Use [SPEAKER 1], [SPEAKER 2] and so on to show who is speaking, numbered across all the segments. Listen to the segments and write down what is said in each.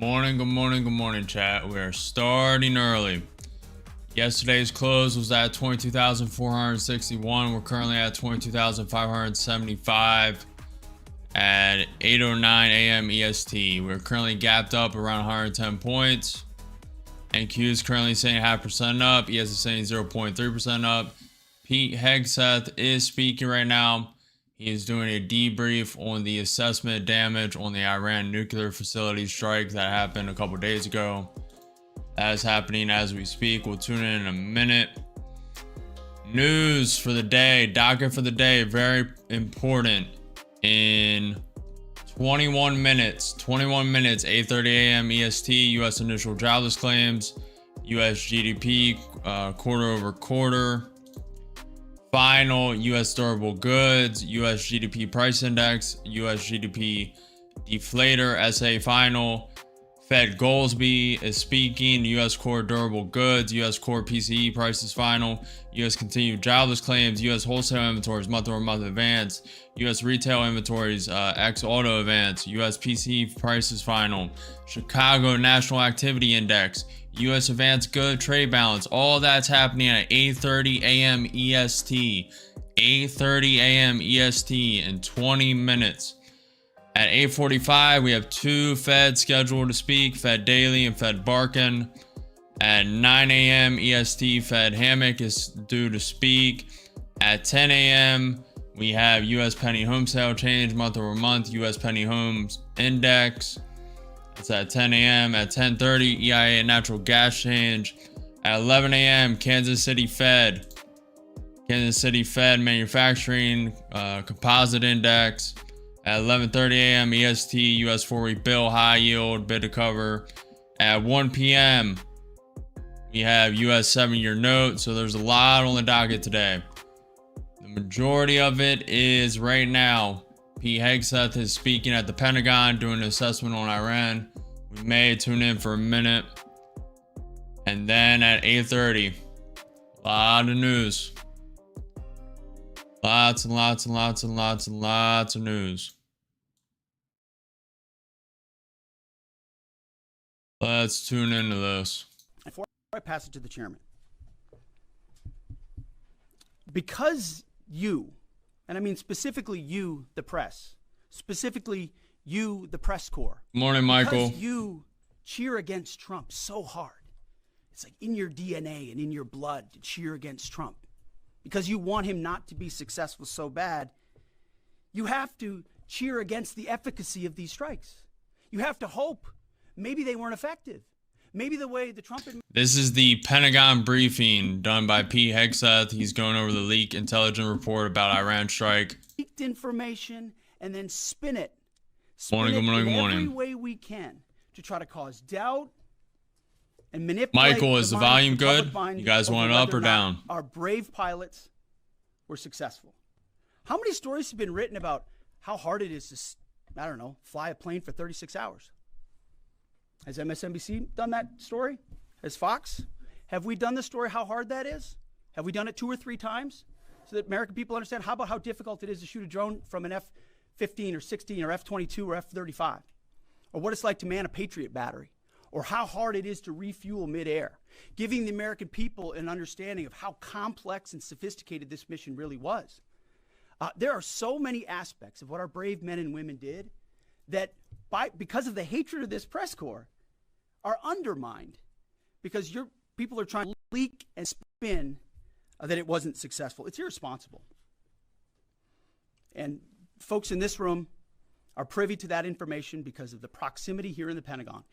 [SPEAKER 1] Good morning, chat. We are starting early. Yesterday's close was at 22,461. We're currently at 22,575 at 8:09 a.m. EST. We're currently gapped up around 110 points. NQ is currently saying 0.5% up. ES is saying 0.3% up. Pete Hegseth is speaking right now. He is doing a debrief on the assessment damage on the Iran nuclear facility strike that happened a couple days ago. That is happening as we speak. We'll tune in a minute. News for the day, docket for the day, very important. In 21 minutes, 8:30 a.m. EST, U.S. initial jobless claims, U.S. GDP quarter over quarter, final U.S. durable goods, U.S. GDP price index, U.S. GDP deflator, SA final. Fed Goolsbee is speaking. U.S. core durable goods, U.S. core PCE prices final, U.S. continued jobless claims, U.S. wholesale inventories month-over-month advance, U.S. retail inventories ex auto advance, U.S. PCE prices final, Chicago National Activity Index, U.S. advanced good trade balance. All that's happening at 8:30 a.m. EST. 8:30 a.m. EST in 20 minutes. At 8:45, we have two Fed scheduled to speak, Fed Daily and Fed Barkin. At 9 a.m. EST, Fed Hammock is due to speak. At 10 a.m., we have U.S. penny home sale change month over month, U.S. penny homes index. It's at 10 a.m. At 10:30, EIA natural gas change. At 11 a.m., Kansas City Fed manufacturing composite index. At 11:30 a.m. EST, U.S. 4-week bill high yield bid to cover. At 1 p.m., we have U.S. 7-year note. So there's a lot on the docket today. The majority of it is right now. Pete Hegseth is speaking at the Pentagon, doing an assessment on Iran. We may tune in for a minute. And then at 8:30, a lot of news. Lots and lots and lots and lots and lots of news. Let's tune into this.
[SPEAKER 2] Before I pass it to the chairman, because you, and I mean specifically you, the press, specifically you, the press corps.
[SPEAKER 1] Morning, Michael.
[SPEAKER 2] Because you cheer against Trump so hard. It's like in your DNA and in your blood to cheer against Trump. Because you want him not to be successful so bad, you have to cheer against the efficacy of these strikes. You have to hope maybe they weren't effective. Maybe the way the Trump...
[SPEAKER 1] This is the Pentagon briefing done by Pete Hegseth. He's going over the leaked intelligence report about Iran strike.
[SPEAKER 2] Leaked information and then spin it.
[SPEAKER 1] Good morning.
[SPEAKER 2] Every way we can to try to cause doubt and manipulate.
[SPEAKER 1] Michael, is the volume good? You guys want it up or down?
[SPEAKER 2] Our brave pilots were successful. How many stories have been written about how hard it is to, I don't know, fly a plane for 36 hours? Has MSNBC done that story? Has Fox? Have we done the story how hard that is? Have we done it 2 or 3 times so that American people understand? How about how difficult it is to shoot a drone from an F-15 or 16 or F-22 or F-35? Or what it's like to man a Patriot battery? Or how hard it is to refuel midair, giving the American people an understanding of how complex and sophisticated this mission really was. There are so many aspects of what our brave men and women did that because of the hatred of this press corps are undermined because your people are trying to leak and spin that it wasn't successful. It's irresponsible. And folks in this room are privy to that information because of the proximity here in the Pentagon.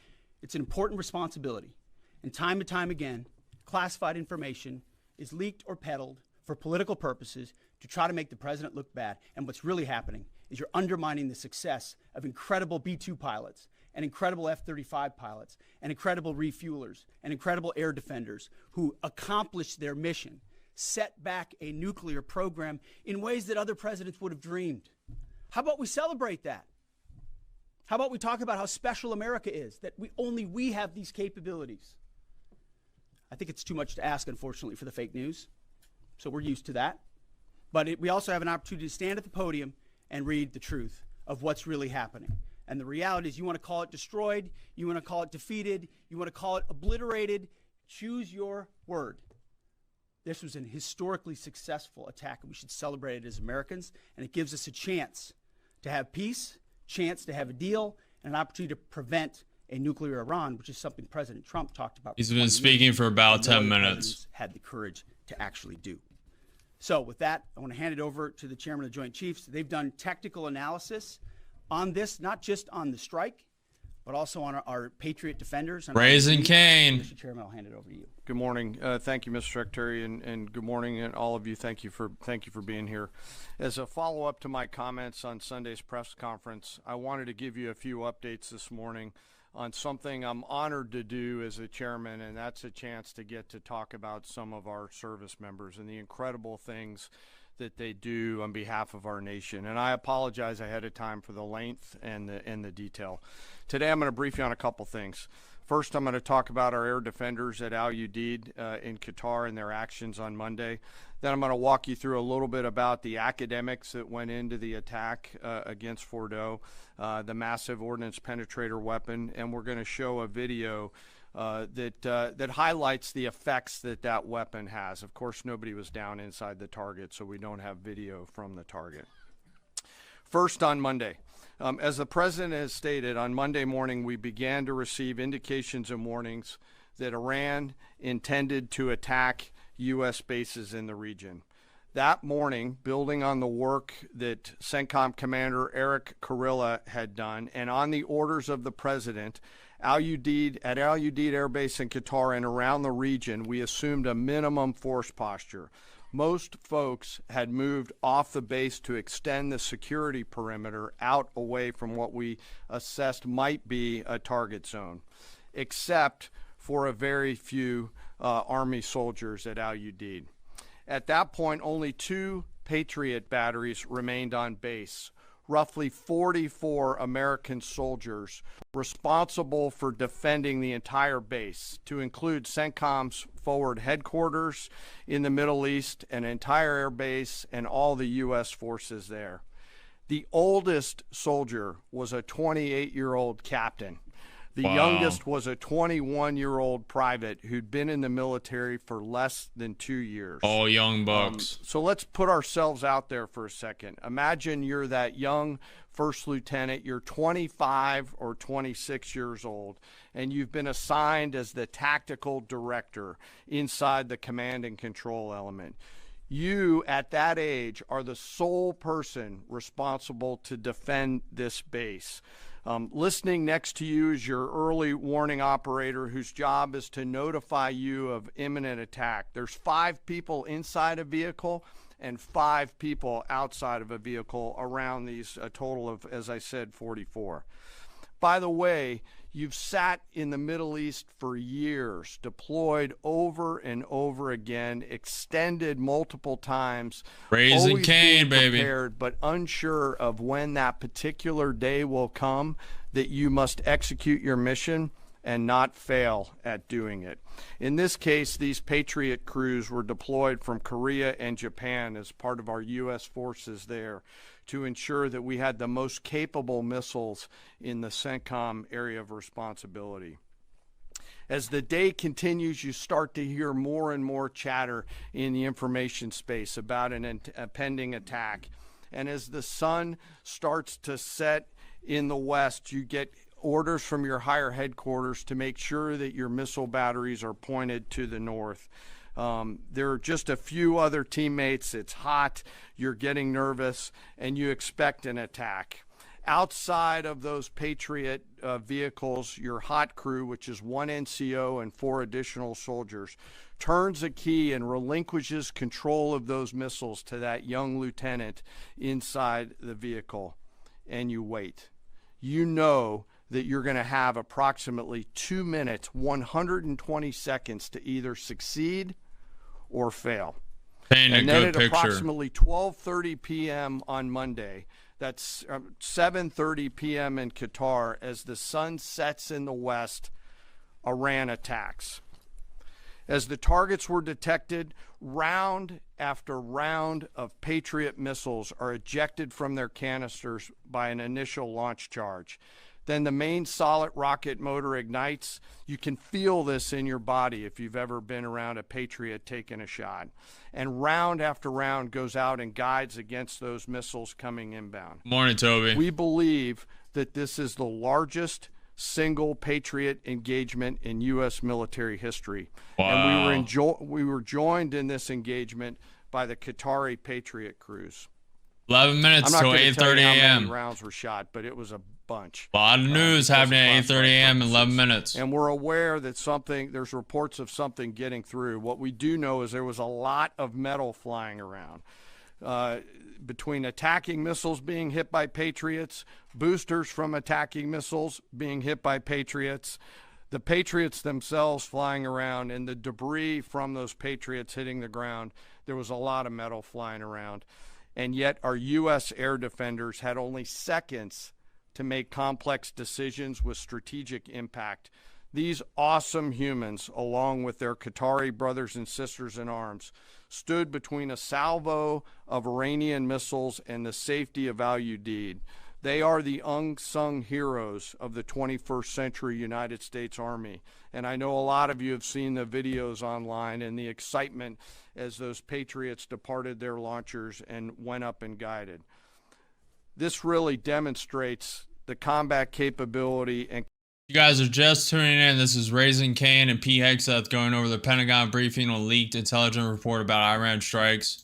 [SPEAKER 2] It's an important responsibility. And time again, classified information is leaked or peddled for political purposes to try to make the president look bad. And what's really happening is you're undermining the success of incredible B-2 pilots and incredible F-35 pilots and incredible refuelers and incredible air defenders who accomplished their mission, set back a nuclear program in ways that other presidents would have dreamed. How about we celebrate that? How about we talk about how special America is, that only we have these capabilities? I think it's too much to ask, unfortunately, for the fake news. So we're used to that. But we also have an opportunity to stand at the podium and read the truth of what's really happening. And the reality is you want to call it destroyed, you want to call it defeated, you want to call it obliterated. Choose your word. This was an historically successful attack, and we should celebrate it as Americans. And it gives us a chance to have peace, chance to have a deal, and an opportunity to prevent a nuclear Iran, which is something President Trump talked about.
[SPEAKER 1] He's been speaking for about 10 minutes.
[SPEAKER 2] Had the courage to actually do. So with that, I want to hand it over to the chairman of the Joint Chiefs. They've done technical analysis on this, not just on the strike, but also on our Patriot defenders.
[SPEAKER 1] Raising Cane.
[SPEAKER 2] Mr. Chairman, I'll hand it over to you.
[SPEAKER 3] Good morning. Thank you, Mr. Secretary, and good morning, and all of you. Thank you for being here. As a follow-up to my comments on Sunday's press conference, I wanted to give you a few updates this morning on something I'm honored to do as a chairman, and that's a chance to get to talk about some of our service members and the incredible things that they do on behalf of our nation. And I apologize ahead of time for the length and the detail. Today I'm going to brief you on a couple things. First, I'm going to talk about our air defenders at Al Udeid in Qatar and their actions on Monday. Then I'm going to walk you through a little bit about the academics that went into the attack against Fordo, the massive ordnance penetrator weapon, and we're going to show a video that highlights the effects that weapon has. Of course, nobody was down inside the target, so we don't have video from the target. First, on Monday. As the President has stated, on Monday morning we began to receive indications and warnings that Iran intended to attack U.S. bases in the region. That morning, building on the work that CENTCOM Commander Eric Kurilla had done, and on the orders of the President, at Al Udeid Air Base in Qatar and around the region, we assumed a minimum force posture. Most folks had moved off the base to extend the security perimeter out away from what we assessed might be a target zone, except for a very few Army soldiers at Al Udeid. At that point, only 2 Patriot batteries remained on base, roughly 44 American soldiers responsible for defending the entire base, to include CENTCOM's forward headquarters in the Middle East, an entire air base, and all the U.S. forces there. The oldest soldier was a 28-year-old captain. The youngest was a 21-year-old private who'd been in the military for less than 2 years.
[SPEAKER 1] All young bucks.
[SPEAKER 3] So let's put ourselves out there for a second. Imagine you're that young first lieutenant, you're 25 or 26 years old, and you've been assigned as the tactical director inside the command and control element. You, at that age, are the sole person responsible to defend this base. Listening next to you is your early warning operator, whose job is to notify you of imminent attack. There's 5 people inside a vehicle and 5 people outside of a vehicle around these, a total of, as I said, 44. By the way, you've sat in the Middle East for years, deployed over and over again, extended multiple times,
[SPEAKER 1] Raising Cane,
[SPEAKER 3] prepared,
[SPEAKER 1] baby,
[SPEAKER 3] but unsure of when that particular day will come that you must execute your mission and not fail at doing it. In this case, these Patriot crews were deployed from Korea and Japan as part of our U.S. forces there to ensure that we had the most capable missiles in the CENTCOM area of responsibility. As the day continues, you start to hear more and more chatter in the information space about a pending attack. And as the sun starts to set in the west, you get orders from your higher headquarters to make sure that your missile batteries are pointed to the north. There are just a few other teammates. It's hot, you're getting nervous, and you expect an attack. Outside of those Patriot vehicles, your hot crew, which is 1 NCO and 4 additional soldiers, turns a key and relinquishes control of those missiles to that young lieutenant inside the vehicle, and you wait. You know that you're going to have approximately 2 minutes, 120 seconds to either succeed or fail.
[SPEAKER 1] And
[SPEAKER 3] then at approximately 12:30 p.m. on Monday, that's 7:30 p.m. in Qatar, as the sun sets in the west, Iran attacks. As the targets were detected, round after round of Patriot missiles are ejected from their canisters by an initial launch charge. Then the main solid rocket motor ignites. You can feel this in your body if you've ever been around a Patriot taking a shot. And round after round goes out and guides against those missiles coming inbound.
[SPEAKER 1] Morning, Toby.
[SPEAKER 3] We believe that this is the largest single Patriot engagement in U.S. military history.
[SPEAKER 1] Wow.
[SPEAKER 3] And we were joined in this engagement by the Qatari Patriot crews.
[SPEAKER 1] 11 minutes till 8:30 a.m.
[SPEAKER 3] Rounds were shot, but it was a bunch.
[SPEAKER 1] A lot of news happening at 8:30 a.m. in 11 minutes.
[SPEAKER 3] And we're aware that there's reports of something getting through. What we do know is there was a lot of metal flying around. Between attacking missiles being hit by Patriots, boosters from attacking missiles being hit by Patriots, the Patriots themselves flying around, and the debris from those Patriots hitting the ground, there was a lot of metal flying around. And yet our U.S. air defenders had only seconds to make complex decisions with strategic impact. These awesome humans, along with their Qatari brothers and sisters in arms, stood between a salvo of Iranian missiles and the safety of Al Udeid. They are the unsung heroes of the 21st century United States Army. And I know a lot of you have seen the videos online and the excitement as those Patriots departed their launchers and went up and guided. This really demonstrates the combat capability. And
[SPEAKER 1] you guys are just tuning in. This is Raising Cain and P. Hegseth going over the Pentagon briefing on leaked intelligence report about Iran strikes.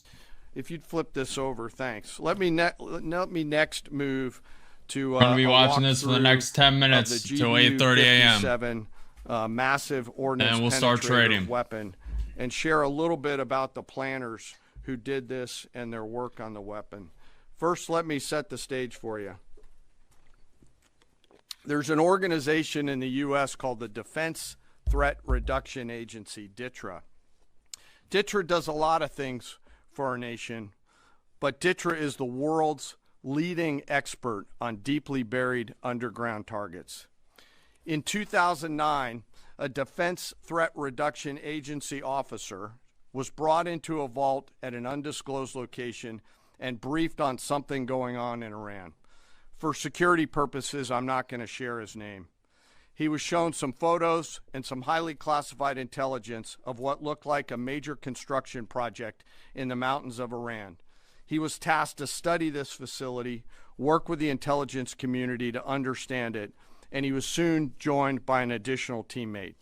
[SPEAKER 3] If you'd flip this over, thanks. Let me next move to
[SPEAKER 1] we're going to be watching this for the next 10 minutes till 8:30 a.m.
[SPEAKER 3] Massive ordnance
[SPEAKER 1] and we'll start trading
[SPEAKER 3] weapon, and share a little bit about the planners who did this and their work on the weapon. First, let me set the stage for you. There's an organization in the U.S. called the Defense Threat Reduction Agency, DTRA. DTRA does a lot of things for our nation, but DTRA is the world's leading expert on deeply buried underground targets. In 2009, a Defense Threat Reduction Agency officer was brought into a vault at an undisclosed location and briefed on something going on in Iran. For security purposes, I'm not going to share his name. He was shown some photos and some highly classified intelligence of what looked like a major construction project in the mountains of Iran. He was tasked to study this facility, work with the intelligence community to understand it, and he was soon joined by an additional teammate.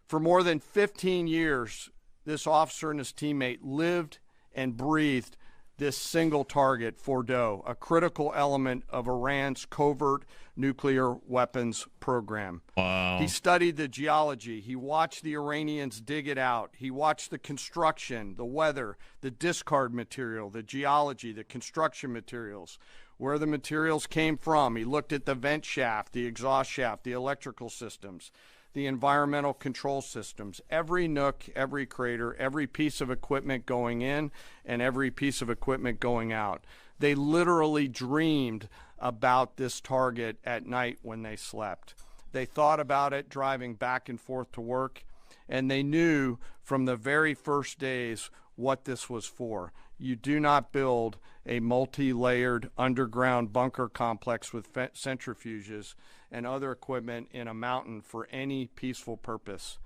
[SPEAKER 3] For more than 15 years, this officer and his teammate lived and breathed this single target, Fordow, a critical element of Iran's covert nuclear weapons program.
[SPEAKER 1] Wow.
[SPEAKER 3] He studied the geology. He watched the Iranians dig it out. He watched the construction, the weather, the discard material, the geology, the construction materials, where the materials came from. He looked at the vent shaft, the exhaust shaft, the electrical systems, the environmental control systems, every nook, every crater, every piece of equipment going in and every piece of equipment going out. They literally dreamed about this target at night when they slept. They thought about it driving back and forth to work, and they knew from the very first days what this was for. You do not build a multi-layered underground bunker complex with centrifuges and other equipment in a mountain for any peaceful purpose.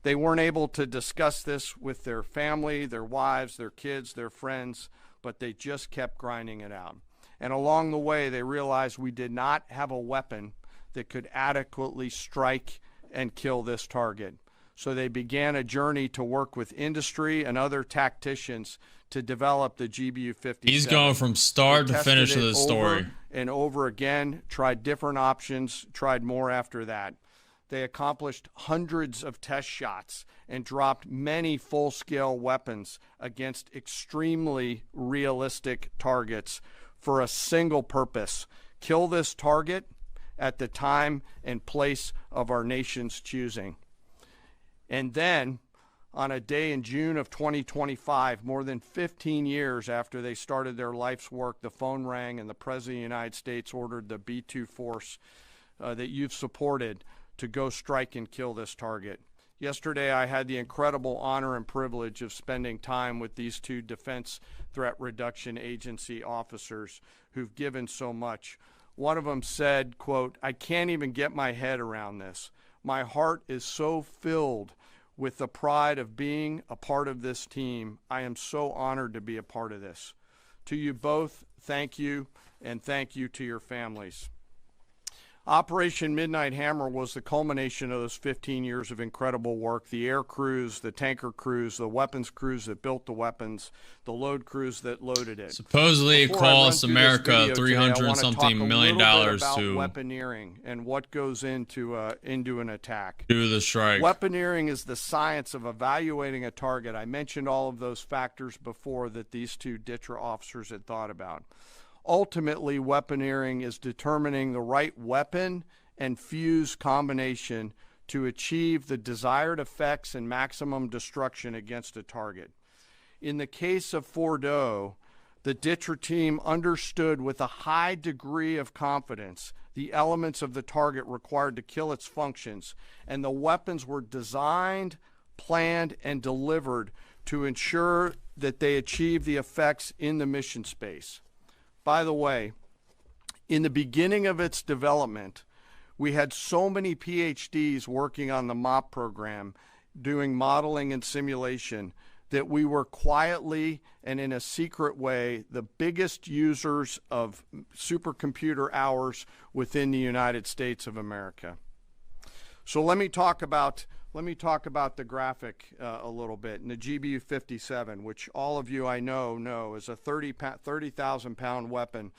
[SPEAKER 3] They weren't able to discuss this with their family, their wives, their kids, their friends, but they just kept grinding it out. And along the way, they realized we did not have a weapon that could adequately strike and kill this target. So they began a journey to work with industry and other tacticians to develop the GBU-57.
[SPEAKER 1] He's going from start to finish of this story.
[SPEAKER 3] Over and over again, tried different options, tried more after that. They accomplished hundreds of test shots and dropped many full-scale weapons against extremely realistic targets for a single purpose: kill this target at the time and place of our nation's choosing. And then, on a day in June of 2025, more than 15 years after they started their life's work, the phone rang and the President of the United States ordered the B-2 force that you've supported to go strike and kill this target. Yesterday, I had the incredible honor and privilege of spending time with these two Defense Threat Reduction Agency officers who've given so much. One of them said, quote, "I can't even get my head around this. My heart is so filled with the pride of being a part of this team. I am so honored to be a part of this." To you both, thank you, and thank you to your families. Operation Midnight Hammer was the culmination of those 15 years of incredible work. The air crews, the tanker crews, the weapons crews that built the weapons, the load crews that loaded it.
[SPEAKER 1] Supposedly it costs America $300-something million
[SPEAKER 3] about
[SPEAKER 1] to
[SPEAKER 3] weaponeering and what goes into an attack.
[SPEAKER 1] do the strike.
[SPEAKER 3] Weaponeering is the science of evaluating a target. I mentioned all of those factors before that these two DTRA officers had thought about. Ultimately, weaponeering is determining the right weapon and fuse combination to achieve the desired effects and maximum destruction against a target. In the case of Fordo, the DTRA team understood with a high degree of confidence the elements of the target required to kill its functions, and the weapons were designed, planned, and delivered to ensure that they achieve the effects in the mission space. By the way, in the beginning of its development, we had so many PhDs working on the MOP program, doing modeling and simulation, that we were quietly and in a secret way the biggest users of supercomputer hours within the United States of America. So let me talk about the graphic a little bit. And the GBU 57, which all of you I know is a 30,000 pound weapon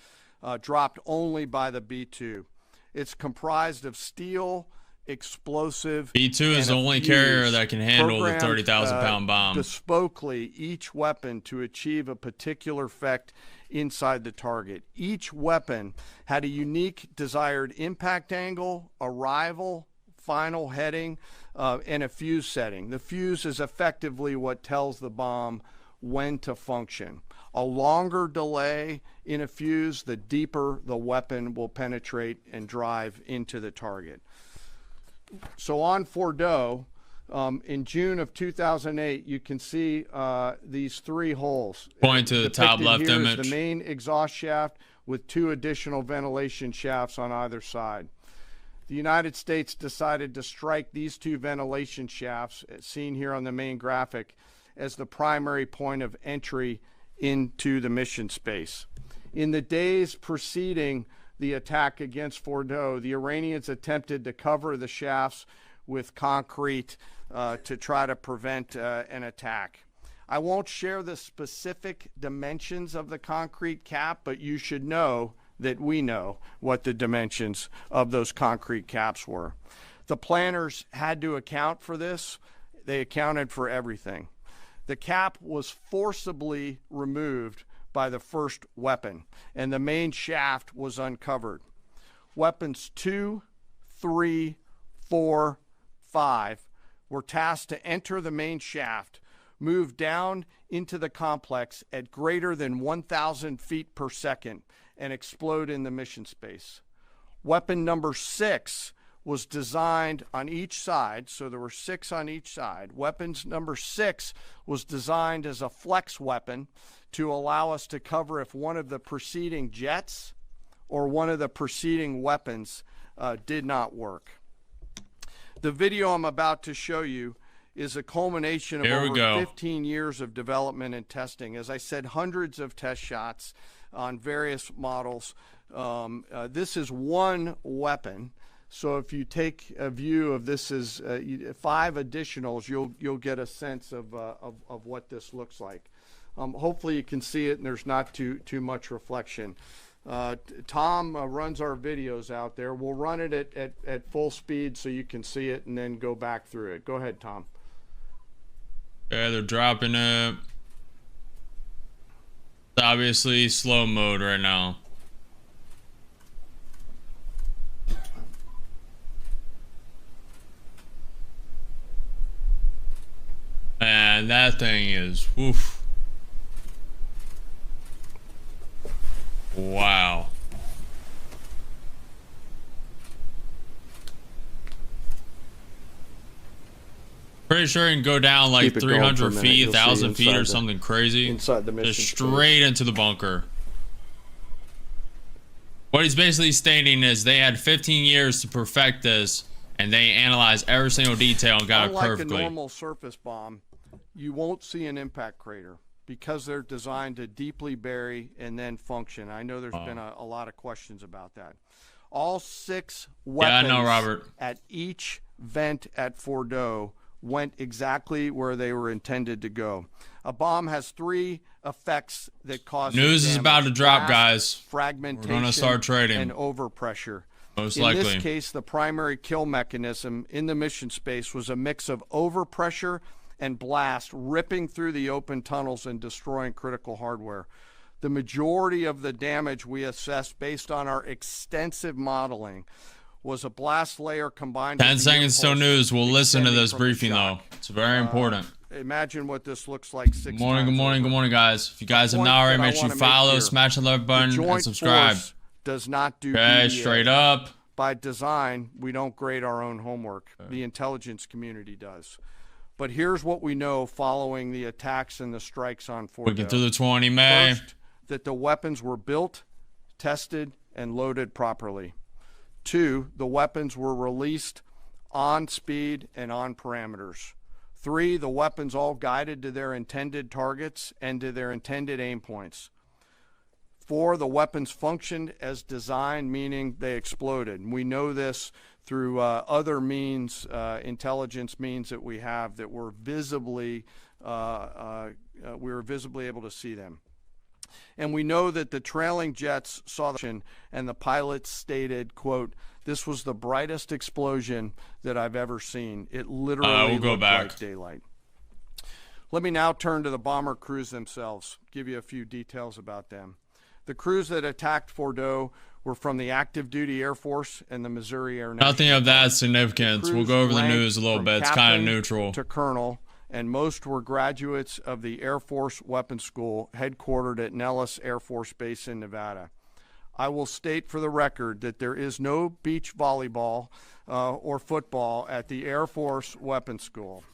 [SPEAKER 3] dropped only by the B2. It's comprised of steel, explosive.
[SPEAKER 1] B2 is the only carrier that can handle the 30,000 pound bomb.
[SPEAKER 3] Bespokely each weapon to achieve a particular effect inside the target. Each weapon had a unique desired impact angle, arrival, final heading, and a fuse setting. The fuse is effectively what tells the bomb when to function. A longer delay in a fuse, the deeper the weapon will penetrate and drive into the target. So on Fordo, in June of 2008, you can see these three holes.
[SPEAKER 1] Point to the top left image.
[SPEAKER 3] The main exhaust shaft with two additional ventilation shafts on either side. The United States decided to strike these two ventilation shafts, seen here on the main graphic, as the primary point of entry into the mission space. In the days preceding the attack against Fordo, the Iranians attempted to cover the shafts with concrete to try to prevent an attack. I won't share the specific dimensions of the concrete cap, but you should know that we know what the dimensions of those concrete caps were. The planners had to account for this. They accounted for everything. The cap was forcibly removed by the first weapon, and the main shaft was uncovered. Weapons 2, 3, 4, 5 were tasked to enter the main shaft, move down into the complex at greater than 1,000 feet per second, and explode in the mission space. Weapon number 6 was designed on each side, so there were 6 on each side. Weapons number 6 was designed as a flex weapon to allow us to cover if one of the preceding jets or one of the preceding weapons did not work. The video I'm about to show you is a culmination of over 15 years of development and testing. As I said, hundreds of test shots on various models. This is one weapon. So if you take a view of this as 5 additionals, you'll get a sense of what this looks like. Hopefully you can see it and there's not too much reflection. Tom runs our videos out there. We'll run it at full speed so you can see it and then go back through it. Go ahead, Tom.
[SPEAKER 1] Yeah, they're dropping it. It's obviously slow mode right now. Man, that thing is, oof. Wow. Pretty sure you can go down like
[SPEAKER 3] Keep it going for a
[SPEAKER 1] 300
[SPEAKER 3] minute.
[SPEAKER 1] feet,
[SPEAKER 3] You'll see
[SPEAKER 1] 1,000 feet or
[SPEAKER 3] inside
[SPEAKER 1] something crazy.
[SPEAKER 3] inside the mission
[SPEAKER 1] Just
[SPEAKER 3] space.
[SPEAKER 1] straight into the bunker. What he's basically stating is they had 15 years to perfect this, and they analyzed every single detail and got it perfectly.
[SPEAKER 3] Unlike a normal surface bomb, you won't see an impact crater because they're designed to deeply bury and then function. I know there's been a lot of questions about that. All 6 weapons
[SPEAKER 1] Robert.
[SPEAKER 3] at each vent at Fordo went exactly where they were intended to go. A bomb has 3 effects that cause
[SPEAKER 1] News is about to drop,
[SPEAKER 3] blast,
[SPEAKER 1] guys.
[SPEAKER 3] fragmentation,
[SPEAKER 1] We're gonna start trading.
[SPEAKER 3] and overpressure.
[SPEAKER 1] Most
[SPEAKER 3] In
[SPEAKER 1] likely.
[SPEAKER 3] this case, the primary kill mechanism in the mission space was a mix of overpressure and blast, ripping through the open tunnels and destroying critical hardware. The majority of the damage we assessed based on our extensive modeling was a blast layer combined
[SPEAKER 1] 10
[SPEAKER 3] with the
[SPEAKER 1] seconds till
[SPEAKER 3] impulse
[SPEAKER 1] news. We'll listen to
[SPEAKER 3] extending
[SPEAKER 1] this
[SPEAKER 3] from the
[SPEAKER 1] briefing, though.
[SPEAKER 3] shock.
[SPEAKER 1] It's very important.
[SPEAKER 3] Imagine what this looks like 6
[SPEAKER 1] Good morning,
[SPEAKER 3] times
[SPEAKER 1] good morning,
[SPEAKER 3] over.
[SPEAKER 1] good morning, guys. If you guys have
[SPEAKER 3] point
[SPEAKER 1] not already,
[SPEAKER 3] that I
[SPEAKER 1] make sure you
[SPEAKER 3] wanna make
[SPEAKER 1] follow,
[SPEAKER 3] here,
[SPEAKER 1] smash the like
[SPEAKER 3] The
[SPEAKER 1] button, and
[SPEAKER 3] joint
[SPEAKER 1] subscribe.
[SPEAKER 3] force does not do
[SPEAKER 1] Okay,
[SPEAKER 3] BDA.
[SPEAKER 1] straight up.
[SPEAKER 3] By design, we don't grade our own homework. The intelligence community does. But here's what we know following the attacks and the strikes on Fordo.
[SPEAKER 1] We get through the 20 May.
[SPEAKER 3] First, that the weapons were built, tested, and loaded properly. 2, the weapons were released on speed and on parameters. 3, the weapons all guided to their intended targets and to their intended aim points. 4, the weapons functioned as designed, meaning they exploded. And we know this through other means, intelligence means that we have that were visibly, we were visibly able to see them. And we know that the trailing jets saw the explosion, and the pilots stated, quote, "This was the brightest explosion that I've ever seen. It literally
[SPEAKER 1] we'll go
[SPEAKER 3] looked
[SPEAKER 1] back.
[SPEAKER 3] like daylight." Let me now turn to the bomber crews themselves, give you a few details about them. The crews that attacked Fordo were from the active duty Air Force and the Missouri Air National
[SPEAKER 1] Nothing of that
[SPEAKER 3] Guard.
[SPEAKER 1] significance. We'll
[SPEAKER 3] Crews
[SPEAKER 1] go over the
[SPEAKER 3] ranked
[SPEAKER 1] news a little
[SPEAKER 3] from
[SPEAKER 1] bit. It's kind of
[SPEAKER 3] captain
[SPEAKER 1] neutral.
[SPEAKER 3] to colonel, and most were graduates of the Air Force Weapons School, headquartered at Nellis Air Force Base in Nevada. I will state for the record that there is no beach volleyball or football at the Air Force Weapons School.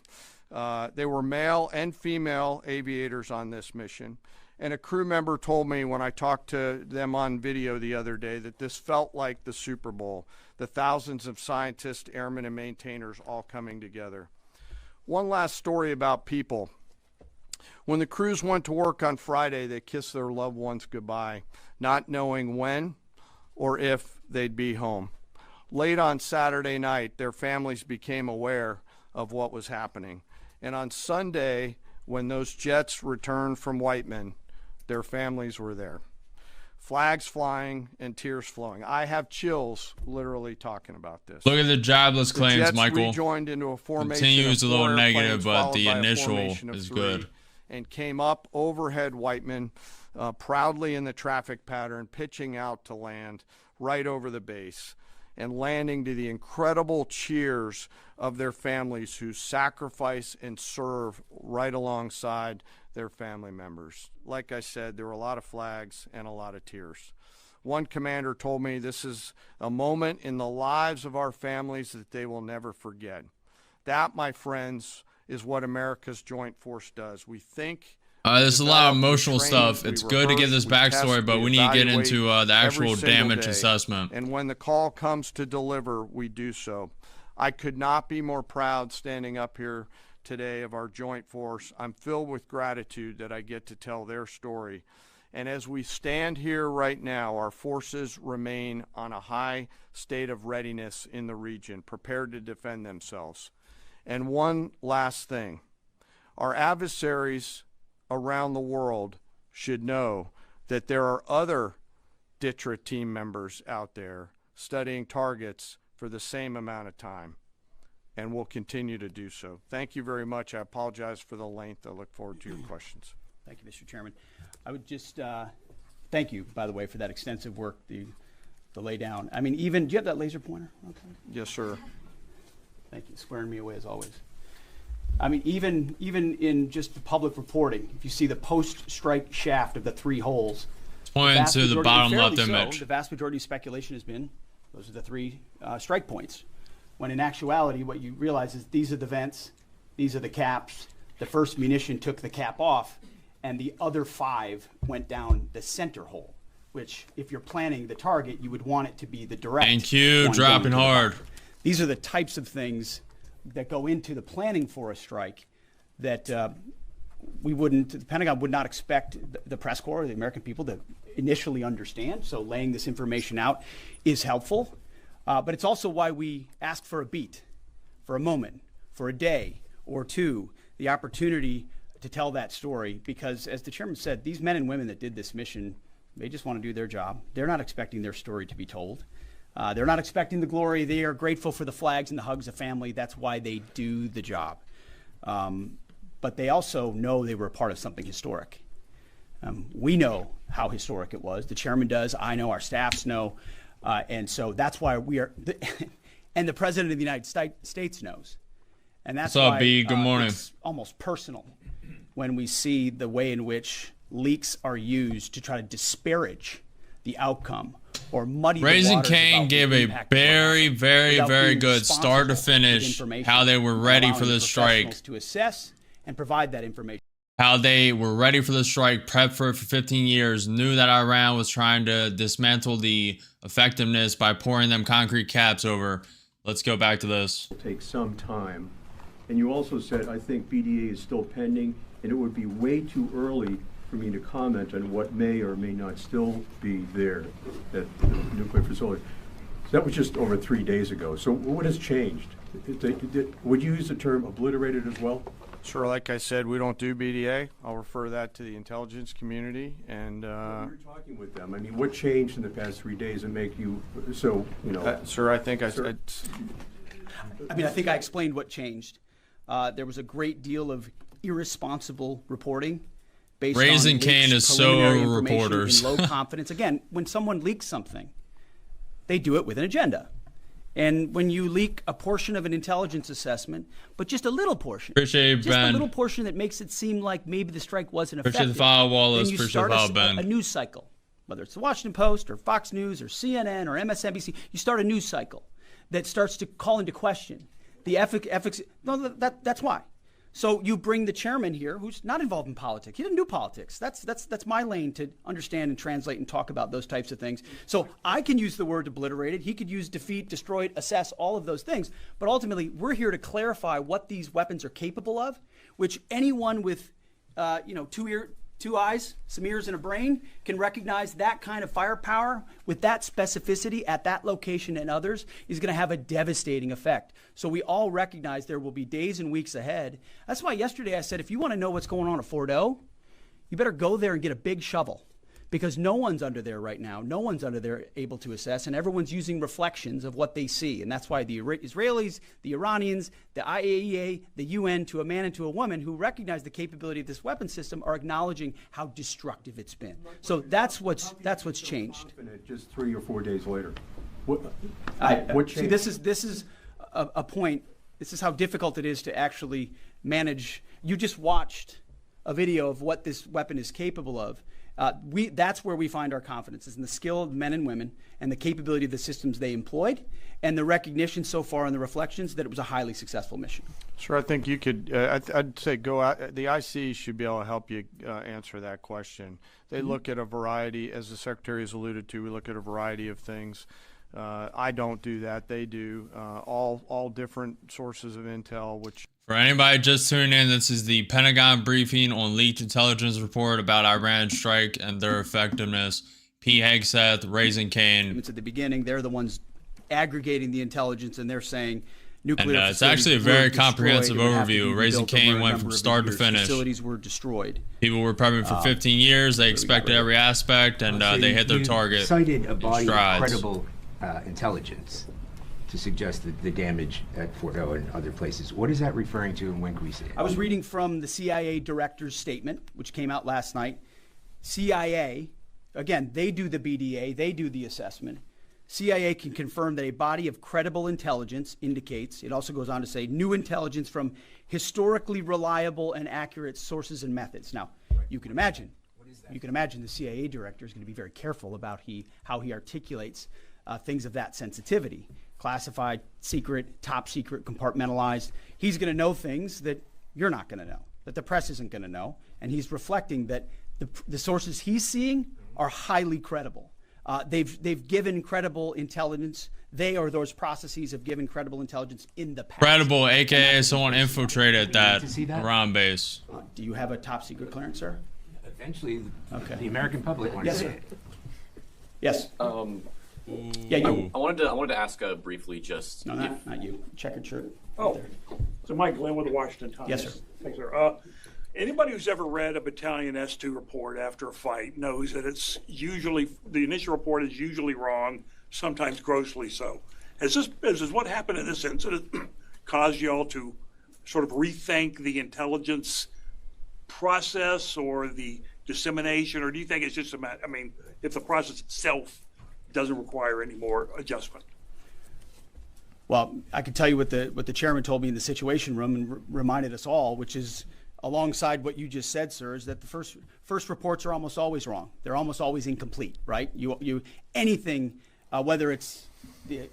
[SPEAKER 3] They were male and female aviators on this mission. And a crew member told me when I talked to them on video the other day that this felt like the Super Bowl, the thousands of scientists, airmen, and maintainers all coming together. One last story about people. When the crews went to work on Friday, they kissed their loved ones goodbye, not knowing when or if they'd be home. Late on Saturday night, their families became aware of what was happening. And on Sunday, when those jets returned from Whiteman, their families were there. Flags flying and tears flowing. I have chills literally talking about this.
[SPEAKER 1] Look at the jobless
[SPEAKER 3] The
[SPEAKER 1] claims,
[SPEAKER 3] Jets
[SPEAKER 1] Michael.
[SPEAKER 3] rejoined into a formation
[SPEAKER 1] Continues
[SPEAKER 3] of
[SPEAKER 1] a little
[SPEAKER 3] 4
[SPEAKER 1] negative,
[SPEAKER 3] airplanes,
[SPEAKER 1] but
[SPEAKER 3] followed
[SPEAKER 1] the
[SPEAKER 3] by a
[SPEAKER 1] initial
[SPEAKER 3] formation of
[SPEAKER 1] is
[SPEAKER 3] 3,
[SPEAKER 1] good.
[SPEAKER 3] and came up overhead Whiteman, proudly in the traffic pattern, pitching out to land right over the base and landing to the incredible cheers of their families who sacrifice and serve right alongside their family members. Like I said, there were a lot of flags and a lot of tears. One commander told me this is a moment in the lives of our families that they will never forget. That, my friends, is what America's Joint Force does. We think.
[SPEAKER 1] There's a lot of emotional
[SPEAKER 3] train,
[SPEAKER 1] stuff.
[SPEAKER 3] we
[SPEAKER 1] It's good to get this
[SPEAKER 3] rehearse, we
[SPEAKER 1] backstory,
[SPEAKER 3] test,
[SPEAKER 1] but
[SPEAKER 3] we
[SPEAKER 1] we need to get
[SPEAKER 3] evaluate
[SPEAKER 1] into the
[SPEAKER 3] every
[SPEAKER 1] actual
[SPEAKER 3] single
[SPEAKER 1] damage
[SPEAKER 3] day.
[SPEAKER 1] assessment.
[SPEAKER 3] And when the call comes to deliver, we do so. I could not be more proud standing up here today of our joint force. I'm filled with gratitude that I get to tell their story. And as we stand here right now, our forces remain on a high state of readiness in the region, prepared to defend themselves. And one last thing, our adversaries around the world should know that there are other DTRA team members out there studying targets for the same amount of time, and will continue to do so. Thank you very much. I apologize for the length. I look forward to your questions.
[SPEAKER 2] Thank you, Mr. Chairman. I would just thank you, by the way, for that extensive work, the lay down. I mean, even, do you have that laser pointer? Okay.
[SPEAKER 3] Yes, sir.
[SPEAKER 2] Thank you, squaring me away as always. I mean, even in just the public reporting, if you see the post-strike shaft of the 3 holes,
[SPEAKER 1] Pointing to the bottom left image.
[SPEAKER 2] The vast majority of speculation has been those are the 3 strike points. When in actuality, what you realize is these are the vents, These are the caps. The first munition took the cap off, and the other 5 went down the center hole, which if you're planning the target, you would want it to be the direct.
[SPEAKER 1] Thank you,
[SPEAKER 2] one
[SPEAKER 1] dropping
[SPEAKER 2] going to the
[SPEAKER 1] hard.
[SPEAKER 2] buyer. These are the types of things that go into the planning for a strike that the Pentagon would not expect the press corps or the American people to initially understand. So laying this information out is helpful. But it's also why we ask for a beat, for a moment, for a day or two, the opportunity to tell that story. Because as the chairman said, these men and women that did this mission, they just want to do their job. They're not expecting their story to be told. They're not expecting the glory. They are grateful for the flags and the hugs of family. That's why they do the job. But they also know they were a part of something historic. We know how historic it was. The chairman does. I know. Our staffs know. And so that's why we are, and the president of the United States knows. And that's
[SPEAKER 1] What's up,
[SPEAKER 2] why
[SPEAKER 1] B? Good morning.
[SPEAKER 2] It's almost personal when we see the way in which leaks are used to try to disparage the outcome or muddy the
[SPEAKER 1] Raising
[SPEAKER 2] waters
[SPEAKER 1] Cane
[SPEAKER 2] about
[SPEAKER 1] gave
[SPEAKER 2] the
[SPEAKER 1] a
[SPEAKER 2] impact
[SPEAKER 1] very, very,
[SPEAKER 2] without
[SPEAKER 1] very
[SPEAKER 2] being
[SPEAKER 1] good start to
[SPEAKER 2] responsible
[SPEAKER 1] finish
[SPEAKER 2] with information
[SPEAKER 1] how they were
[SPEAKER 2] and
[SPEAKER 1] ready
[SPEAKER 2] allowing
[SPEAKER 1] for
[SPEAKER 2] the
[SPEAKER 1] this strike.
[SPEAKER 2] professionals to assess and provide that information.
[SPEAKER 1] How they were ready for the strike, prepped for it for 15 years, knew that Iran was trying to dismantle the effectiveness by pouring them concrete caps over. Let's go back to this.
[SPEAKER 4] It'll take some time. And you also said, I think BDA is still pending, and it would be way too early for me to comment on what may or may not still be there at the nuclear facility. So that was just over 3 days ago. So what has changed? Would you use the term obliterated as well?
[SPEAKER 3] Sure, like I said, we don't do BDA. I'll refer that to the intelligence community. And
[SPEAKER 4] You're talking with them. I mean, what changed in the past 3 days that make you so, you know?
[SPEAKER 3] sir, I think I
[SPEAKER 2] think I explained what changed. There was a great deal of irresponsible reporting based
[SPEAKER 1] Raising
[SPEAKER 2] on
[SPEAKER 1] Cane
[SPEAKER 2] leaks,
[SPEAKER 1] is
[SPEAKER 2] preliminary
[SPEAKER 1] so
[SPEAKER 2] information
[SPEAKER 1] reporters.
[SPEAKER 2] in low confidence. Again, when someone leaks something, they do it with an agenda. And when you leak a portion of an intelligence assessment, but just a little portion,
[SPEAKER 1] Appreciate you,
[SPEAKER 2] just
[SPEAKER 1] Ben.
[SPEAKER 2] a little portion that makes it seem like maybe the strike wasn't effective,
[SPEAKER 1] Appreciate the follow, Wallace.
[SPEAKER 2] then you
[SPEAKER 1] Appreciate
[SPEAKER 2] start
[SPEAKER 1] the follow, Ben.
[SPEAKER 2] a news cycle, whether it's the Washington Post or Fox News or CNN or MSNBC. You start a news cycle that starts to call into question the efficacy. No, that's why. So you bring the chairman here, who's not involved in politics. He doesn't do politics. That's my lane to understand and translate and talk about those types of things. So I can use the word obliterated. He could use defeat, destroyed, assess, all of those things. But ultimately, we're here to clarify what these weapons are capable of, which anyone with, two eyes, some ears, and a brain can recognize that kind of firepower with that specificity at that location and others is going to have a devastating effect. So we all recognize there will be days and weeks ahead. That's why yesterday I said, if you want to know what's going on at Fordo, you better go there and get a big shovel, because no one's under there right now. No one's under there able to assess, and everyone's using reflections of what they see. And that's why the Israelis, the Iranians, the IAEA, the UN, to a man and to a woman who recognize the capability of this weapon system, are acknowledging how destructive it's been. So that's what's changed.
[SPEAKER 4] Just 3 or 4 days later. What changed?
[SPEAKER 2] See, this is a point. This is how difficult it is to actually manage. You just watched a video of what this weapon is capable of. That's where we find our confidence, is in the skill of men and women and the capability of the systems they employed, and the recognition so far in the reflections that it was a highly successful mission.
[SPEAKER 3] Sure, I think you could, I'd say go out, the IC should be able to help you answer that question. They look at a variety, as the Secretary has alluded to, we look at a variety of things. I don't do that, they do. All different sources of intel, which...
[SPEAKER 1] For anybody just tuning in, this is the Pentagon briefing on leaked intelligence report about Iran's strike and their effectiveness. P. Hegseth, Raising Cane.
[SPEAKER 2] It's at the beginning. They're the ones aggregating the intelligence, and they're saying nuclear
[SPEAKER 1] And it's actually a very comprehensive overview. Raising Cane went from start to finish.
[SPEAKER 2] Facilities were destroyed.
[SPEAKER 1] People were prepping for 15 years. They expected every aspect, and they hit their target.
[SPEAKER 5] Cited a body of
[SPEAKER 1] strides.
[SPEAKER 5] credible intelligence to suggest the damage at Fordo and other places. What is that referring to, and when can we see it?
[SPEAKER 2] I was reading from the CIA director's statement, which came out last night. CIA, again, they do the BDA, they do the assessment. CIA can confirm that a body of credible intelligence indicates, it also goes on to say, new intelligence from historically reliable and accurate sources and methods. Now, you can imagine the CIA director is going to be very careful about how he articulates things of that sensitivity. classified, secret, top secret, compartmentalized. He's going to know things that you're not going to know, that the press isn't going to know. And he's reflecting that the sources he's seeing are highly credible. They've given credible intelligence. They or those processes have given credible intelligence in the past.
[SPEAKER 1] Credible, aka someone infiltrated that Iran base.
[SPEAKER 2] Do you have a top secret clearance, sir?
[SPEAKER 5] Eventually,
[SPEAKER 2] Okay.
[SPEAKER 5] the American public wants
[SPEAKER 2] Yes,
[SPEAKER 5] to
[SPEAKER 2] sir.
[SPEAKER 5] see it.
[SPEAKER 2] Yes. Yeah, you.
[SPEAKER 6] I wanted to ask briefly just.
[SPEAKER 2] No, not you. Checkered shirt.
[SPEAKER 7] Oh, so Mike Glenn with the Washington Times.
[SPEAKER 2] Yes, sir.
[SPEAKER 7] Thanks, sir. Anybody who's ever read a Battalion S2 report after a fight knows that it's usually, the initial report is usually wrong, sometimes grossly so. Has what happened in this incident caused you all to sort of rethink the intelligence process or the dissemination, or do you think it's just a matter, I mean, if the process itself doesn't require any more adjustment?
[SPEAKER 2] Well, I can tell you what the chairman told me in the Situation Room and reminded us all, which is alongside what you just said, sir, is that the first reports are almost always wrong. They're almost always incomplete, right? Anything, whether it's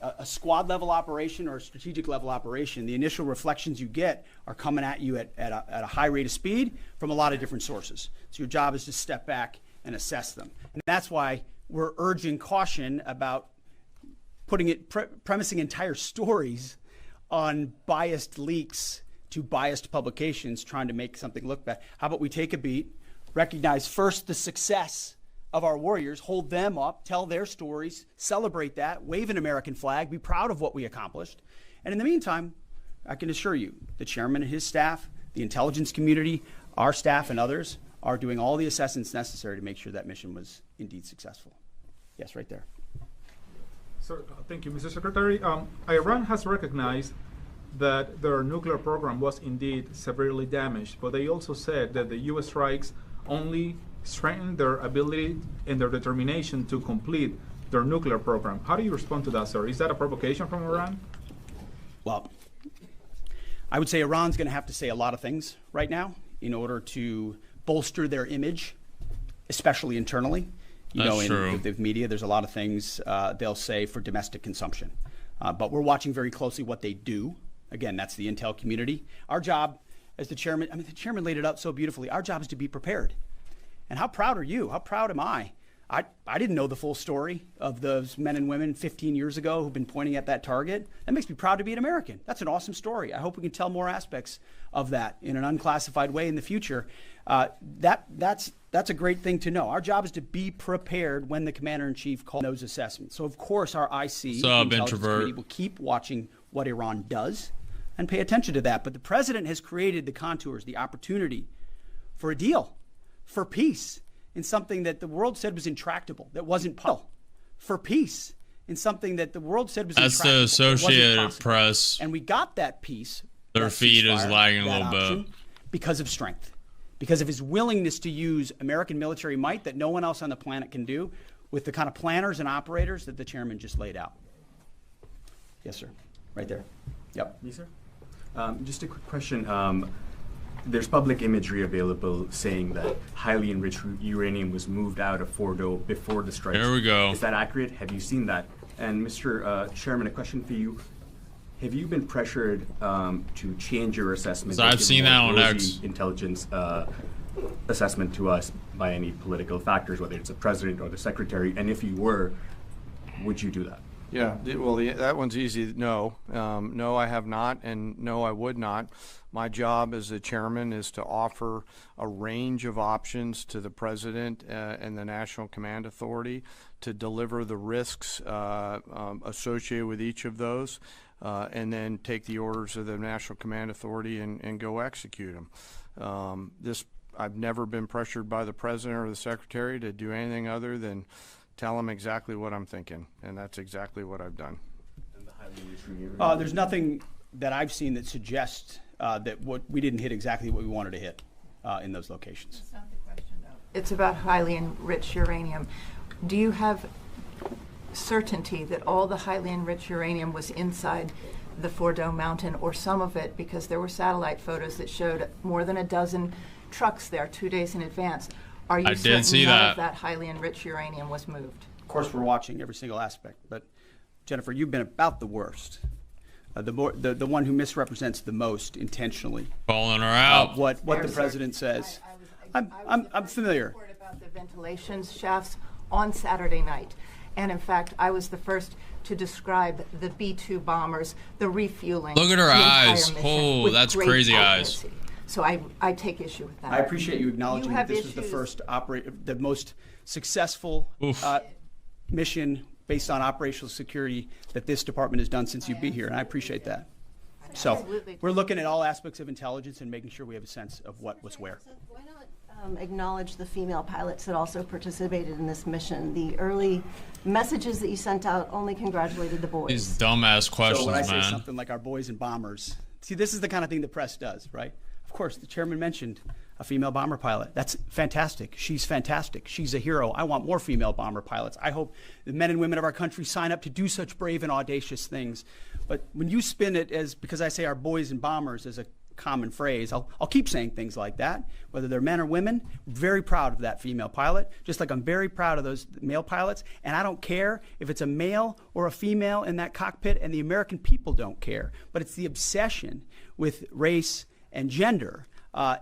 [SPEAKER 2] a squad level operation or a strategic level operation, the initial reflections you get are coming at you at a high rate of speed from a lot of different sources. So your job is to step back and assess them. And that's why we're urging caution about premising entire stories on biased leaks to biased publications trying to make something look bad. How about we take a beat, recognize first the success of our warriors, hold them up, tell their stories, celebrate that, wave an American flag, be proud of what we accomplished. And in the meantime, I can assure you, the chairman and his staff, the intelligence community, our staff and others are doing all the assessments necessary to make sure that mission was indeed successful. Yes, right there.
[SPEAKER 8] Sir, thank you, Mr. Secretary. Iran has recognized that their nuclear program was indeed severely damaged, but they also said that the U.S. strikes only strengthened their ability and their determination to complete their nuclear program. How do you respond to that, sir? Is that a provocation from Iran?
[SPEAKER 2] Well, I would say Iran's going to have to say a lot of things right now in order to bolster their image, especially internally. You know, in the media, there's a lot of things they'll say for domestic consumption. But we're watching very closely what they do. Again, that's the intel community. Our job as the chairman, I mean, the chairman laid it out so beautifully. Our job is to be prepared. And how proud are you? How proud am I? I didn't know the full story of those men and women 15 years ago who've been pointing at that target. That makes me proud to be an American. That's an awesome story. I hope we can tell more aspects of that in an unclassified way in the future. That's a great thing to know. Our job is to be prepared when the commander-in-chief calls those assessments. So, of course, our IC, the intelligence committee, will keep watching what Iran does and pay attention to that. But the president has created the contours, the opportunity for a deal, for peace, in something that the world said was intractable, that wasn't possible, for peace, in something that the world said was intractable.
[SPEAKER 1] That's the Associated Press.
[SPEAKER 2] And we got that peace.
[SPEAKER 1] Their feed is lagging a little bit.
[SPEAKER 2] Because of strength. Because of his willingness to use American military might that no one else on the planet can do with the kind of planners and operators that the chairman just laid out. Yes, sir. Right there. Yep.
[SPEAKER 9] Yes, sir. Just a quick question. There's public imagery available saying that highly enriched uranium was moved out of Fordo before the strike.
[SPEAKER 1] There we go.
[SPEAKER 9] Is that accurate? Have you seen that? And Mr. Chairman, a question for you. Have you been pressured to change your assessment?
[SPEAKER 1] So I've seen that on X.
[SPEAKER 9] Intelligence assessment to us by any political factors, whether it's the president or the secretary, and if you were, would you do that?
[SPEAKER 3] Yeah, well, that one's easy. No, no, I have not, and no, I would not. My job as the chairman is to offer a range of options to the president and the National Command Authority to deliver the risks associated with each of those, and then take the orders of the National Command Authority and go execute them. I've never been pressured by the president or the secretary to do anything other than tell them exactly what I'm thinking, and that's exactly what I've done.
[SPEAKER 2] There's nothing that I've seen that suggests that we didn't hit exactly what we wanted to hit in those locations.
[SPEAKER 10] That's not the question, though. It's about highly enriched uranium. Do you have certainty that all the highly enriched uranium was inside the Fordo mountain, or some of it, because there were satellite photos that showed more than a dozen trucks there 2 days in advance? Are you certain none of that highly enriched uranium was moved?
[SPEAKER 2] Of course, we're watching every single aspect, but Jennifer, you've been about the worst. The one who misrepresents the most intentionally.
[SPEAKER 1] Calling her out.
[SPEAKER 2] What the president says. I'm familiar.
[SPEAKER 10] About the ventilation shafts on Saturday night. And in fact, I was the first to describe the B-2 bombers, the refueling.
[SPEAKER 1] Look at her eyes. Oh, that's crazy eyes.
[SPEAKER 10] So I take issue with that.
[SPEAKER 2] I appreciate you acknowledging that this was the first the most successful mission based on operational security that this department has done since you've been here, and I appreciate that. So we're looking at all aspects of intelligence and making sure we have a sense of what was where.
[SPEAKER 11] Why not acknowledge the female pilots that also participated in this mission? The early messages that you sent out only congratulated the boys.
[SPEAKER 1] These dumbass questions,
[SPEAKER 2] so when I say
[SPEAKER 1] man.
[SPEAKER 2] something like our boys and bombers, see, this is the kind of thing the press does, right? Of course, the chairman mentioned a female bomber pilot. That's fantastic. She's fantastic. She's a hero. I want more female bomber pilots. I hope the men and women of our country sign up to do such brave and audacious things. But when you spin it as, because I say our boys and bombers as a common phrase, I'll keep saying things like that, whether they're men or women. I'm very proud of that female pilot, just like I'm very proud of those male pilots. And I don't care if it's a male or a female in that cockpit, and the American people don't care. But it's the obsession with race and gender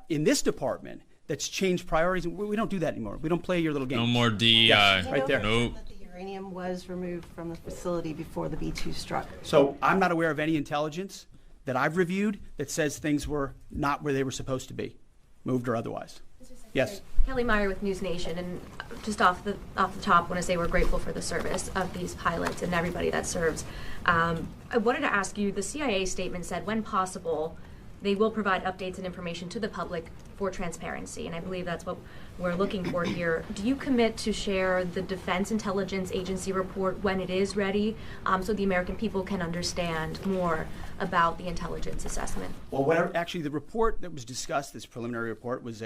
[SPEAKER 2] in this department that's changed priorities. We don't do that anymore. We don't play your little game.
[SPEAKER 1] No more DEI.
[SPEAKER 2] Yes, right there.
[SPEAKER 1] Nope.
[SPEAKER 11] That the uranium was removed from the facility before the B-2 struck.
[SPEAKER 2] So I'm not aware of any intelligence that I've reviewed that says things were not where they were supposed to be, moved or otherwise. Yes.
[SPEAKER 12] Kelly Meyer with News Nation, and just off the top, I want to say we're grateful for the service of these pilots and everybody that serves. I wanted to ask you, the CIA statement said, when possible, they will provide updates and information to the public for transparency, and I believe that's what we're looking for here. Do you commit to share the Defense Intelligence Agency report when it is ready, so the American people can understand more about the intelligence assessment?
[SPEAKER 2] Well, actually, the report that was discussed, this preliminary report, was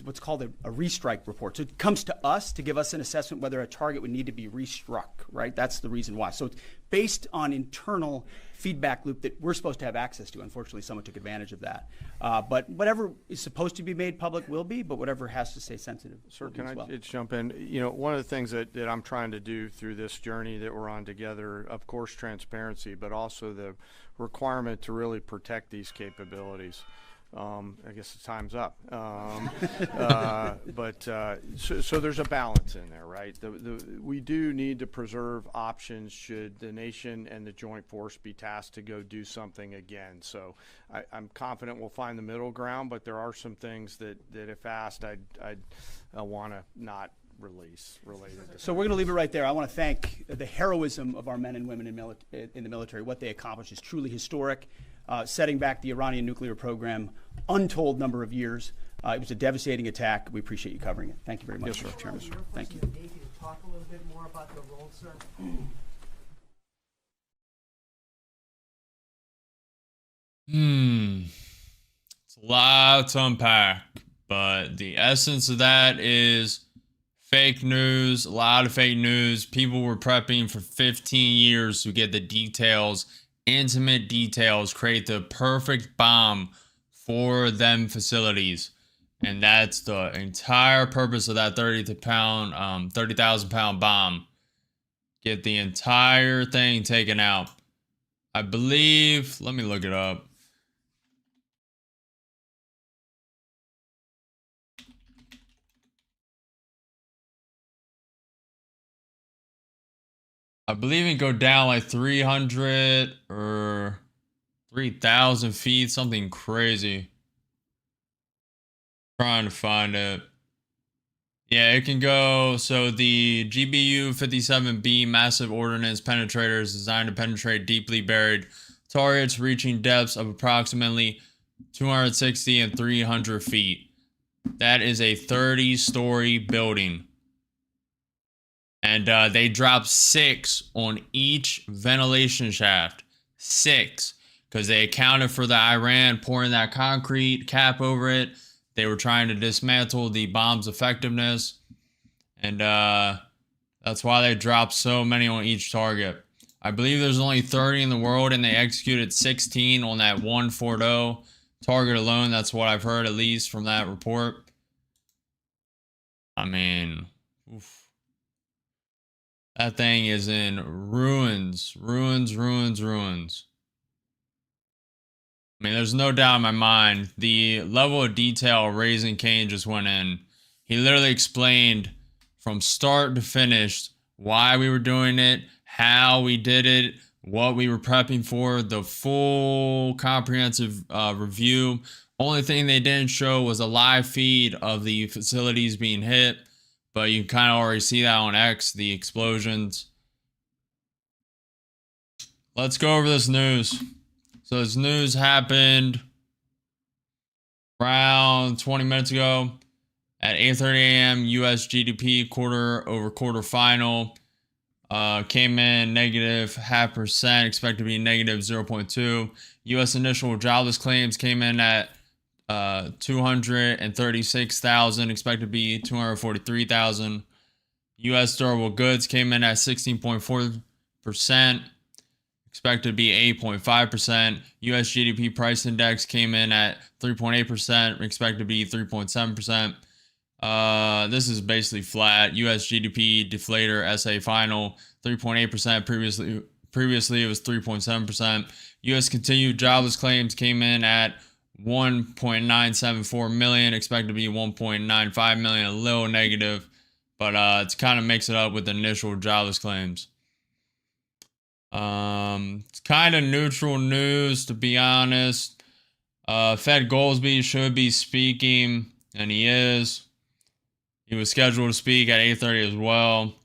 [SPEAKER 2] what's called a restrike report. So it comes to us to give us an assessment whether a target would need to be restruck, right? That's the reason why. So it's based on internal feedback loop that we're supposed to have access to. Unfortunately, someone took advantage of that. But whatever is supposed to be made public will be, but whatever has to stay sensitive.
[SPEAKER 3] Sir, can I just jump in? You know, one of the things that I'm trying to do through this journey that we're on together, of course, transparency, but also the requirement to really protect these capabilities. I guess the time's up. So there's a balance in there, right? We do need to preserve options should the nation and the joint force be tasked to go do something again. So I'm confident we'll find the middle ground, but there are some things that if asked, I'd want to not release related to.
[SPEAKER 2] So we're going to leave it right there. I want to thank the heroism of our men and women in the military. What they accomplished is truly historic. Setting back the Iranian nuclear program untold number of years. It was a devastating attack. We appreciate you covering it. Thank you very much, Mr. Chairman. Thank you.
[SPEAKER 13] Talk a little bit more about the role, sir.
[SPEAKER 1] It's a lot to unpack, but the essence of that is fake news, a lot of fake news. People were prepping for 15 years to get the details, intimate details, create the perfect bomb for them facilities. And that's the entire purpose of that 30,000 pound bomb. Get the entire thing taken out. I believe, let me look it up. I believe it go down like 300 or 3,000 feet, something crazy. Trying to find it. Yeah, it can go, so the GBU-57B massive ordnance penetrator is designed to penetrate deeply buried targets reaching depths of approximately 260 and 300 feet. That is a 30-story building. And they dropped 6 on each ventilation shaft. 6. Because they accounted for the Iran pouring that concrete cap over it. They were trying to dismantle the bomb's effectiveness. And that's why they dropped so many on each target. I believe there's only 30 in the world, and they executed 16 on that one Fordo target alone. That's what I've heard, at least, from that report. I mean, oof. That thing is in ruins. Ruins, ruins, ruins. I mean, there's no doubt in my mind. The level of detail Raising Cane just went in. He literally explained from start to finish why we were doing it, how we did it, what we were prepping for, the full comprehensive review. Only thing they didn't show was a live feed of the facilities being hit, but you can kind of already see that on X, the explosions. Let's go over this news. So this news happened around 20 minutes ago at 8:30 a.m. U.S. GDP quarter-over-quarter final came in negative 0.5%, expected to be negative 0.2. U.S. initial jobless claims came in at 236,000, expected to be 243,000. U.S. durable goods came in at 16.4%. Expected to be 8.5%. U.S. GDP price index came in at 3.8%. Expected to be 3.7%. This is basically flat. U.S. GDP deflator SA final 3.8%. Previously it was 3.7%. U.S. continued jobless claims came in at 1.974 million. Expected to be 1.95 million. A little negative, but it's kind of makes it up with the initial jobless claims. It's kind of neutral news, to be honest. Fed Goolsbee should be speaking, and he is. He was scheduled to speak at 8:30 as well.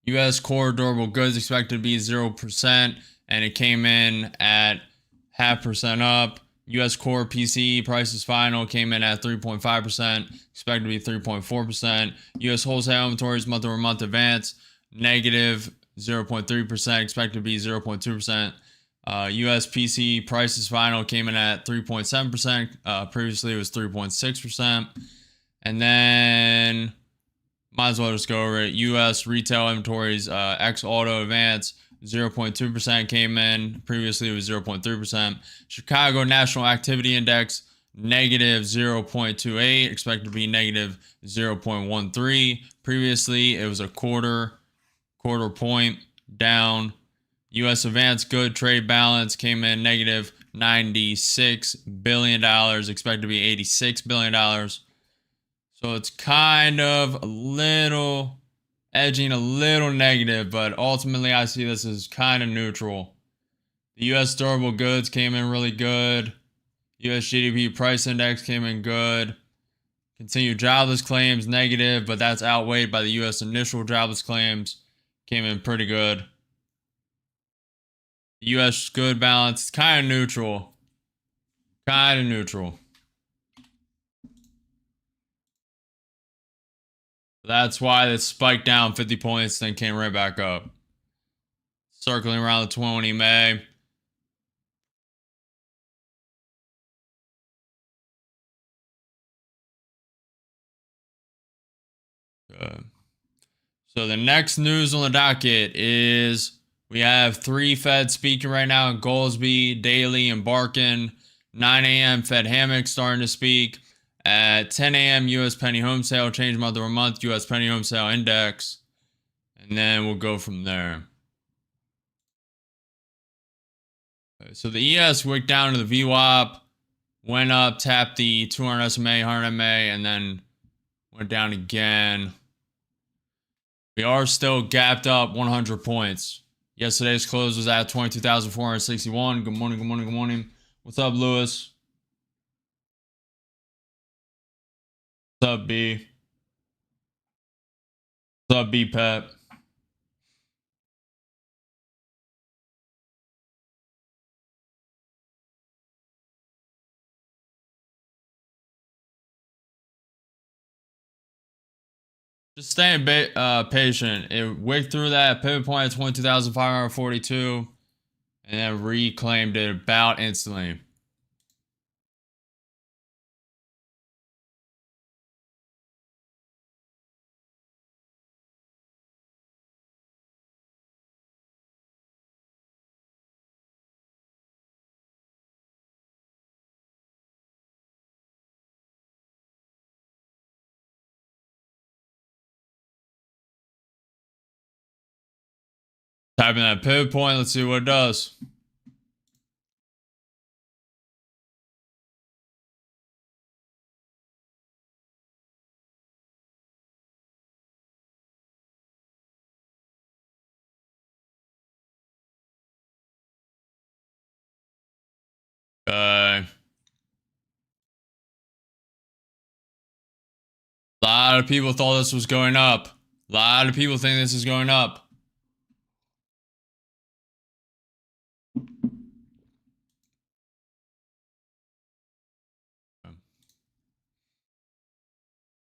[SPEAKER 1] U.S. core durable goods expected to be 0%, and it came in at 0.5% up. U.S. core PCE prices final came in at 3.5%, expected to be 3.4%. U.S. wholesale inventories month-over-month advance negative 0.3%, expected to be 0.2%. U.S. PCE prices final came in at 3.7%. Previously, it was 3.6%. And then, might as well just go over it. U.S. retail inventories, ex-auto advance, 0.2% came in. Previously, it was 0.3%. Chicago National Activity Index, negative 0.28, expected to be negative 0.13. Previously, it was a quarter point down. U.S. advanced good trade balance came in negative $96 billion, expected to be $86 billion. So it's kind of a little edging a little negative, but ultimately I see this as kind of neutral. The U.S. durable goods came in really good. U.S. GDP price index came in good. Continued jobless claims negative, but that's outweighed by the U.S. initial jobless claims. Came in pretty good. The U.S. good balance, kind of neutral. Kind of neutral. That's why it spiked down 50 points, then came right back up. Circling around the 20 May. Good. So the next news on the docket is we have 3 Fed speaking right now: Goolsbee, Daly, and Barkin. 9 a.m. Fed Hammock starting to speak. At 10 a.m. U.S. penny home sale change month over month, U.S. penny home sale index. And then we'll go from there. Okay, so the ES wicked down to the VWAP, went up, tapped the 200 SMA, 100 MA, and then went down again. We are still gapped up 100 points. Yesterday's close was at 22,461. Good morning, good morning, good morning. What's up, Lewis? What's up, B? What's up, B Pep? Just staying patient. It wicked through that pivot point at 22,542 and then reclaimed it about instantly. Type in that pivot point. Let's see what it does. A lot of people thought this was going up. A lot of people think this is going up.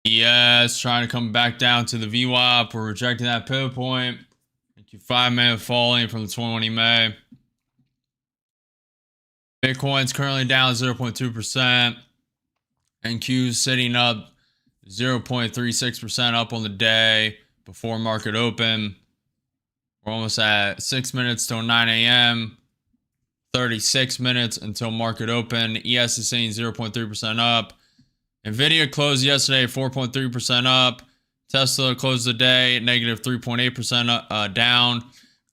[SPEAKER 1] Yes, trying to come back down to the VWAP. We're rejecting that pivot point. 5-minute falling from the 20 May. Bitcoin's currently down 0.2%. NQ's sitting up 0.36% up on the day before market open. We're almost at 6 minutes till 9 a.m. 36 minutes until market open. ES is saying 0.3% up. Nvidia closed yesterday 4.3% up. Tesla closed the day negative 3.8% down.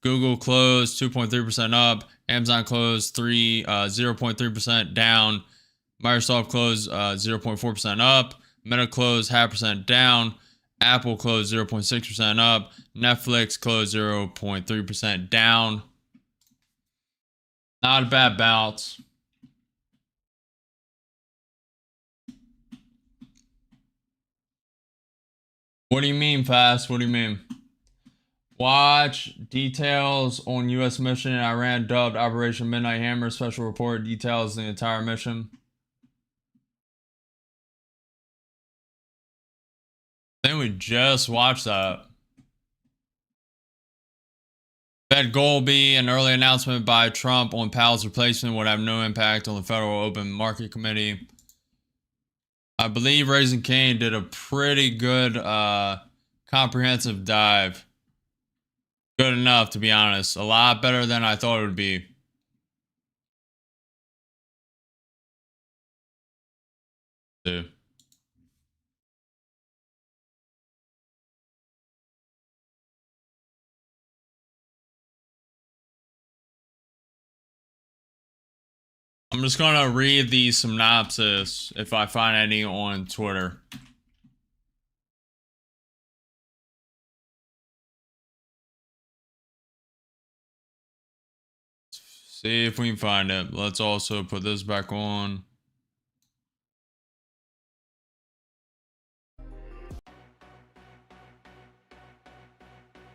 [SPEAKER 1] Google closed 2.3% up. Amazon closed 0.3% down. Microsoft closed 0.4% up. Meta closed 0.5% down. Apple closed 0.6% up. Netflix closed 0.3% down. Not a bad bounce. What do you mean, Fast? What do you mean? Watch details on U.S. mission in Iran dubbed Operation Midnight Hammer. Special report details the entire mission. I think we just watched that. Fed goal be an early announcement by Trump on Powell's replacement would have no impact on the Federal Open Market Committee. I believe Raising Cane did a pretty good comprehensive dive. Good enough, to be honest. A lot better than I thought it would be. Dude. I'm just gonna read the synopsis if I find any on Twitter. See if we can find it. Let's also put this back on.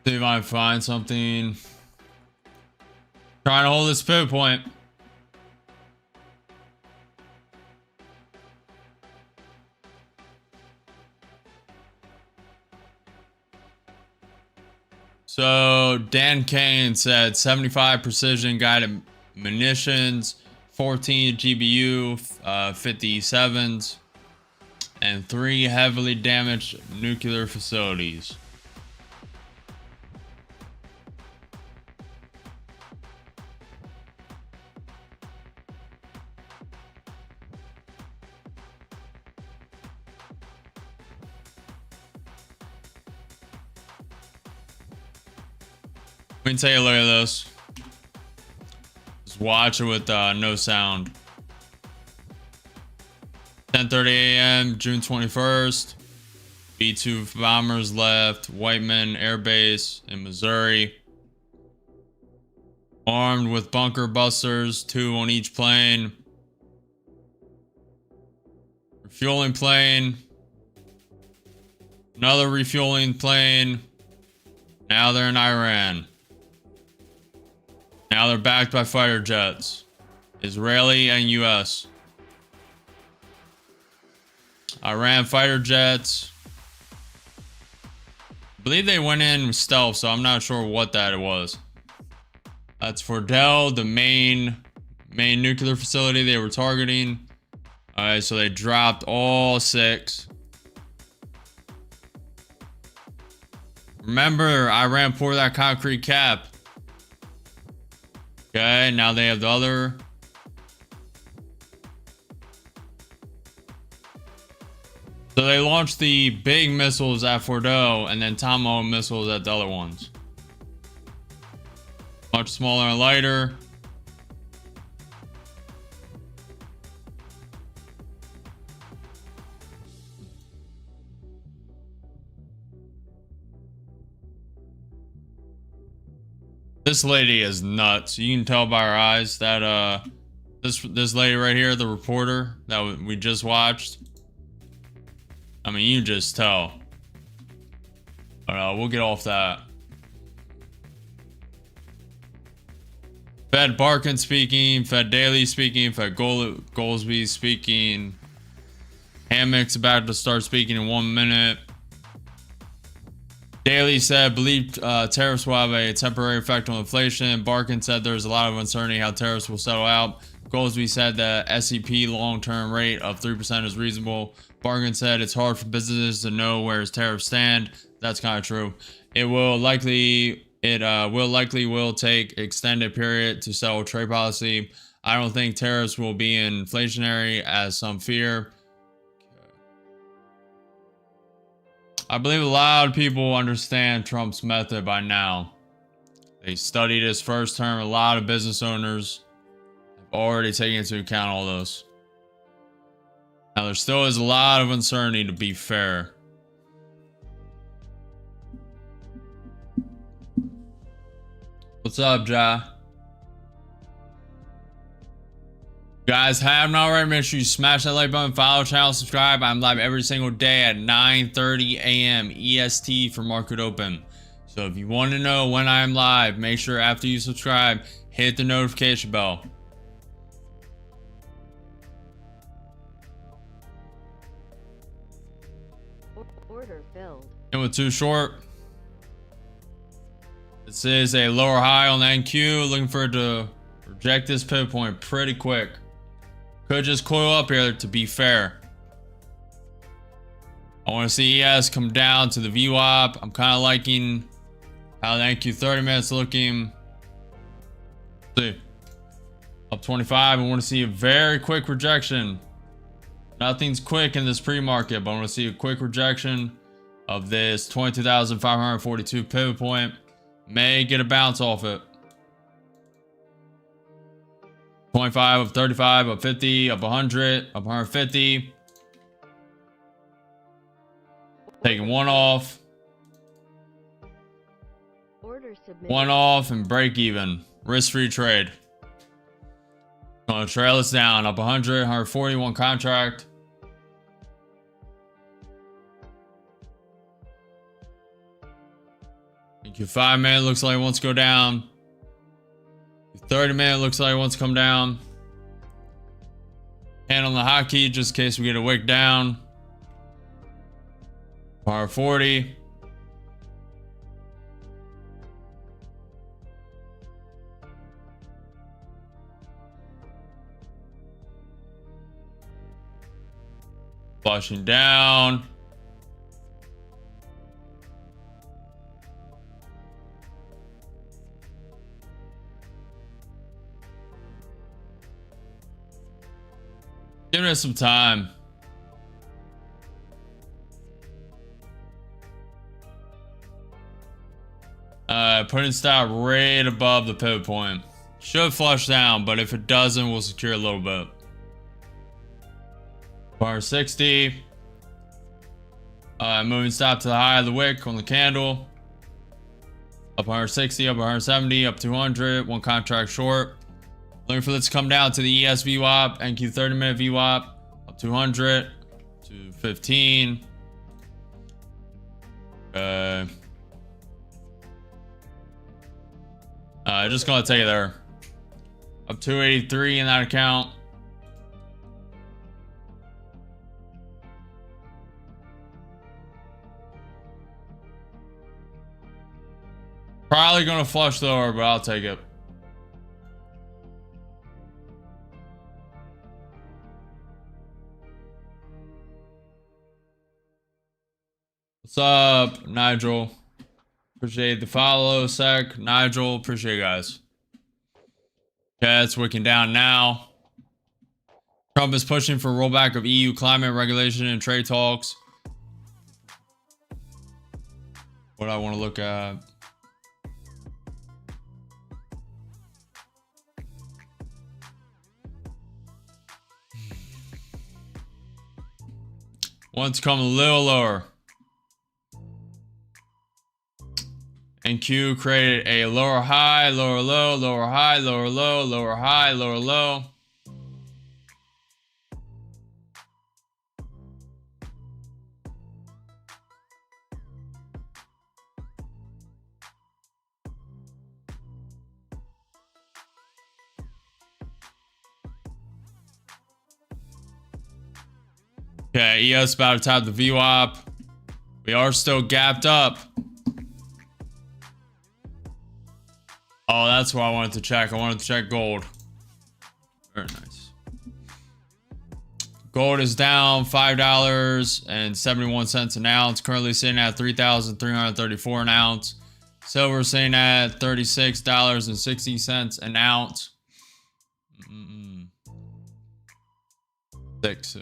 [SPEAKER 1] See if I can find something. Trying to hold this pivot point. So Dan Kane said 75 precision guided munitions, 14 GBU 57s, and 3 heavily damaged nuclear facilities. We can take a look at this. Just watch it with no sound. 10:30 a.m. June 21st. B-2 bombers left Whiteman Air Base in Missouri. Armed with bunker busters, 2 on each plane. Refueling plane. Another refueling plane. Now they're in Iran. Now they're backed by fighter jets. Israeli and US. Iran fighter jets. I believe they went in stealth, so I'm not sure what that was. That's Fordell, the main nuclear facility they were targeting. Alright, so they dropped all 6. Remember, Iran poured that concrete cap. Okay, now they have the other. So they launched the big missiles at Fordo and then Tomahawk missiles at the other ones. much smaller and lighter. This lady is nuts. You can tell by her eyes that this lady right here, the reporter that we just watched. I mean, you just tell. We'll get off that. Fed Barkin speaking, Fed Daily speaking, Fed Goldsby speaking. HAMAS about to start speaking in 1 minute. Daily said, believe tariffs will have a temporary effect on inflation. Barkin said there's a lot of uncertainty how tariffs will settle out. Goldsby said the SEP long-term rate of 3% is reasonable. Barkin said it's hard for businesses to know where his tariffs stand. That's kind of true. It will likely take extended period to settle trade policy. I don't think tariffs will be inflationary as some fear. I believe a lot of people understand Trump's method by now. They studied his first term. A lot of business owners have already taken into account all those. Now, there still is a lot of uncertainty, to be fair. What's up, Ja? Guys, have not already, make sure you smash that like button, follow the channel, subscribe. I'm live every single day at 9:30 a.m. EST for market open. So if you want to know when I'm live, make sure after you subscribe, hit the notification bell.
[SPEAKER 14] Order filled.
[SPEAKER 1] And with too short. This is a lower high on the NQ. Looking for it to reject this pivot point pretty quick. Could just coil up here, to be fair. I want to see ES come down to the VWAP. I'm kind of liking how the NQ 30 minutes looking. Let's see. Up 25. I want to see a very quick rejection. Nothing's quick in this pre-market, but I want to see a quick rejection of this 22,542 pivot point. May get a bounce off it. 25, up 35, up 50, up 100, up 150. Taking one off. One off and break even. Risk-free trade. Gonna trail us down. Up 100, 141 contract. Your 5 minute looks like it wants to go down. Your 30 minute looks like it wants to come down. Hand on the hotkey just in case we get a wick down. Par 40. Flushing down. Giving it some time. Putting stop right above the pivot point. Should flush down, but if it doesn't, we'll secure a little bit. Bar 60. Moving stop to the high of the wick on the candle. Up 160, up 170, up 200. One contract short. Looking for this to come down to the ES VWAP, NQ 30 minute VWAP, up 200 to 15. Just gonna take it there. Up 283 in that account. Probably gonna flush lower, but I'll take it. What's up, Nigel? Appreciate the follow, Sec. Nigel, appreciate you guys. Okay, it's wicking down now. Trump is pushing for rollback of EU climate regulation and trade talks. What I want to look at. wants to come a little lower. And Q created a lower high, lower low, lower high, lower low, lower high, lower low. Okay, ES about to tap the VWAP. We are still gapped up. Oh, that's what I wanted to check. I wanted to check gold. Very nice. Gold is down $5.71 an ounce. Currently sitting at $3,334 an ounce. Silver sitting at $36.60 an ounce. Six.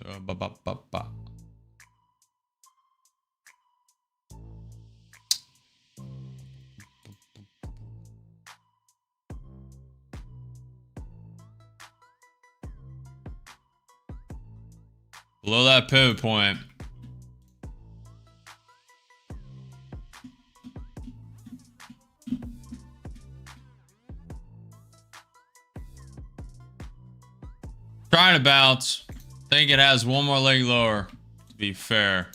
[SPEAKER 1] Below that pivot point. Trying to bounce. Think it has one more leg lower, to be fair.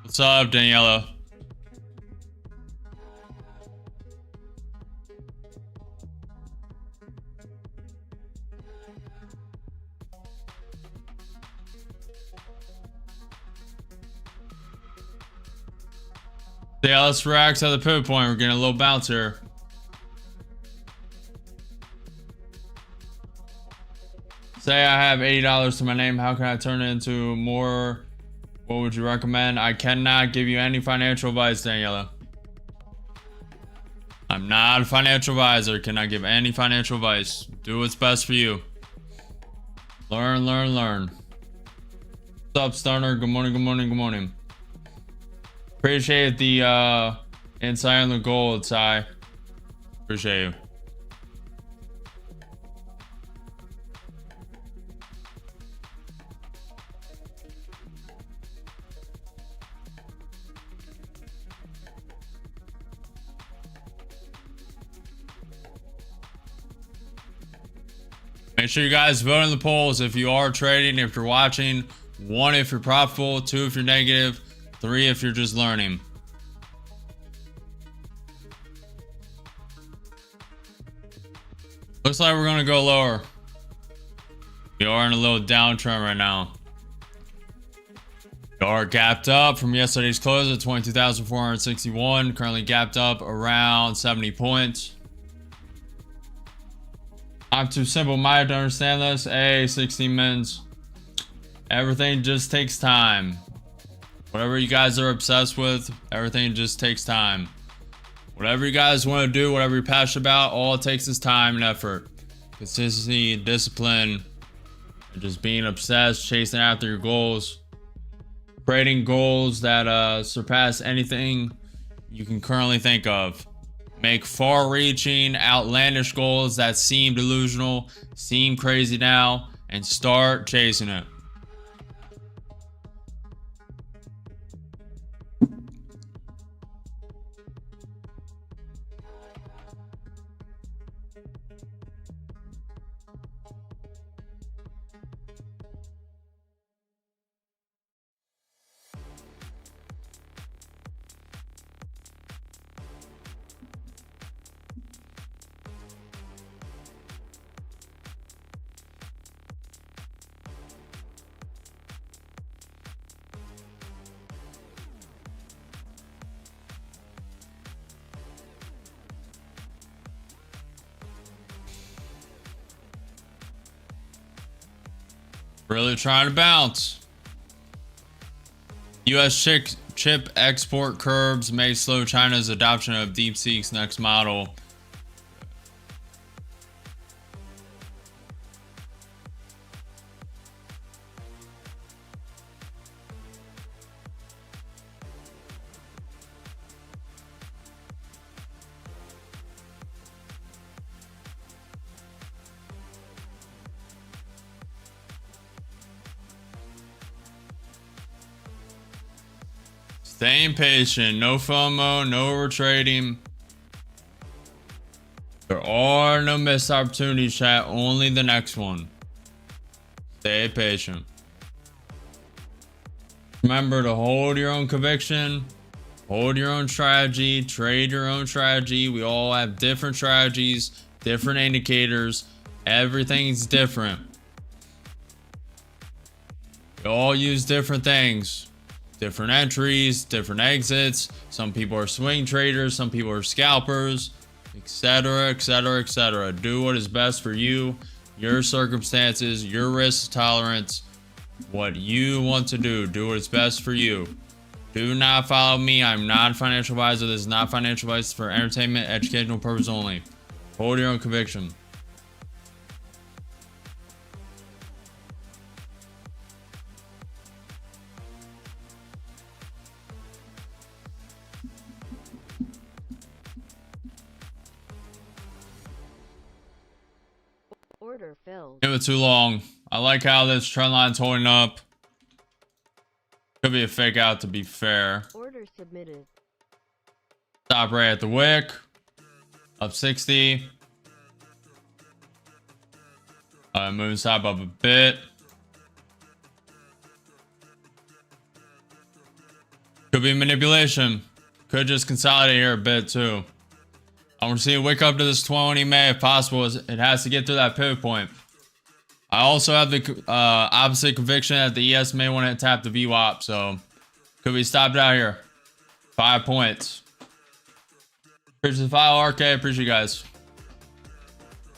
[SPEAKER 1] What's up, Daniela? Yeah, let's react to the pivot point. We're getting a little bounce here. Say I have $80 to my name. How can I turn it into more? What would you recommend? I cannot give you any financial advice, Daniela. I'm not a financial advisor. Cannot give any financial advice. Do what's best for you. Learn, learn, learn. What's up, Stunner? Good morning, good morning, good morning. Appreciate the insight on the gold, Sai. Appreciate you. Make sure you guys vote in the polls if you are trading, if you're watching. 1 if you're profitable, 2 if you're negative, 3 if you're just learning. Looks like we're going to go lower. We are in a little downtrend right now. We are gapped up from yesterday's close at 22,461. Currently gapped up around 70 points. I'm too simple-minded to understand this. Hey, 16 minutes. Everything just takes time. Whatever you guys are obsessed with, everything just takes time. Whatever you guys want to do, whatever you're passionate about, all it takes is time and effort. Consistency, discipline, and just being obsessed, chasing after your goals. Creating goals that surpass anything you can currently think of. Make far-reaching, outlandish goals that seem delusional, seem crazy now, and start chasing it. Really trying to bounce. U.S. chip export curbs may slow China's adoption of DeepSeek's next model. Staying patient, no FOMO, no retrading. There are no missed opportunities, chat, only the next one. Stay patient. Remember to hold your own conviction, hold your own strategy, trade your own strategy. We all have different strategies, different indicators. Everything's different. We all use different things. Different entries, different exits. Some people are swing traders, some people are scalpers, etc., etc., etc. Do what is best for you, your circumstances, your risk tolerance, what you want to do. Do what is best for you. Do not follow me. I'm not a financial advisor. This is not financial advice for entertainment, educational purpose only. Hold your own conviction.
[SPEAKER 14] Order filled.
[SPEAKER 1] Give it too long. I like how this trend line's holding up. Could be a fake out to be fair.
[SPEAKER 14] Order submitted.
[SPEAKER 1] Stop right at the wick. Up 60. Moving stop up a bit. Could be manipulation. Could just consolidate here a bit too. I want to see it wake up to this 20 May if possible. It has to get through that pivot point. I also have the opposite conviction that the ES may want to tap the VWAP, so could be stopped out here. 5 points. Appreciate the file, RK. Appreciate you guys.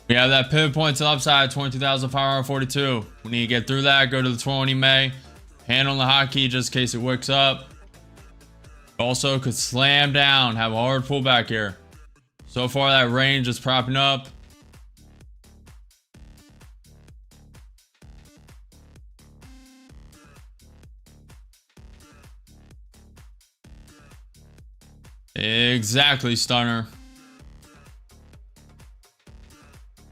[SPEAKER 1] We have that pivot point to the upside, 22,542. We need to get through that. Go to the 20 May. Hand on the hotkey just in case it wicks up. Also could slam down, have a hard pullback here. So far, that range is propping up. Exactly, Stunner.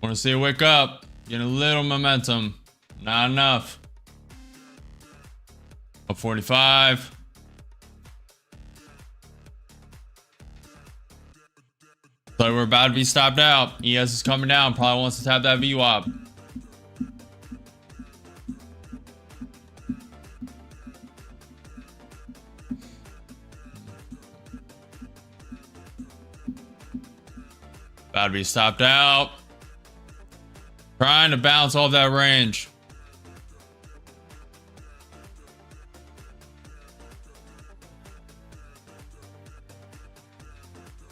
[SPEAKER 1] Want to see it wake up. Get a little momentum. Not enough. Up 45. So we're about to be stopped out. ES is coming down. Probably wants to tap that VWAP. About to be stopped out. Trying to bounce off that range.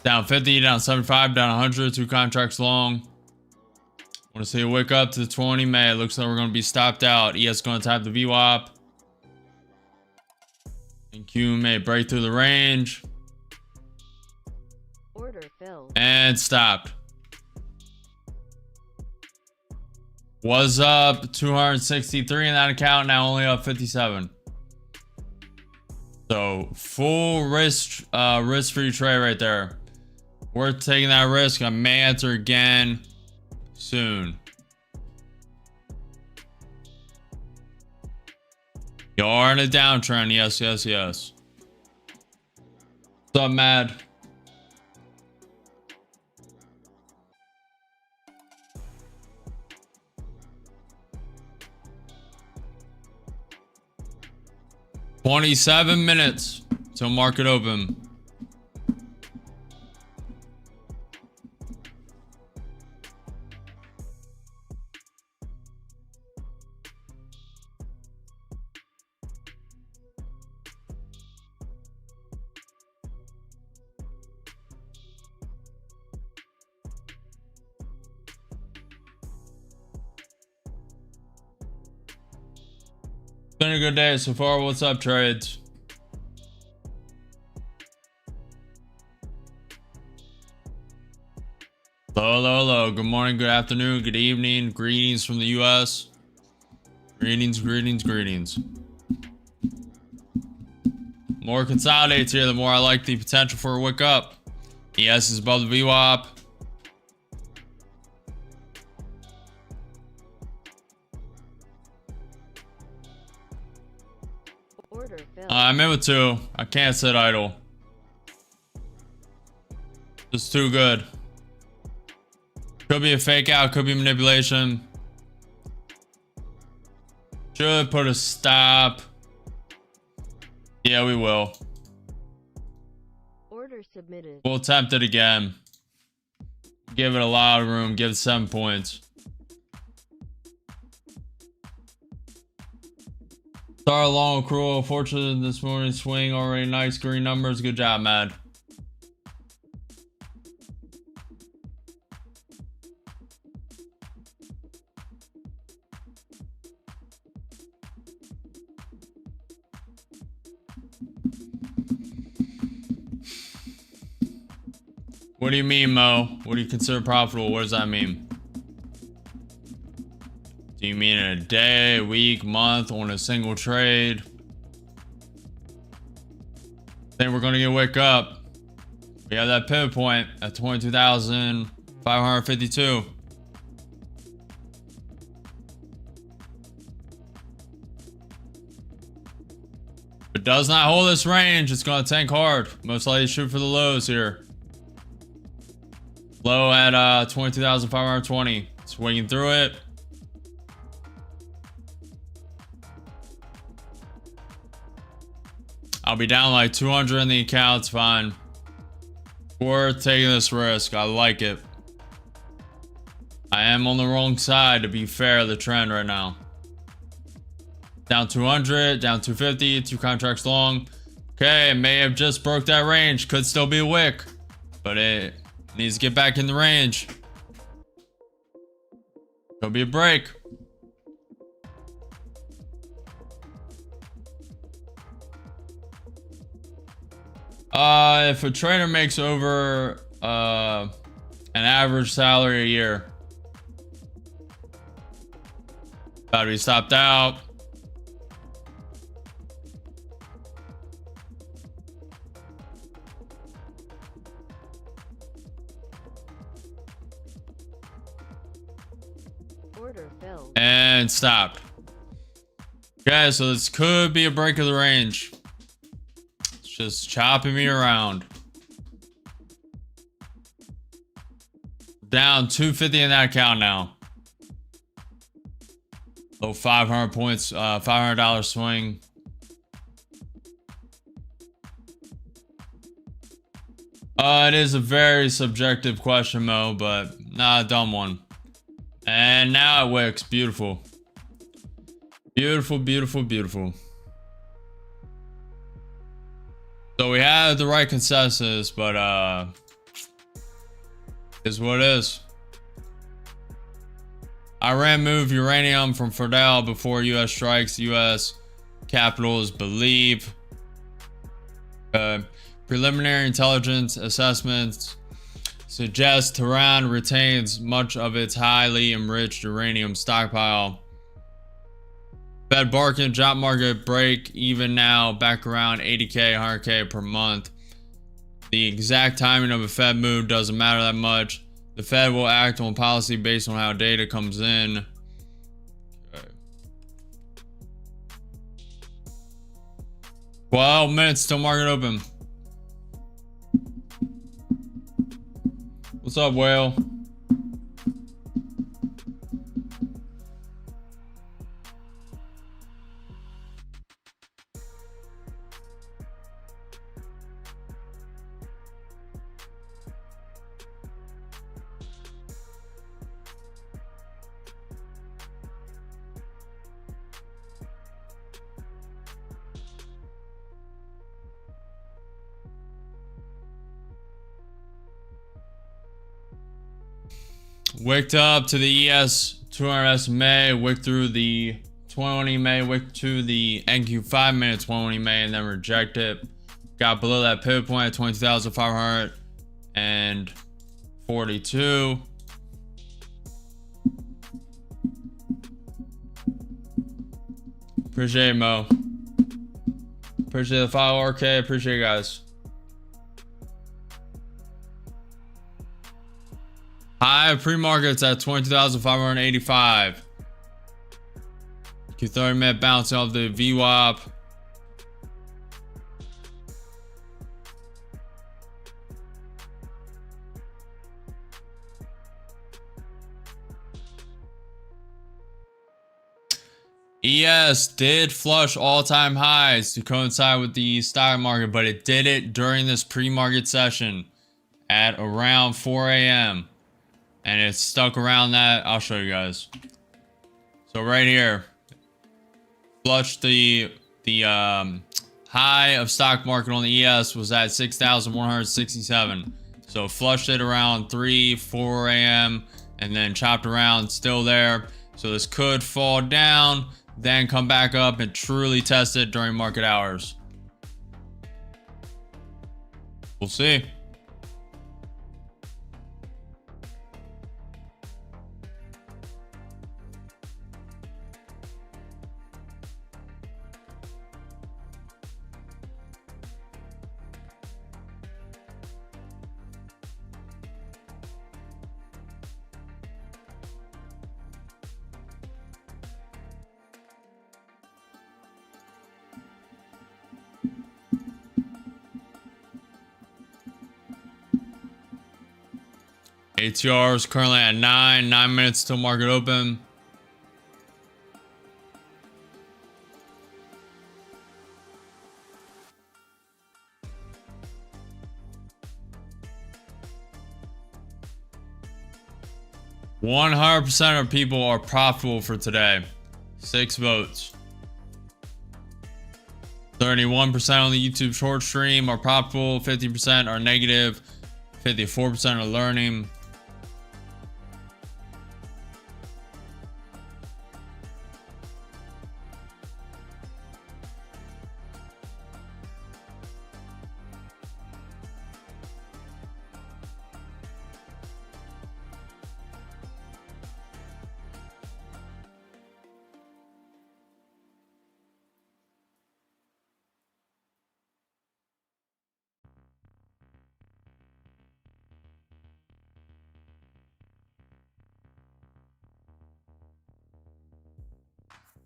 [SPEAKER 1] Down 50, down 75, down 100, 2 contracts long. Want to see it wake up to the 20 May. It looks like we're going to be stopped out. ES going to tap the VWAP. And Q may break through the range.
[SPEAKER 14] Order filled.
[SPEAKER 1] And stopped. Was up 263 in that account, now only up 57. So full risk-free trade right there. Worth taking that risk. I may enter again soon. You are in a downtrend. Yes, yes, yes. What's up, Mad? $27 minutes till market open. Been a good day so far. What's up, trades? Hello. Good morning, good afternoon, good evening. Greetings from the US. Greetings. More consolidates here, the more I like the potential for a wick up. ES is above the VWAP.
[SPEAKER 14] Order filled.
[SPEAKER 1] I'm in with 2. I can't sit idle. It's too good. Could be a fake out, could be manipulation. Should put a stop. Yeah, we will.
[SPEAKER 14] Order submitted.
[SPEAKER 1] We'll attempt it again. Give it a lot of room. Give it 7 points. Start long accrual. Fortunate this morning swing. Already nice green numbers. Good job, Mad. What do you mean, Mo? What do you consider profitable? What does that mean? Do you mean in a day, a week, month, on a single trade? Think we're gonna get wake up. We have that pivot point at 22,552. If it does not hold this range, it's gonna tank hard. Most likely shoot for the lows here. Low at 22,520. Swinging through it. I'll be down like 200 in the account. It's fine. Worth taking this risk. I like it. I am on the wrong side, to be fair, of the trend right now. Down 200, down 250, 2 contracts long. Okay, it may have just broke that range. Could still be a wick, but it needs to get back in the range. Could be a break. If a trader makes over an average salary a year, about to be stopped out.
[SPEAKER 14] Order filled.
[SPEAKER 1] And stopped. Okay, so this could be a break of the range. It's just chopping me around. Down 250 in that account now. Oh, 500 points, $500 swing. It is a very subjective question, Mo, but not a dumb one. And now it wicks. Beautiful. Beautiful, beautiful, beautiful. So we have the right consensus, but is what it is. Iran moved uranium from Ferdal before U.S. strikes. U.S. capitals believe. Preliminary intelligence assessments suggest Tehran retains much of its highly enriched uranium stockpile. Fed bargain job market break even now back around 80K, 100K per month. The exact timing of a Fed move doesn't matter that much. The Fed will act on policy based on how data comes in. Okay. 12 minutes till market open. What's up, Whale? Wicked up to the ES 200 SMA, wicked through the 21 EMA, wick to the NQ 5 minute 21 EMA, and then reject it. Got below that pivot point at 22,542. Appreciate it, Mo. Appreciate the follow, RK. Appreciate you guys. High pre-markets at 22,585. Q30 minute bouncing off the VWAP. ES did flush all-time highs to coincide with the stock market, but it did it during this pre-market session at around 4 a.m. and it's stuck around that. I'll show you guys. So right here, flushed the high of stock market on the ES was at 6,167. So flushed it around 4 a.m. and then chopped around, still there. So this could fall down, then come back up and truly test it during market hours. We'll see. ATR is currently at 9 minutes till market open. %100% of people are profitable for today. 6 votes. 31% on the YouTube short stream are profitable, 50% are negative, 54% are learning.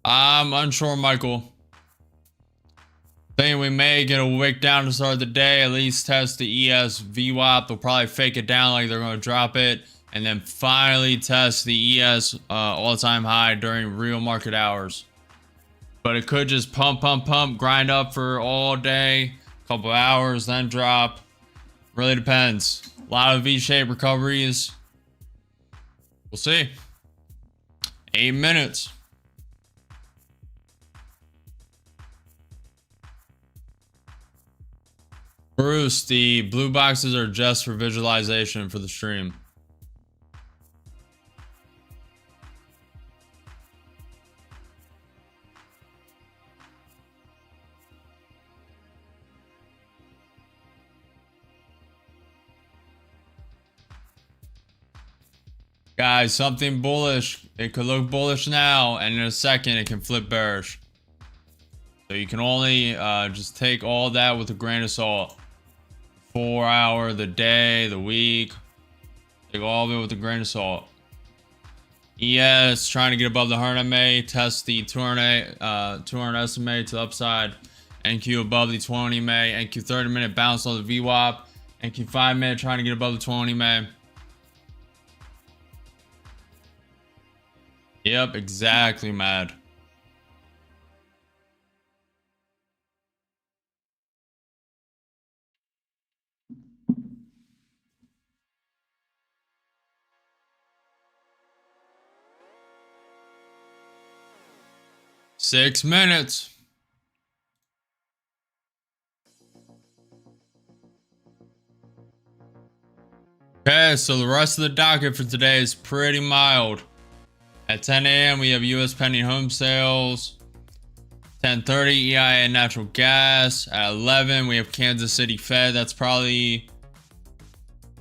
[SPEAKER 1] I'm unsure, Michael. Think we may get a wick down to start the day, at least test the ES VWAP. They'll probably fake it down like they're going to drop it, and then finally test the ES all-time high during real market hours. But it could just pump, grind up for all day, couple hours, then drop. Really depends. A lot of V-shaped recoveries. We'll see. 8 minutes. Bruce, the blue boxes are just for visualization for the stream. Guys, something bullish. It could look bullish now, and in a second it can flip bearish. So you can only just take all that with a grain of salt. 4 hour, the day, the week. Take all of it with a grain of salt. ES trying to get above the 100 MA, test the 200 SMA to the upside. NQ above the 20 MA, NQ 30 minute bounce on the VWAP. NQ 5 minute trying to get above the 20 MA. Yep, exactly, mad. Six minutes. Okay, so the rest of the docket for today is pretty mild. At 10 a.m. we have U.S. pending home sales. 10:30 EIA natural gas. At 11 we have Kansas City Fed. That's probably.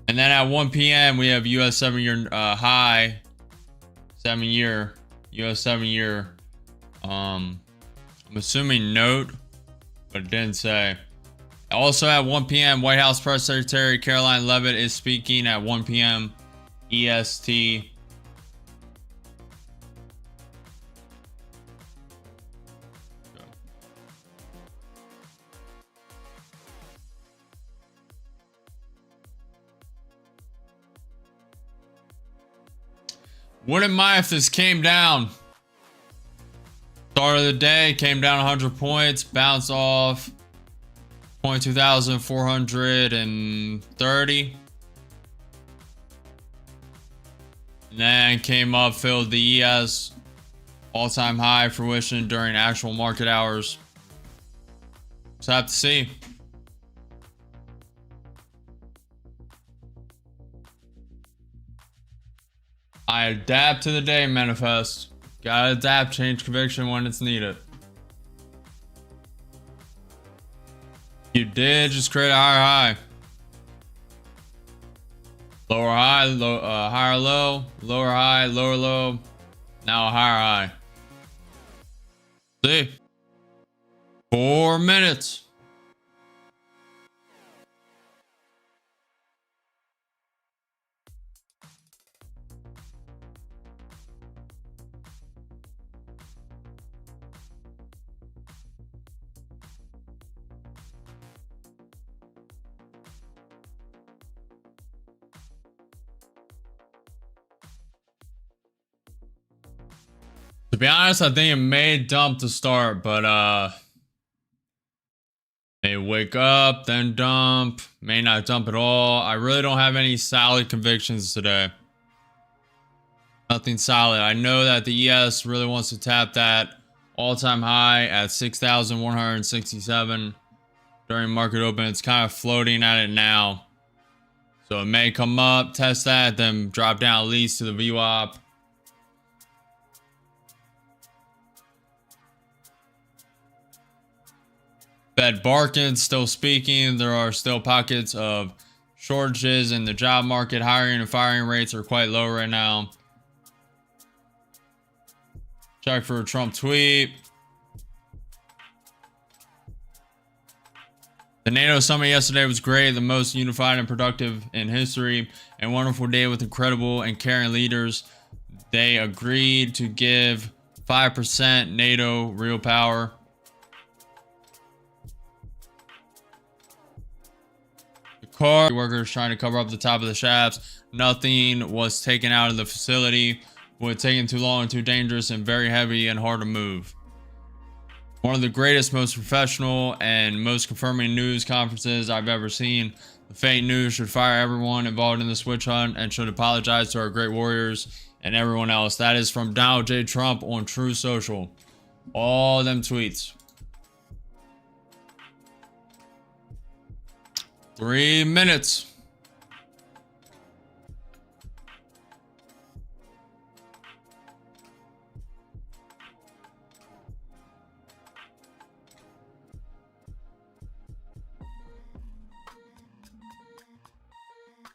[SPEAKER 1] And then at 1 p.m. we have U.S. 7-year high. 7-year. U.S. 7-year. I'm assuming note, but it didn't say. Also at 1 p.m. White House Press Secretary Caroline Leavitt is speaking at 1 p.m. EST. Wouldn't mind if this came down. Start of the day, came down 100 points, bounced off 22,430. And then came up, filled the ES all-time high fruition during actual market hours. So have to see. I adapt to the day, manifest. Gotta adapt, change conviction when it's needed. You did just create a higher high. Lower high, higher low, lower high, lower low. Now a higher high. See? 4 minutes. To be honest, I think it may dump to start, but may wake up, then dump, may not dump at all. I really don't have any solid convictions today. Nothing solid. I know that the ES really wants to tap that all-time high at 6,167 during market open. It's kind of floating at it now. So it may come up, test that, then drop down at least to the VWAP. Fed barking, still speaking. There are still pockets of shortages in the job market. Hiring and firing rates are quite low right now. Check for a Trump tweet. The NATO summit yesterday was great, the most unified and productive in history. A wonderful day with incredible and caring leaders. They agreed to give 5% NATO real power. Car workers trying to cover up the top of the shafts. Nothing was taken out of the facility. Would taken too long and too dangerous and very heavy and hard to move. One of the greatest, most professional, and most confirming news conferences I've ever seen. The fake news should fire everyone involved in the switch hunt and should apologize to our great warriors and everyone else. That is from Donald J. Trump on True Social. All them tweets. 3 minutes.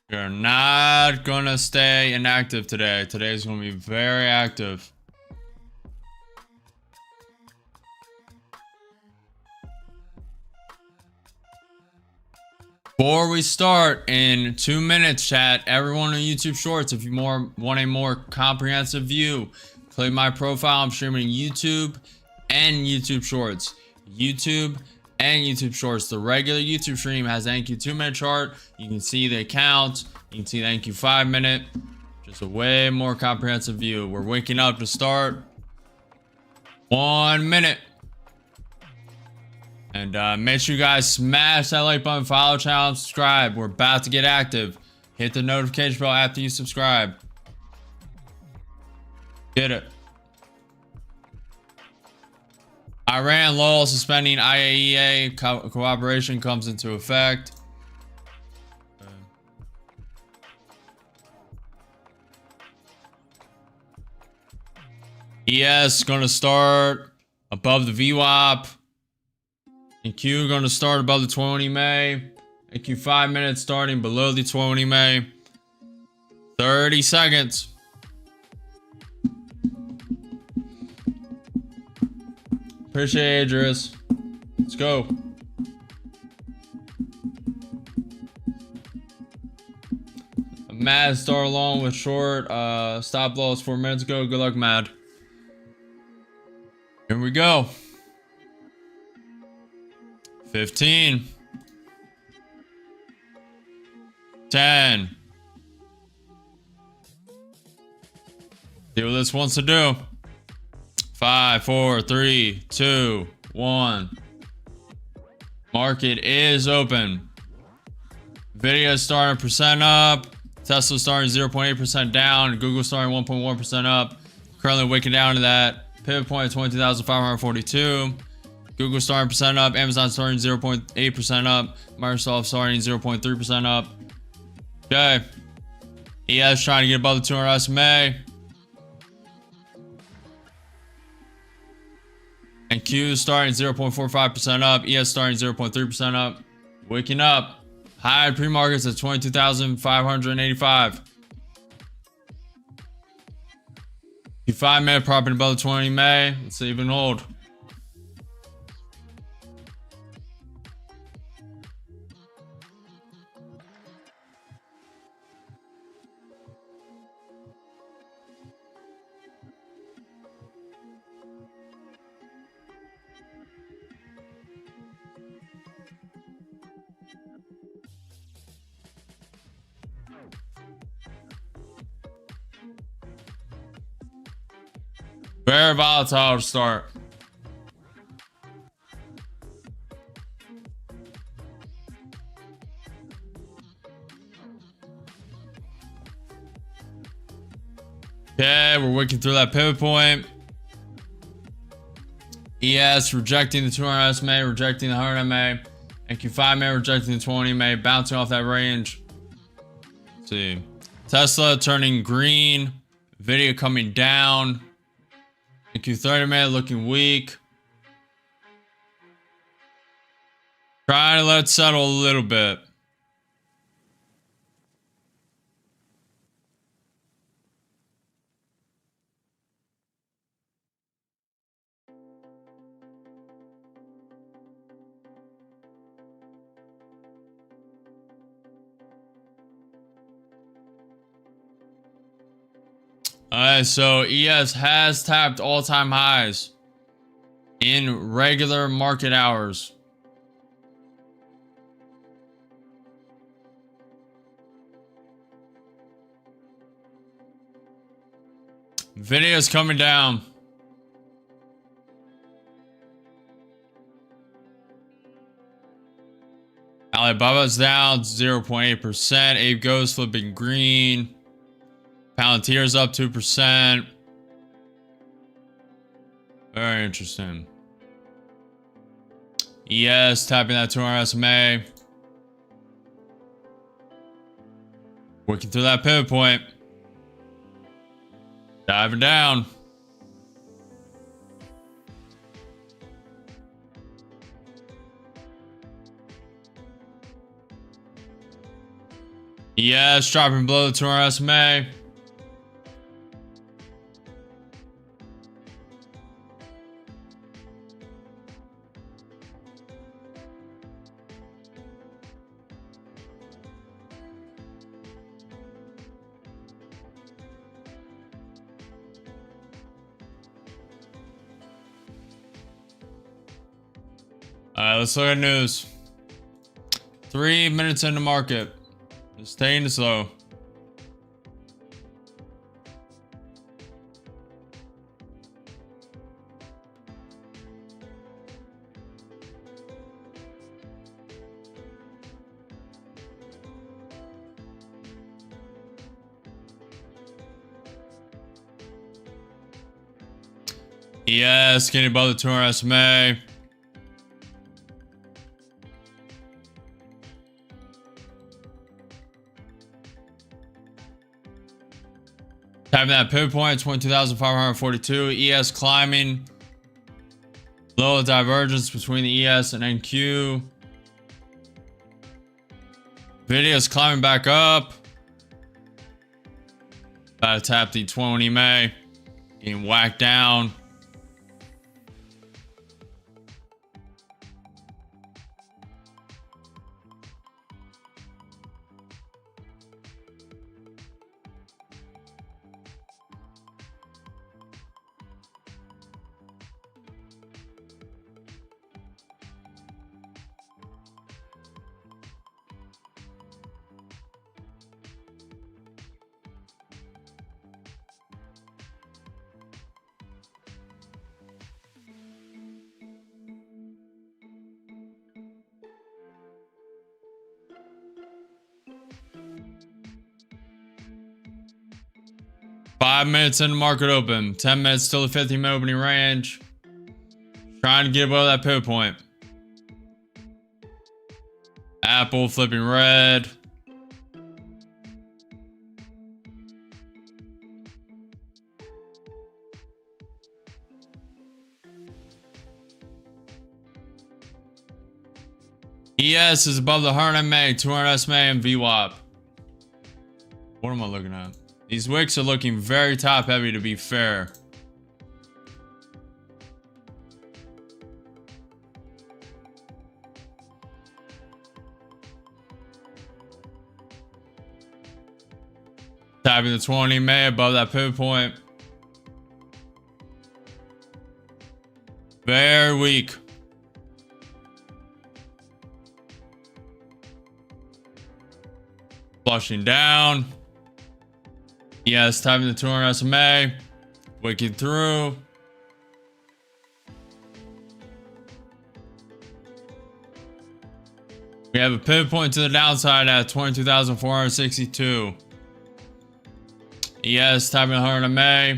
[SPEAKER 1] You're not gonna stay inactive today. Today's gonna be very active. Before we start, in 2 minutes, chat, everyone on YouTube Shorts, if you want a more comprehensive view, click my profile. I'm streaming YouTube and YouTube Shorts. YouTube and YouTube Shorts. The regular YouTube stream has the NQ 2-minute chart. You can see the account. You can see the NQ 5-minute. Just a way more comprehensive view. We're waking up to start. 1 minute. And make sure you guys smash that like button, follow the channel, and subscribe. We're about to get active. Hit the notification bell after you subscribe. Get it. Iran law suspending IAEA cooperation comes into effect. ES going to start above the VWAP. And Q going to start above the 20 MA. And Q 5 minutes starting below the 20 MA. 30 seconds. Appreciate it, Idris. Let's go. Mad start along with short stop loss 4 minutes ago. Good luck, Mad. Here we go. 15. 10. See what this wants to do. 5, 4, 3, 2, 1. Market is open. Video starting percent up. Tesla starting 0.8% down. Google starting 1.1% up. Currently waking down to that pivot point of 22,542. Google starting percent up. Amazon starting 0.8% up. Microsoft starting 0.3% up. Okay. ES trying to get above the 200 SMA. And Q starting 0.45% up. ES starting 0.3% up. Waking up. High pre-markets at 22,585. Q 5 minute property above the 20 May. Let's see if we can hold. Very volatile to start. Okay, we're working through that pivot point. ES rejecting the 200 SMA, rejecting the 100 MA. And Q5 MA rejecting the 20 MA, bouncing off that range. Let's see. Tesla turning green. Video coming down. And Q30 MA looking weak. Trying to let it settle a little bit. Alright, so ES has tapped all-time highs in regular market hours. Video's coming down. Alibaba's down 0.8%. Ape Goes flipping green. Palantir's up 2%. Very interesting. ES tapping that 200 SMA. Working through that pivot point. Diving down. ES dropping below the 200 SMA. Alright, let's look at news. 3 minutes into market. Just staying slow. Yes, getting above the 200 SMA. Tapping that pivot point, 22,542. ES climbing. Low divergence between the ES and NQ. Video's climbing back up. About to tap the 20 EMA. Getting whacked down. Five minutes in the market open. 10 minutes till the 50-minute opening range. Trying to get above that pivot point. Apple flipping red. ES is above the 100 MA, 200 SMA, and VWAP. What am I looking at? These wicks are looking very top heavy, to be fair. Tapping the 20 MA above that pivot point. Very weak. Flushing down. Yes, tapping the 200 SMA. Wicking through. We have a pivot point to the downside at 22,462. Yes, tapping 100 MA.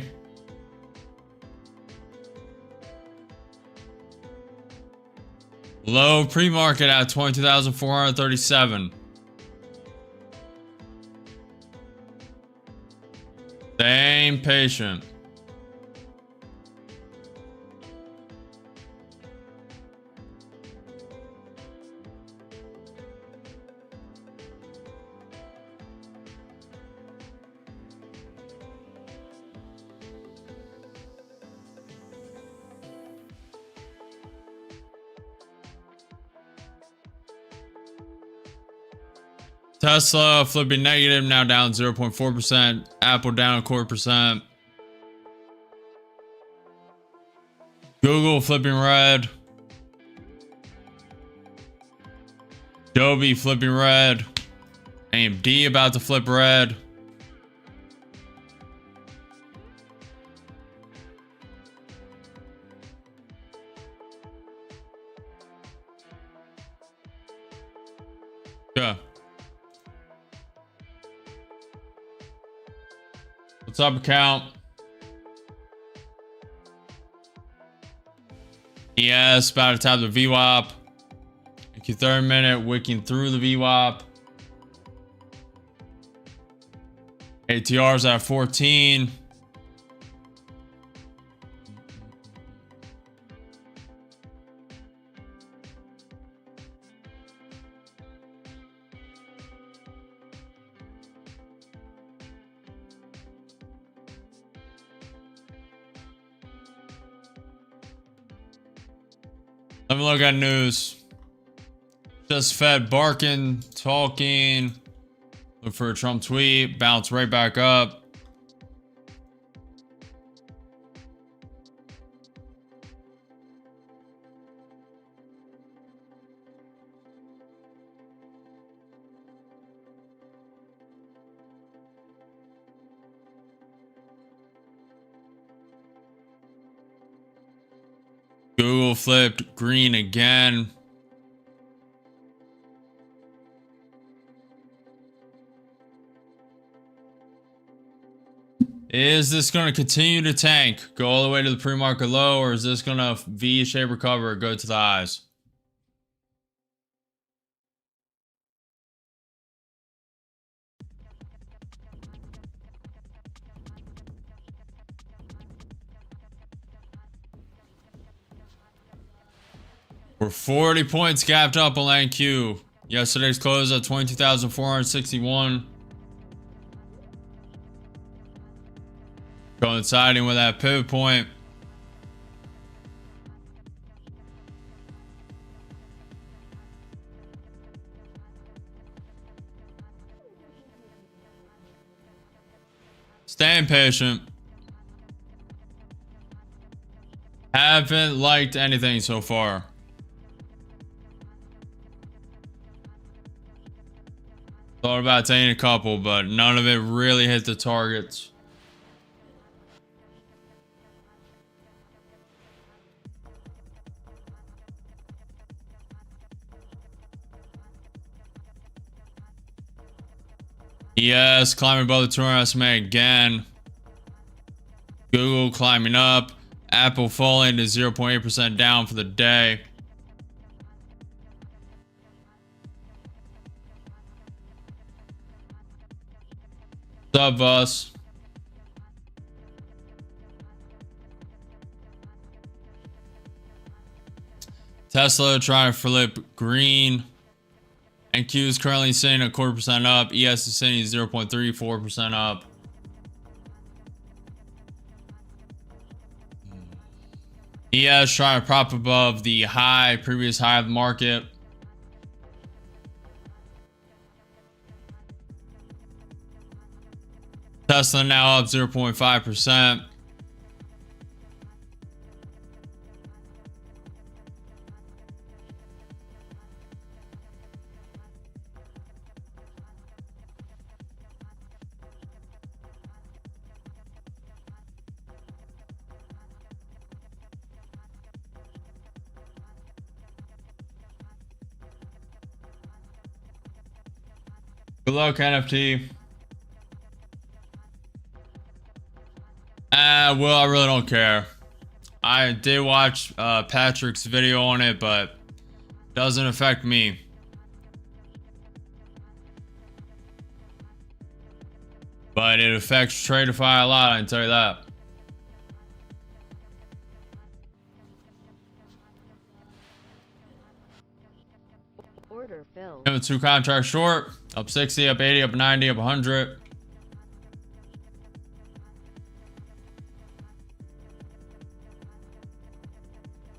[SPEAKER 1] Low pre-market at 22,437. Staying patient. Tesla flipping negative, now down 0.4%. Apple down 0.25%. Google flipping red. Adobe flipping red. AMD about to flip red. Yeah. What's up, account? Yes, about to tap the VWAP. Thank you, 30-minute wicking through the VWAP. ATR's at 14. Let me look at news. Just Fed barking, talking. Look for a Trump tweet. Bounce right back up. Google flipped green again. Is this going to continue to tank, go all the way to the pre-market low, or is this going to V-shape recover, go to the highs? We're 40 points gapped up on LandQ. Yesterday's close at 22,461. Coinciding with that pivot point. Staying patient. Haven't liked anything so far. Thought about taking a couple, but none of it really hit the targets. Yes, climbing above the 200 SMA again. Google climbing up. Apple falling to 0.8% down for the day. Sub us. Tesla trying to flip green. NQ is currently sitting a 0.25% up. ES is sitting 0.34% up. ES trying to prop above the previous high of the market. Tesla now up 0.5%. Good luck, NFT. Well, I really don't care. I did watch Patrick's video on it, but doesn't affect me. But it affects Tradify a lot, I can tell you that.
[SPEAKER 14] Order filled.
[SPEAKER 1] 2 contracts short. Up 60, up 80, up 90, up 100.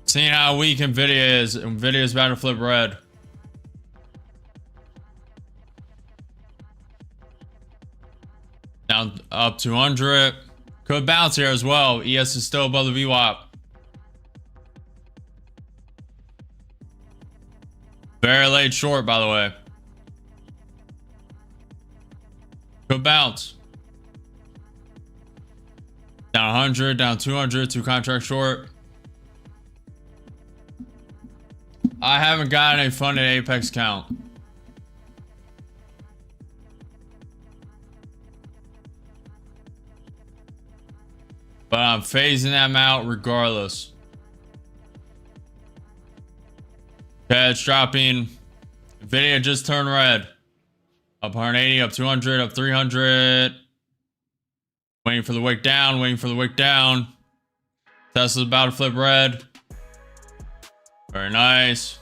[SPEAKER 1] Seeing how weak Nvidia is. Nvidia is about to flip red. Down up 200. Could bounce here as well. ES is still above the VWAP. Very late short, by the way. Could bounce. Down 100, down 200, 2 contracts short. I haven't gotten a funded Apex count. But I'm phasing them out regardless. Okay, it's dropping. Nvidia just turned red. Up 180, up 200, up 300. Waiting for the wick down, waiting for the wick down. Tesla's about to flip red. Very nice.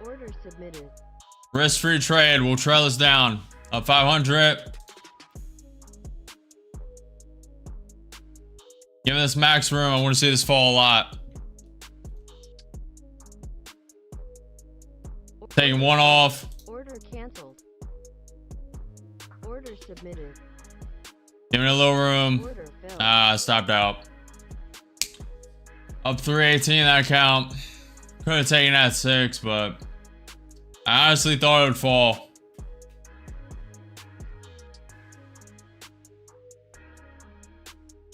[SPEAKER 14] Order submitted.
[SPEAKER 1] Risk-free trade. We'll trail us down. Up 500. Give me this max room. I want to see this fall a lot. Taking one off.
[SPEAKER 14] Order canceled. Order submitted.
[SPEAKER 1] Give me a little room.
[SPEAKER 14] Order filled.
[SPEAKER 1] I stopped out. Up 318 that count. Could have taken that 6, but I honestly thought it would fall.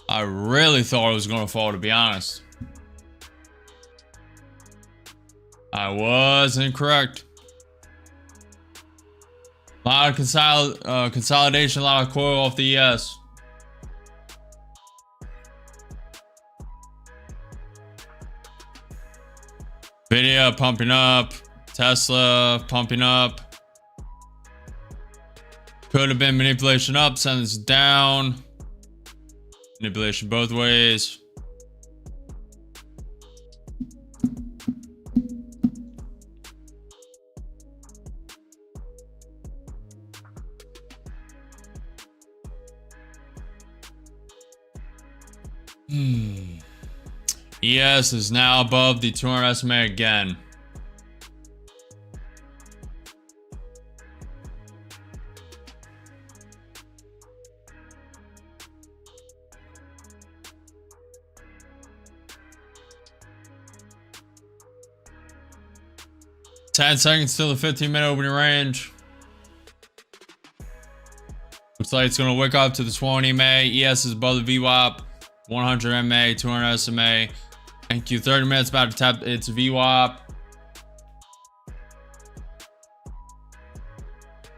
[SPEAKER 1] I really thought it was going to fall, to be honest. I was incorrect. A lot of consolidation, a lot of coil off the ES. Nvidia pumping up. Tesla pumping up. Could have been manipulation up, send this down. Manipulation both ways. ES is now above the 200 SMA again. Ten seconds till the 15-minute opening range. Looks like it's gonna wick up to the 20 MA. ES is above the VWAP. 100 MA, 200 SMA. NQ 30 minutes about to tap its VWAP.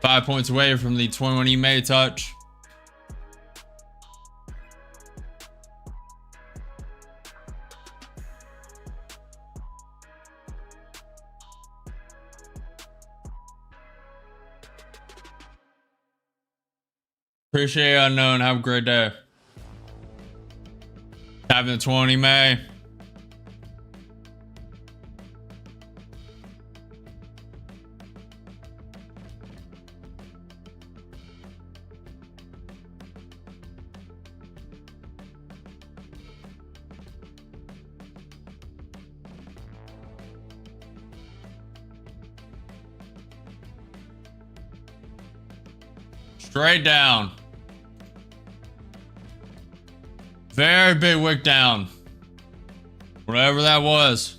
[SPEAKER 1] 5 points away from the 21 EMA touch. Appreciate it, Unknown. Have a great day. Tapping the 20 May. Straight down. Very big wick down. Whatever that was.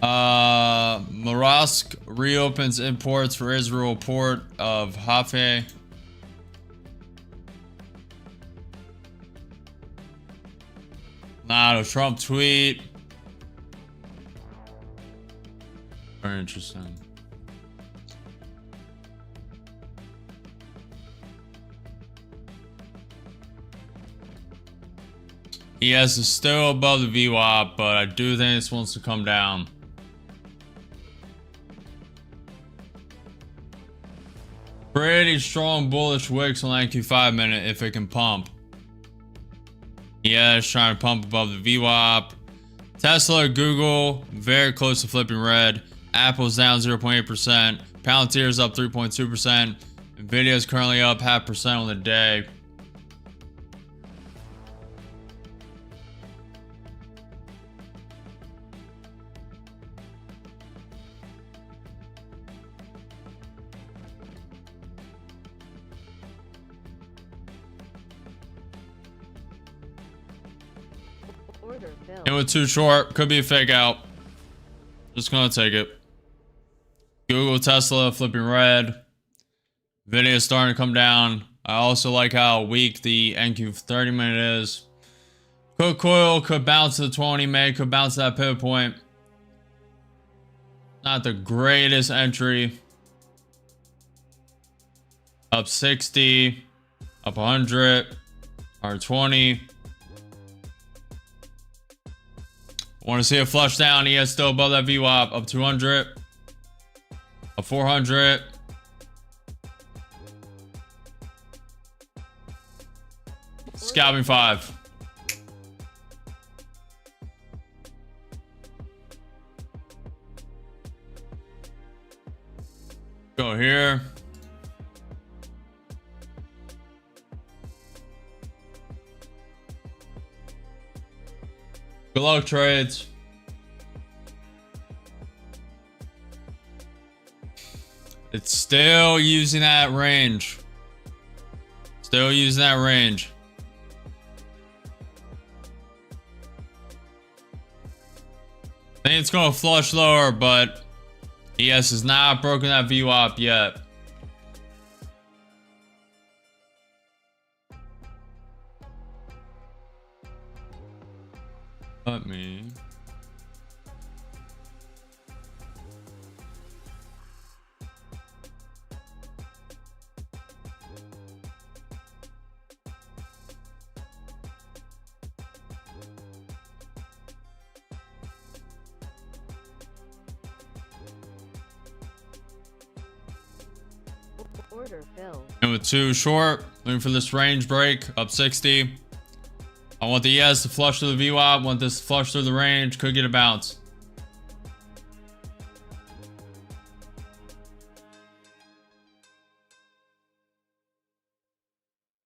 [SPEAKER 1] Marask reopens imports for Israel port of Haifa. Not a Trump tweet. Very interesting. ES is still above the VWAP, but I do think this wants to come down. Pretty strong bullish wicks on NQ 5 minute if it can pump. Yeah, it's trying to pump above the VWAP. Tesla, Google, very close to flipping red. Apple's down 0.8%. Palantir's up 3.2%. Nvidia's currently up 0.5% on the day. It was too short. Could be a fake out. Just gonna take it. Google, Tesla flipping red. Nvidia starting to come down. I also like how weak the NQ 30 minute is. Could coil, could bounce to the 20 May, could bounce to that pivot point. Not the greatest entry. Up 60, up 100, or 20. Want to see a flush down. ES still above that VWAP. Up 200. Up 400. Scalping 5. Go here. Good luck, trades. It's still using that range. Still using that range. I think it's going to flush lower, but ES has not broken that VWAP yet. Let me.
[SPEAKER 14] Order filled.
[SPEAKER 1] And with 2 short, looking for this range break up 60. I want the ES to flush through the VWAP. Want this to flush through the range. Could get a bounce.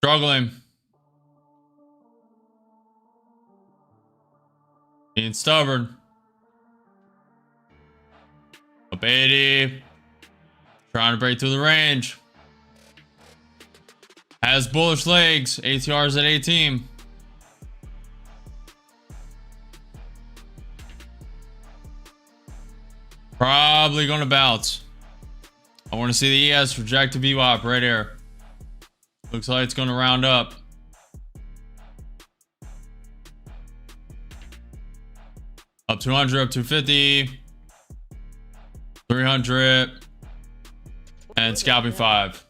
[SPEAKER 1] Struggling. Being stubborn. Up 80. Trying to break through the range. Has bullish legs. ATR's at 18. Probably gonna bounce. I want to see the ES reject the VWAP right here. Looks like it's gonna round up. Up 200, up 250, 300, and scalping 5.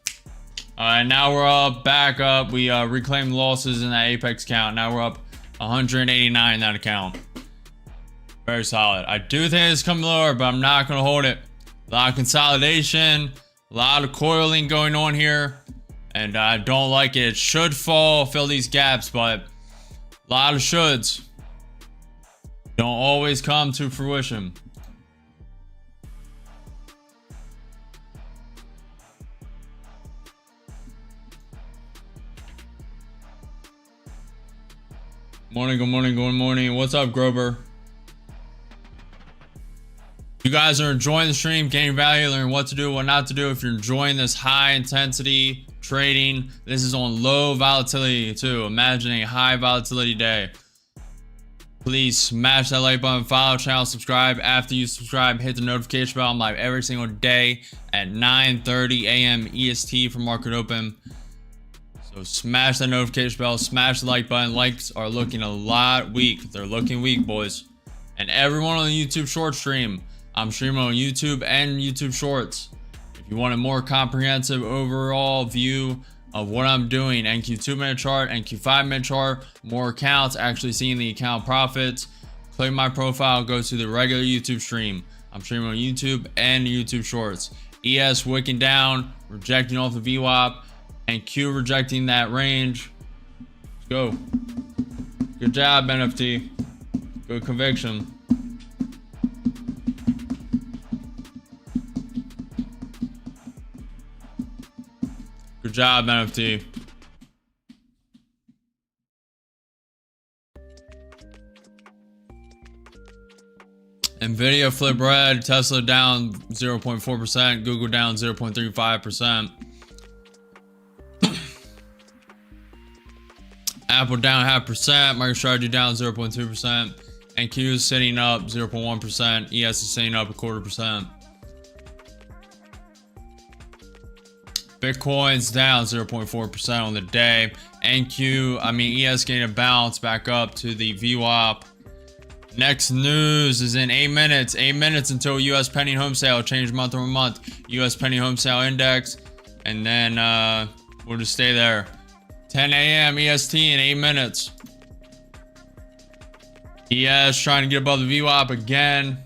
[SPEAKER 1] All right, now we're up, back up. We reclaimed losses in that Apex count. Now we're up 189 in that account. Very solid. I do think it's coming lower, but I'm not going to hold it. A lot of consolidation, a lot of coiling going on here, and I don't like it. It should fall, fill these gaps, but a lot of shoulds don't always come to fruition. Morning, good morning, good morning. What's up, Grover? You guys are enjoying the stream, gaining value, learning what to do, what not to do. If you're enjoying this high intensity trading, this is on low volatility too. Imagine a high volatility day. Please smash that like button, follow the channel, subscribe. After you subscribe, hit the notification bell. I'm live every single day at 9:30 a.m. EST for market open. So smash that notification bell, smash the like button. Likes are looking a lot weak. They're looking weak, boys. And everyone on the YouTube short stream, I'm streaming on YouTube and YouTube Shorts. If you want a more comprehensive overall view of what I'm doing, NQ 2-minute chart, NQ 5-minute chart, more accounts, actually seeing the account profits, click my profile, go to the regular YouTube stream. I'm streaming on YouTube and YouTube Shorts. ES wicking down, rejecting off the VWAP, and Q rejecting that range. Let's go. Good job, NFT. Good conviction. Good job, NFT. Nvidia flip red, Tesla down 0.4%, Google down 0.35%. Apple down 0.5%, MicroStrategy down 0.2%, and Q is sitting up 0.1%, ES is sitting up 0.25%. Bitcoin's down 0.4% on the day. ES getting a bounce back up to the VWAP. Next news is in 8 minutes. 8 minutes until U.S. pending home sale change month over month. U.S. pending home sale index, and then we'll just stay there. 10 a.m. EST in 8 minutes. ES trying to get above the VWAP again.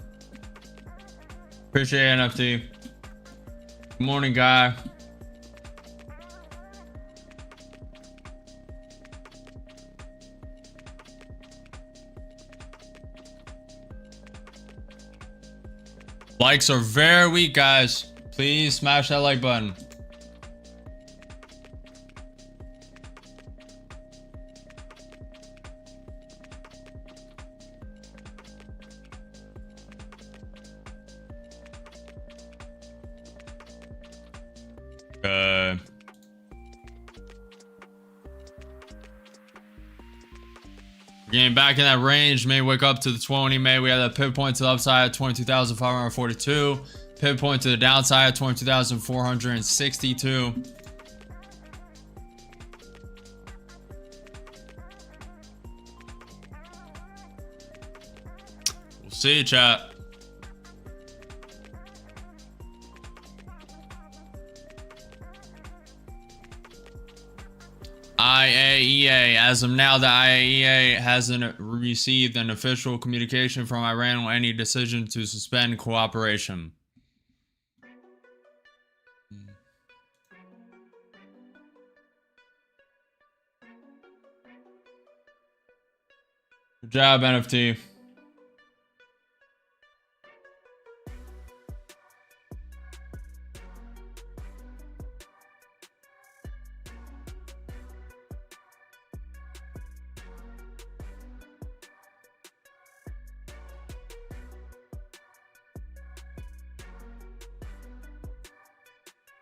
[SPEAKER 1] Appreciate it, NFT. Good morning, guy. Likes are very weak, guys. Please smash that like button. Getting back in that range, may wake up to the 20. May we have that pivot point to the upside at 22,542. Pivot point to the downside at 22,462. We'll see, chat. IAEA. As of now, the IAEA hasn't received an official communication from Iran on any decision to suspend cooperation. Good job, NFT.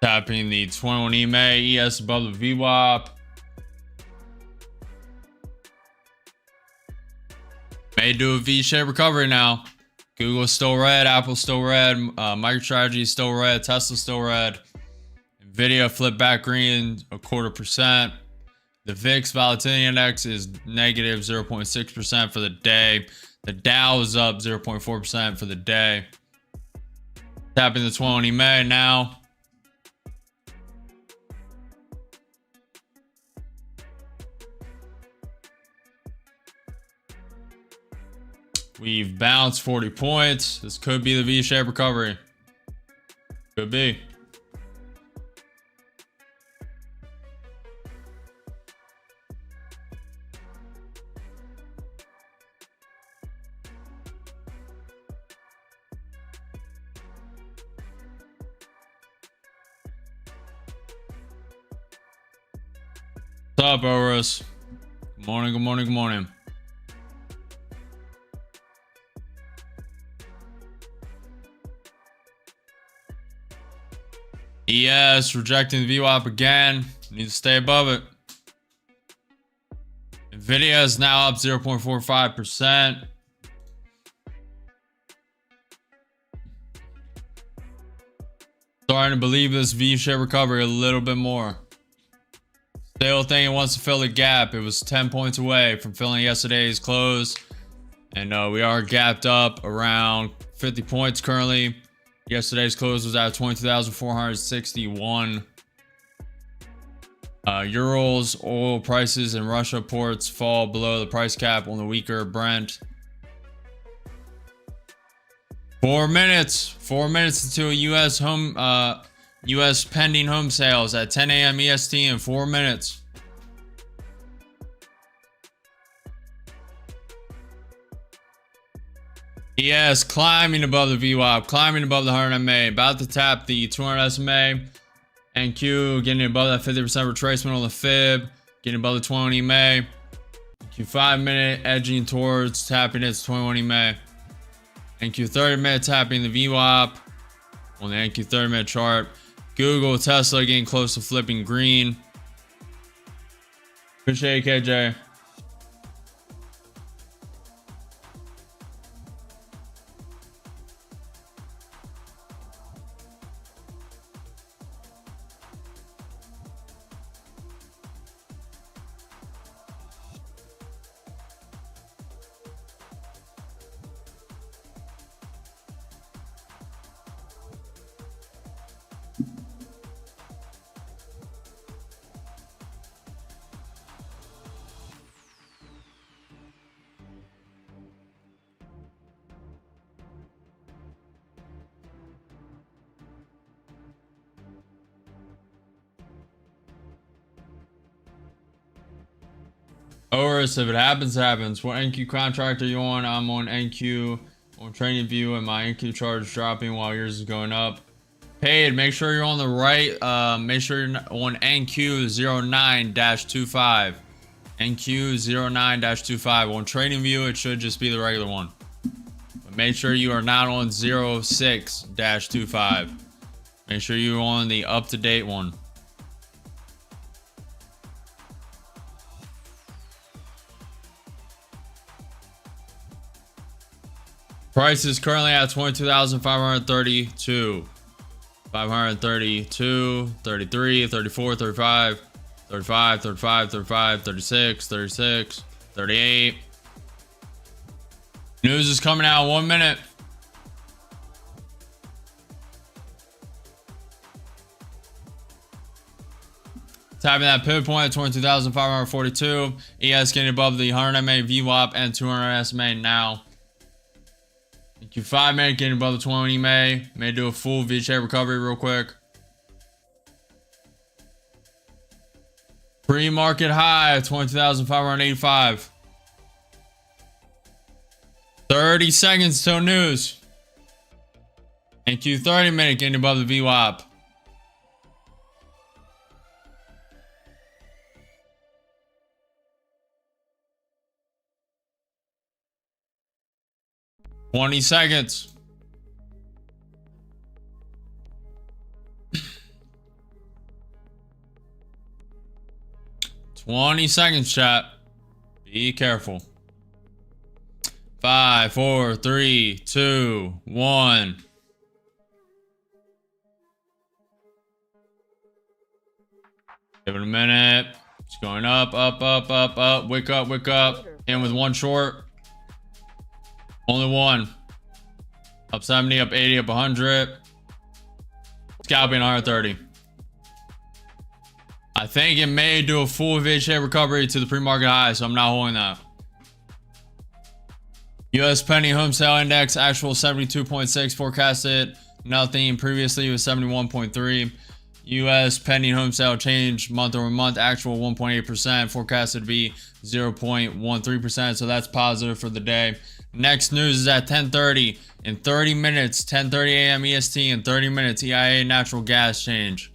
[SPEAKER 1] Tapping the 21 EMA, ES above the VWAP. May do a V-shaped recovery now. Google's still red, Apple's still red, MicroStrategy is still red, Tesla's still red. Nvidia flipped back green 0.25%. The VIX volatility index is negative 0.6% for the day. The Dow is up 0.4% for the day. Tapping the 21 EMA now. We've bounced 40 points. This could be the V-shaped recovery. Could be. What's up, Oris? Good morning, good morning, good morning. ES rejecting the VWAP again. Need to stay above it. Nvidia is now up 0.45%. Starting to believe this V-shaped recovery a little bit more. Still think it wants to fill the gap. It was 10 points away from filling yesterday's close. And we are gapped up around 50 points currently. Yesterday's close was at 22,461. Urals, oil prices, and Russia ports fall below the price cap on the weaker Brent. 4 minutes. 4 minutes until U.S. pending home sales at 10 a.m. EST in 4 minutes. Yes, climbing above the VWAP, climbing above the 100 MA, about to tap the 200 SMA. NQ getting above that 50% retracement on the fib, getting above the 21 EMA. NQ 5 minute edging towards tapping its 21 EMA. NQ 30 minute tapping the VWAP on the NQ 30 minute chart. Google, Tesla getting close to flipping green. Appreciate it, KJ. Oris, if it happens, it happens. What NQ contract are you on? I'm on NQ on TradingView, and my NQ chart is dropping while yours is going up. Paid, make sure you're on the right. Make sure you're on NQ09-25. NQ09-25. On TradingView, it should just be the regular one. But make sure you are not on 06-25. Make sure you're on the up-to-date one. Price is currently at 22,532. 532, 33, 34, 35, 35, 35, 35, 36, 36, 38. News is coming out in 1 minute. Tapping that pivot point at 22,542. ES getting above the 100 MA VWAP and 200 SMA now. Q5 minute getting above the 20 May do a full V-shaped recovery real quick. Pre-market high at 20,585. 30 seconds till news. NQ 30 minute getting above the VWAP. $20 seconds. $20 seconds, chat. Be careful. 5, 4, 3, 2, 1. Give it a minute. It's going up, up, up, up, up. Wake up, wake up. In with one short. Only one. Up 70, up 80, up 100. Scalping 130. I think it may do a full V-shaped recovery to the pre-market high, so I'm not holding that. U.S. pending home sale index, actual 72.6, forecasted nothing. Previously it was 71.3. U.S. pending home sale change month over month, actual 1.8%, forecasted to be 0.13%. So that's positive for the day. Next news is at 10:30 in 30 minutes, 10:30 a.m. EST in 30 minutes, EIA natural gas change.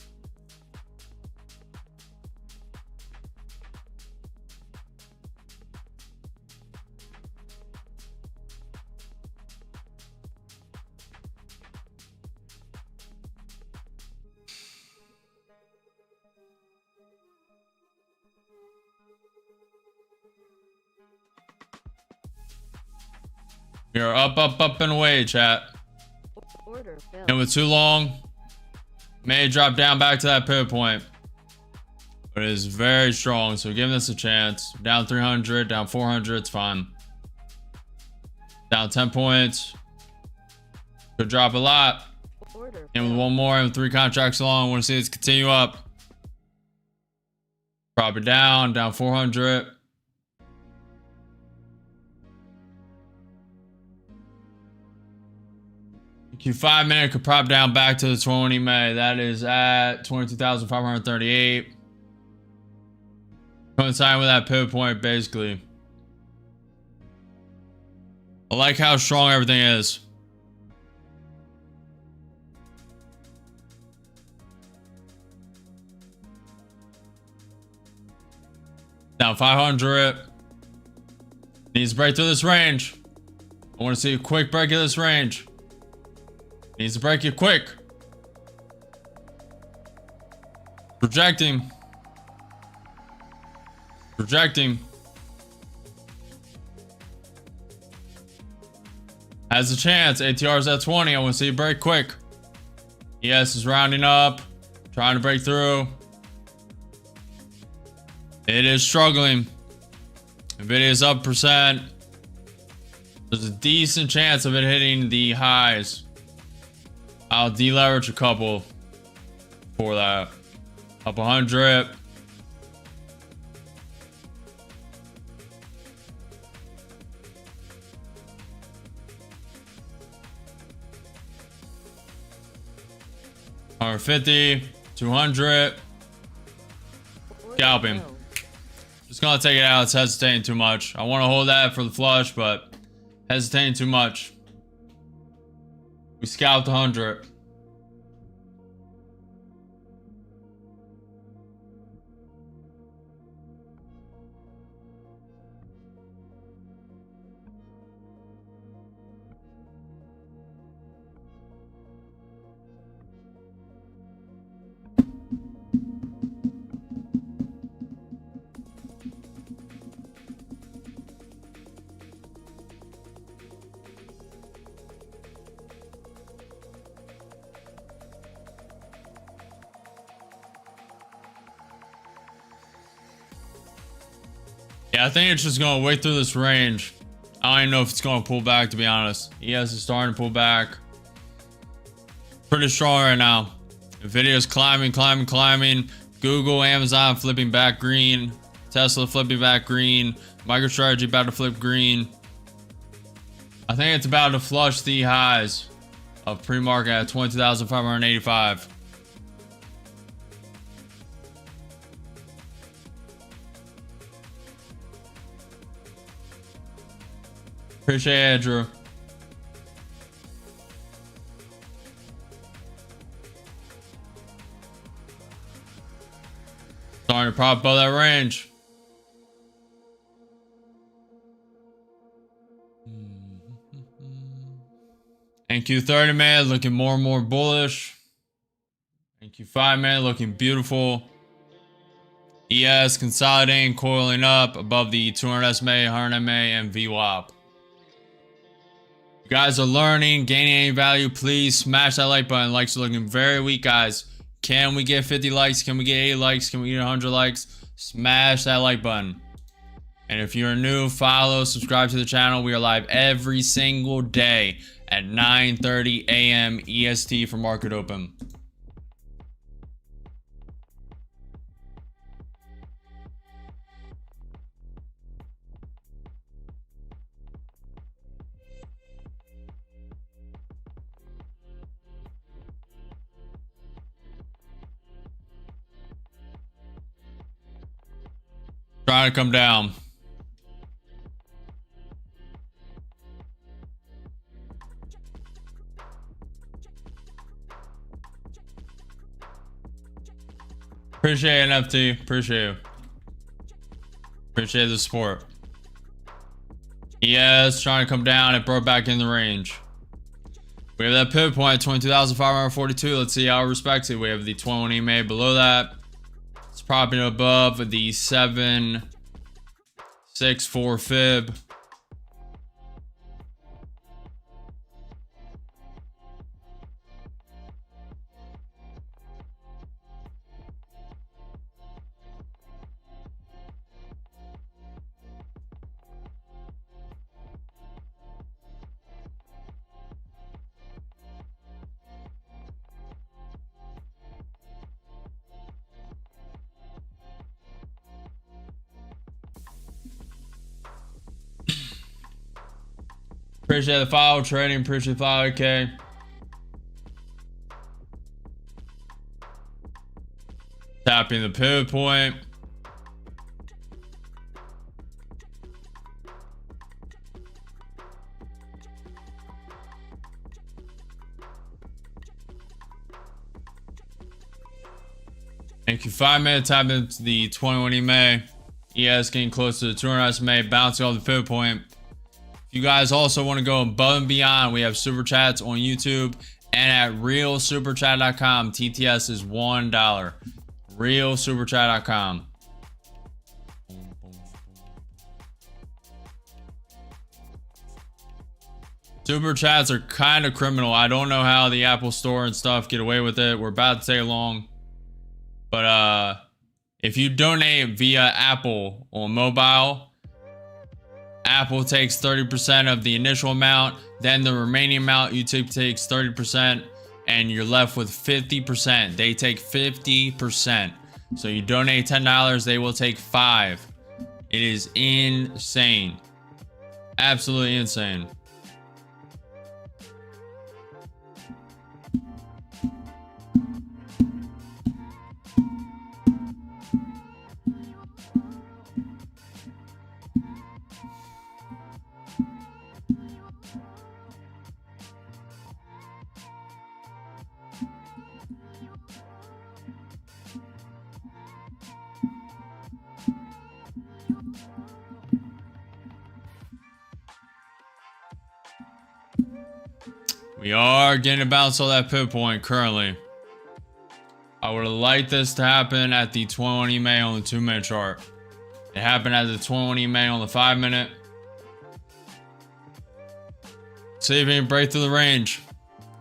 [SPEAKER 1] We are up, up, up and away, chat.
[SPEAKER 14] Order filled.
[SPEAKER 1] And with too long, may drop down back to that pivot point. But it is very strong, so giving this a chance. Down 300, down 400, it's fine. Down 10 points. Could drop a lot.
[SPEAKER 14] Order
[SPEAKER 1] And with one more and 3 contracts long, I want to see this continue up. Drop it down 400. Q5 minute could prop down back to the 20 May. That is at 22,538. Coinciding with that pivot point, basically. I like how strong everything is. Down 500. Needs to break through this range. I want to see a quick break of this range. Needs to break it quick. Projecting. Projecting. Has a chance. ATR is at 20. I want to see it break quick. ES is rounding up. Trying to break through. It is struggling. Nvidia is up percent. There's a decent chance of it hitting the highs. I'll deleverage a couple for that. Up 100. $150, 200. Scalping. Just gonna take it out. It's hesitating too much. I want to hold that for the flush, but hesitating too much. We scalped 100. Yeah, I think it's just going to wait through this range. I don't even know if it's going to pull back, to be honest. ES is starting to pull back. Pretty strong right now. Nvidia's climbing, climbing, climbing. Google, Amazon flipping back green. Tesla flipping back green. MicroStrategy about to flip green. I think it's about to flush the highs of pre-market at 22,585. Appreciate it, Andrew. Starting to prop above that range. NQ30 man looking more and more bullish. NQ5 man looking beautiful. ES consolidating, coiling up above the 200 SMA, 100 MA, and VWAP. You guys are learning, gaining any value, please smash that like button. Likes are looking very weak, guys. Can we get 50 likes? Can we get 80 likes? Can we get 100 likes? Smash that like button. And if you're new, follow, subscribe to the channel. We are live every single day at 9:30 a.m. EST for market open. Trying to come down. Appreciate it, NFT. Appreciate you. Appreciate the support. Yes, trying to come down. It broke back in the range. We have that pivot point at 22,542. Let's see how it respects it. We have the 21 EMA below that. It's propping above the 764 fib. Appreciate the follow, trading. Appreciate the follow, okay. Tapping the pivot point. Thank you. 5 minutes. Tap into the 21 EMA. ES getting close to the 200 SMA. Bouncing off the pivot point. If you guys also want to go above and beyond, we have super chats on YouTube and at realsuperchat.com. TTS is $1. realsuperchat.com. Super chats are kind of criminal. I don't know how the Apple Store and stuff get away with it. We're about to take long. But if you donate via Apple on mobile, Apple takes 30% of the initial amount, then the remaining amount you takes 30%, and you're left with 50%. They take 50%. So you donate $10, they will take $5. It is insane. Absolutely insane. We are getting a bounce on that pivot point currently. I would have liked this to happen at the 21 EMA on the 2-minute chart. It happened at the 21 EMA on the 5-minute. See if we can break through the range.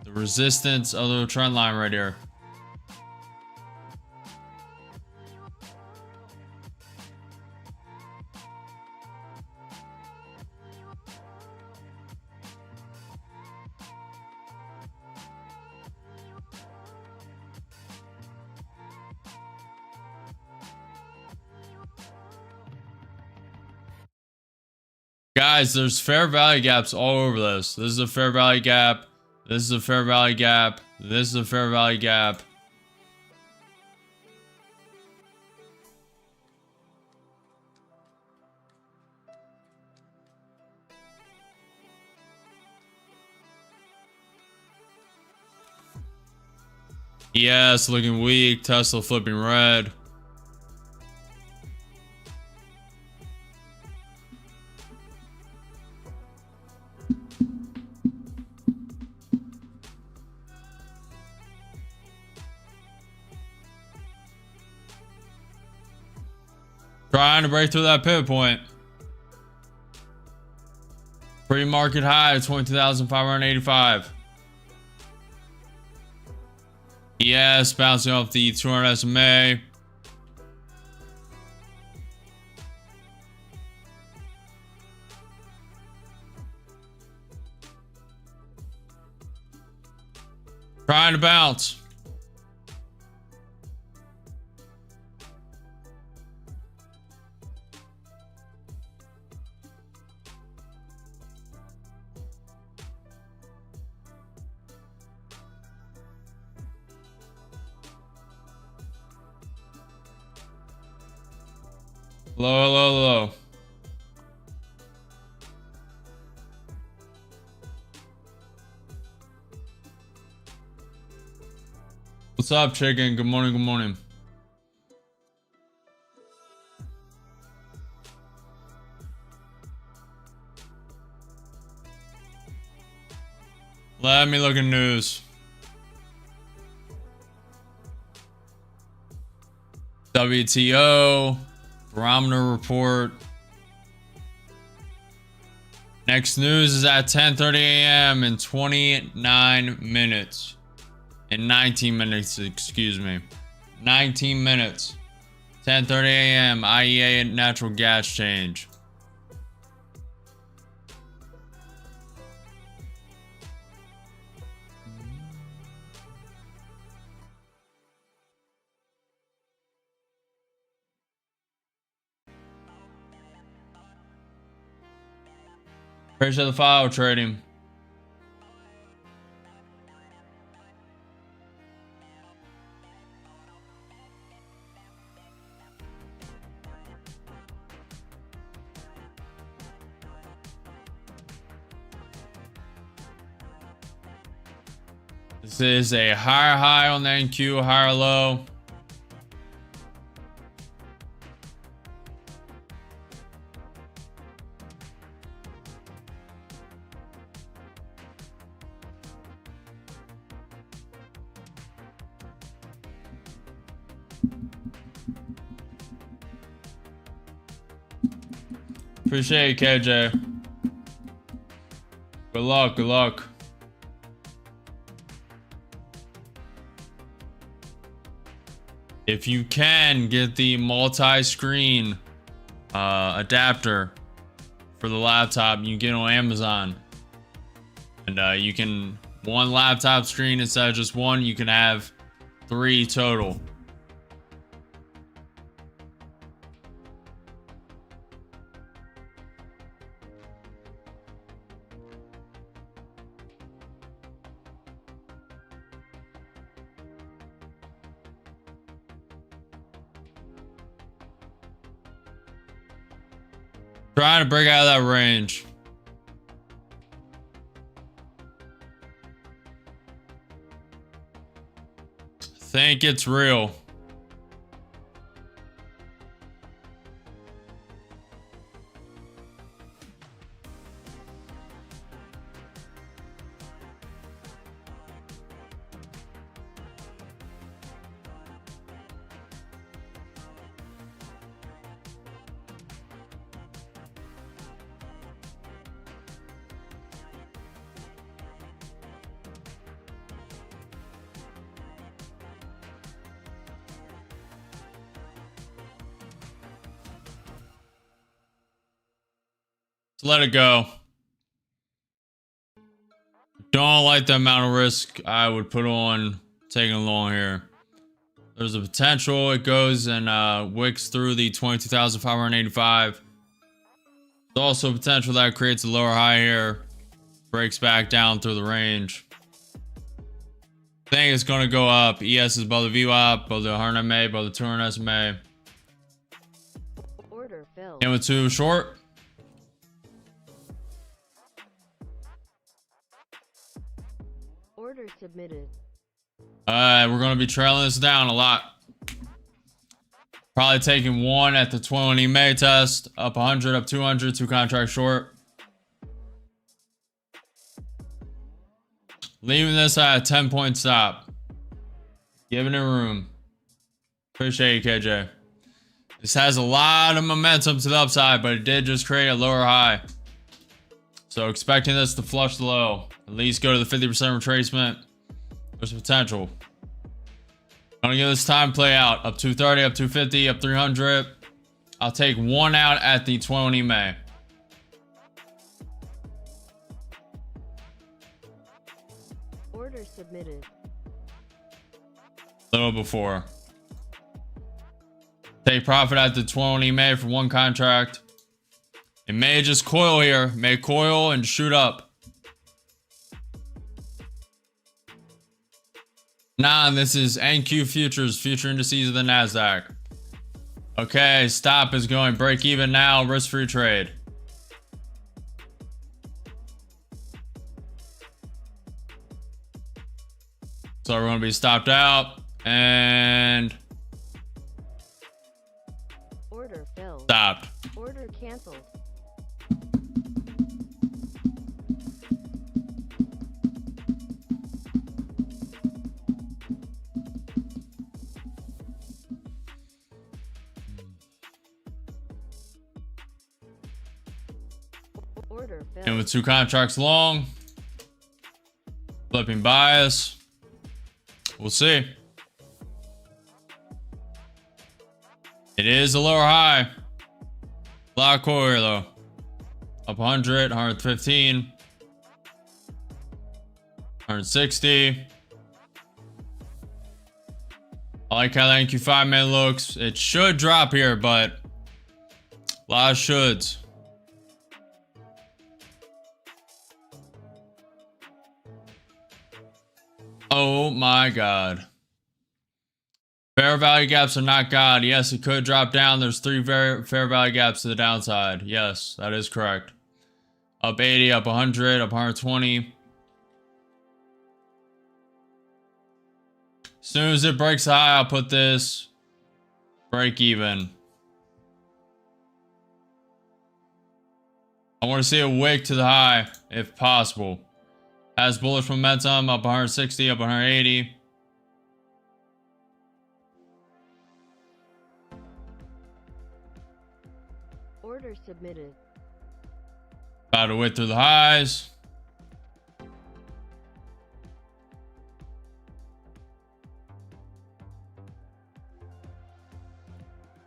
[SPEAKER 1] The resistance of the trend line right here. Guys, there's fair value gaps all over this. This is a fair value gap. This is a fair value gap. This is a fair value gap. ES looking weak. Tesla flipping red. Trying to break through that pivot point. Pre-market high 22,585. ES bouncing off the 200 SMA. Trying to bounce. Low, low, low. What's up, chicken? Good morning, good morning. Let me look at news. WTO. Barometer report. Next news is at 10:30 a.m. in 29 minutes. In 19 minutes, excuse me. 19 minutes. 10:30 a.m. IEA natural gas change. Appreciate the file trading. This is a higher high on the NQ, higher low. Appreciate it, KJ. Good luck, good luck. If you can get the multi-screen adapter for the laptop, you can get it on Amazon. And you can, one laptop screen instead of just one, you can have 3 total. Trying to break out of that range. Think it's real. Let it go. Don't like the amount of risk I would put on taking along here. There's a potential it goes and wicks through the 22,585. There's also potential that creates a lower high here, breaks back down through the range. I think it's going to go up. ES is above the VWAP, above the 100 MA, above the 200 SMA.
[SPEAKER 14] Order filled.
[SPEAKER 1] In with 2 short.
[SPEAKER 14] Order submitted.
[SPEAKER 1] Alright, we're going to be trailing this down a lot. Probably taking one at the 20 May test. Up 100, up 200, 2 contracts short. Leaving this at a 10-point stop. Giving it room. Appreciate you, KJ. This has a lot of momentum to the upside, but it did just create a lower high. So expecting this to flush the low. At least go to the 50% retracement. There's potential. Gonna give this time play out. Up 230, up 250, up 300. I'll take one out at the 20 May.
[SPEAKER 14] Order submitted.
[SPEAKER 1] A little before. Take profit at the 20 May for one contract. It may just coil here. May coil and shoot up. Nah, this is NQ futures, future indices of the NASDAQ. Okay, stop is going break even now, risk-free trade. So we're going to be stopped out and
[SPEAKER 14] Order filled.
[SPEAKER 1] stopped.
[SPEAKER 14] Order canceled. Order filled.
[SPEAKER 1] And with 2 contracts long, flipping bias. We'll see. It is a lower high. A lot of coil here though. Up 100, 115, 160. I like how the NQ5 man looks. It should drop here, but a lot of shoulds. Oh my God. Fair value gaps are not God. Yes, it could drop down. There's 3 fair value gaps to the downside. Yes, that is correct. Up 80, up 100, up 120. As soon as it breaks high, I'll put this break even. I want to see a wick to the high if possible. Has bullish momentum, up 160, up 180.
[SPEAKER 14] Order submitted.
[SPEAKER 1] About to wick through the highs.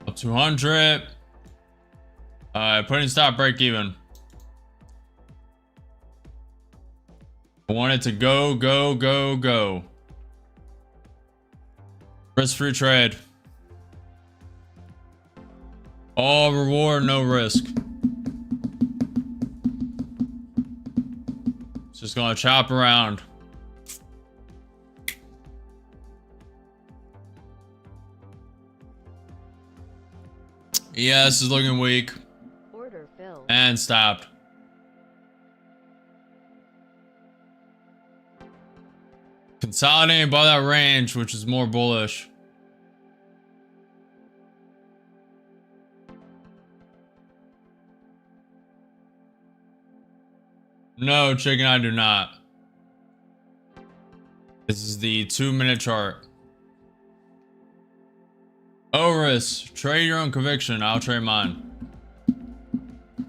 [SPEAKER 1] Up 200. Putting stop break even. I want it to go, go, go, go. Risk-free trade. All reward, no risk. It's just gonna chop around. ES is looking weak.
[SPEAKER 14] Order filled.
[SPEAKER 1] And stopped. Consolidating above that range, which is more bullish. No, chicken, I do not. This is the 2-minute chart. Oris, trade your own conviction. I'll trade mine.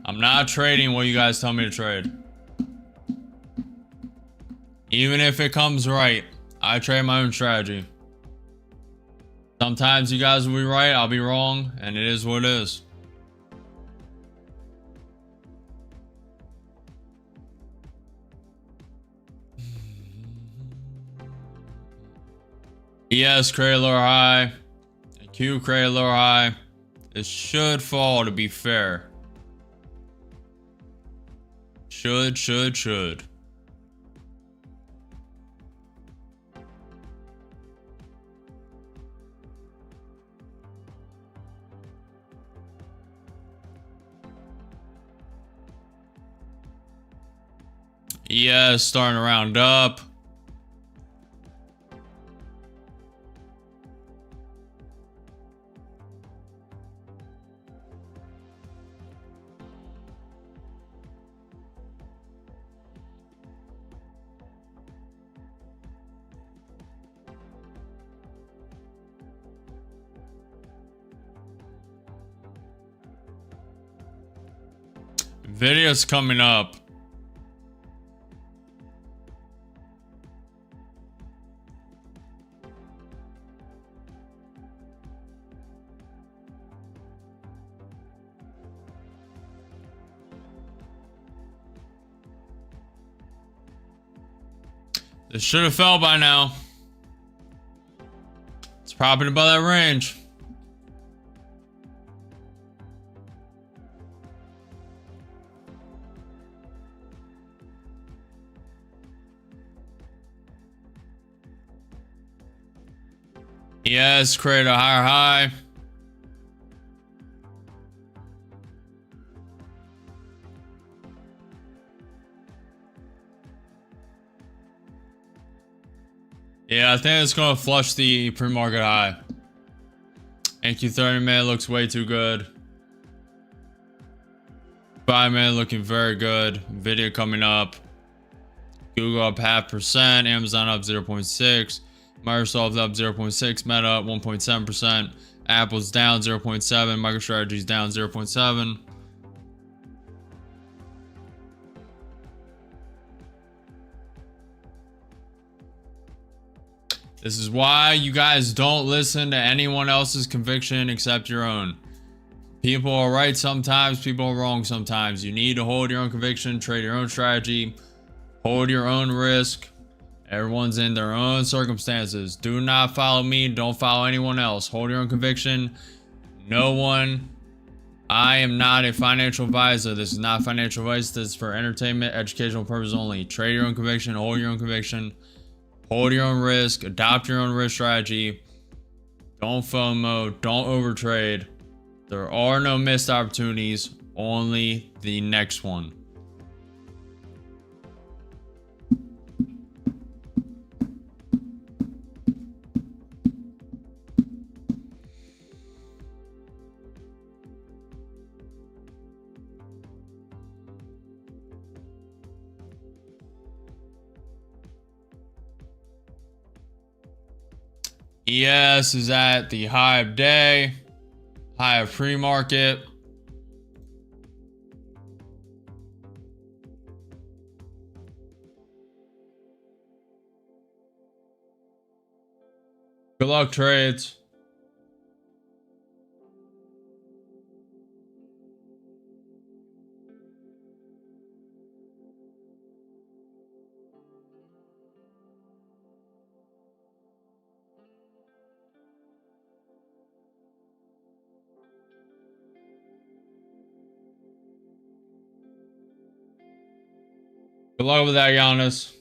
[SPEAKER 1] I'm not trading what you guys tell me to trade. Even if it comes right, I trade my own strategy. Sometimes you guys will be right, I'll be wrong, and it is what it is. ES create a lower high. Q create a lower high. It should fall, to be fair. Should. ES starting to round up. Video's coming up. This should have fell by now. It's probably above that range. Yes, create a higher high. Yeah, I think it's going to flush the pre-market high. NQ30 minute looks way too good. 5 minute looking very good. Video coming up. Google up 0.5%. Amazon up 0.6%. Microsoft up 0.6%. Meta up 1.7%. Apple's down 0.7%. MicroStrategy's down 0.7%. This is why you guys don't listen to anyone else's conviction except your own. People are right sometimes, people are wrong sometimes. You need to hold your own conviction, trade your own strategy, hold your own risk. Everyone's in their own circumstances. Do not follow me, don't follow anyone else. Hold your own conviction. No one. I am not a financial advisor. This is not financial advice. This is for entertainment, educational purposes only. Trade your own conviction, hold your own conviction. Hold your own risk, adopt your own risk strategy. Don't FOMO, don't overtrade. There are no missed opportunities, only the next one. ES is at the high of day, high of pre-market. Good luck, trades. Good luck with that, Giannis.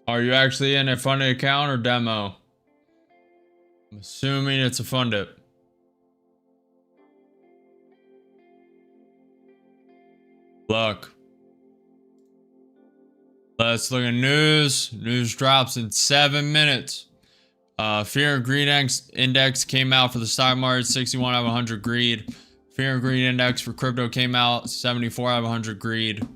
[SPEAKER 1] Are you actually in a funded account or demo? I'm assuming it's a funded. Luck. Let's look at news. News drops in 7 minutes. Fear and Greed Index came out for the stock market, 61 out of 100 greed. Fear and Greed Index for crypto came out, 74 out of 100 greed.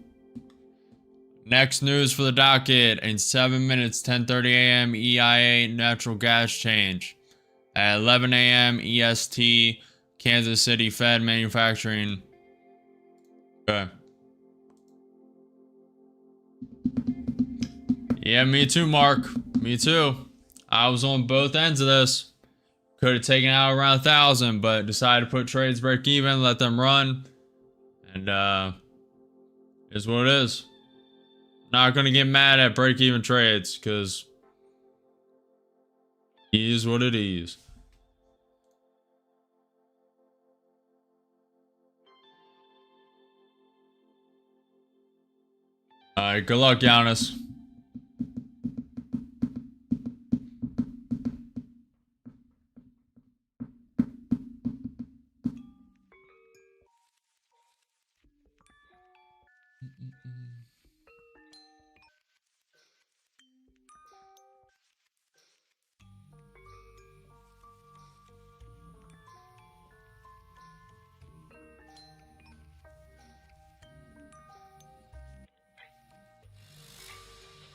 [SPEAKER 1] Next news for the docket in 7 minutes, 10:30 a.m. EIA natural gas change. At 11 a.m. EST, Kansas City Fed manufacturing. Okay. Yeah, me too, Mark. Me too. I was on both ends of this. Could have taken out around 1,000, but decided to put trades break even, let them run. And is what it is. Not gonna get mad at break-even trades, because it is what it is. Alright, good luck, Giannis.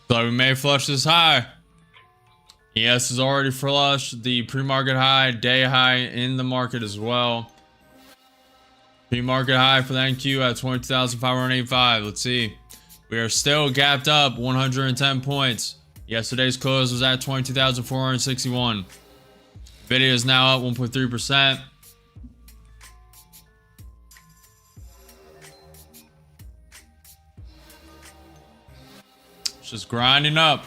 [SPEAKER 1] So we may flush this high. ES has already flushed the pre-market high, day high in the market as well. Pre-market high for the NQ at 22,585. Let's see. We are still gapped up 110 points. Yesterday's close was at 22,461. Video is now up 1.3%. It's just grinding up.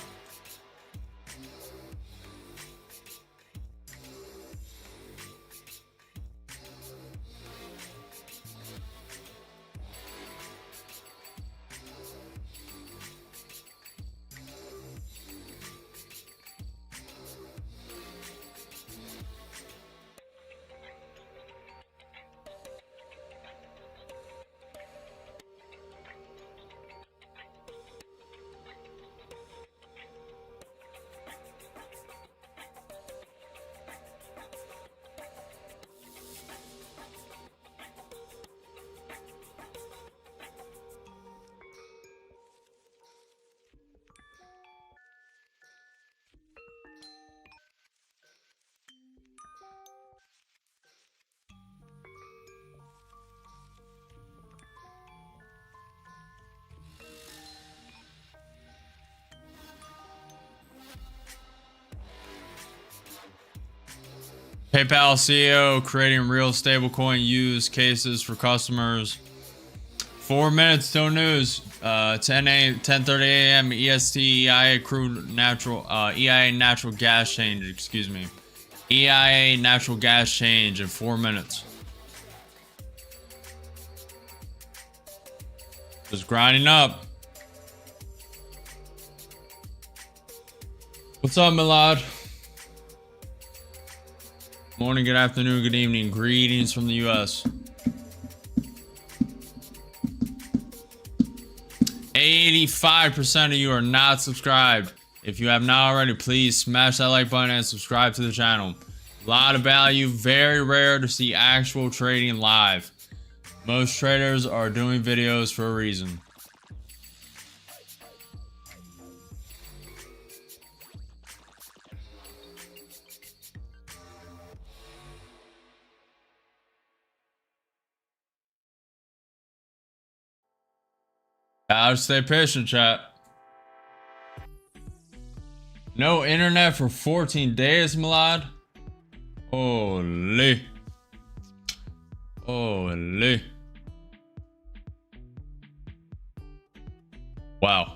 [SPEAKER 1] PayPal CEO creating real stablecoin use cases for customers. 4 minutes till news. 10:30 a.m. EST EIA EIA natural gas change. Excuse me. EIA natural gas change in 4 minutes. Just grinding up. What's up, Milad? Morning, good afternoon, good evening. Greetings from the US. 85% of you are not subscribed. If you have not already, please smash that like button and subscribe to the channel. A lot of value, very rare to see actual trading live. Most traders are doing videos for a reason. Gotta stay patient, chat. No internet for 14 days, Milad. Holy. Holy. Wow.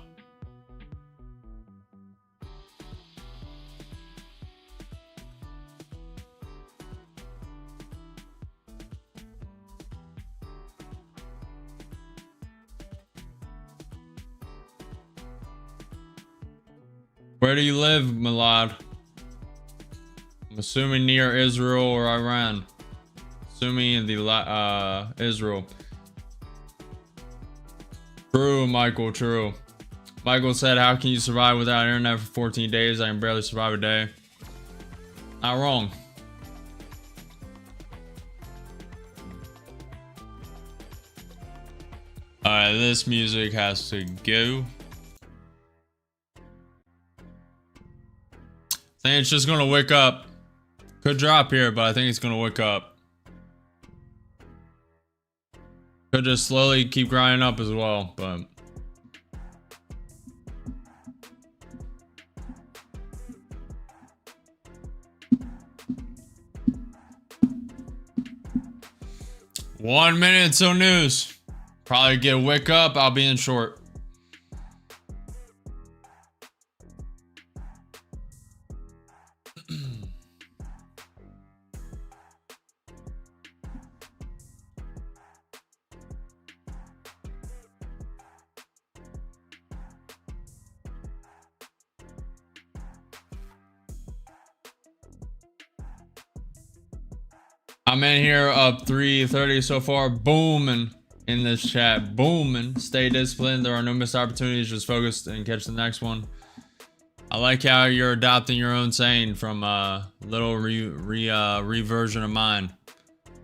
[SPEAKER 1] Where do you live, Milad? I'm assuming near Israel or Iran. Assuming in the Israel. True, Michael, true. Michael said, how can you survive without internet for 14 days? I can barely survive a day. Not wrong. Alright, this music has to go. I think it's just gonna wake up. Could drop here, but I think it's gonna wake up. Could just slowly keep grinding up as well, but one minute till news. Probably get a wake up. I'll be in short. I'm in here up 330 so far, booming in this chat, booming. Stay disciplined. There are no missed opportunities. Just focus and catch the next one. I like how you're adopting your own saying from a little reversion of mine.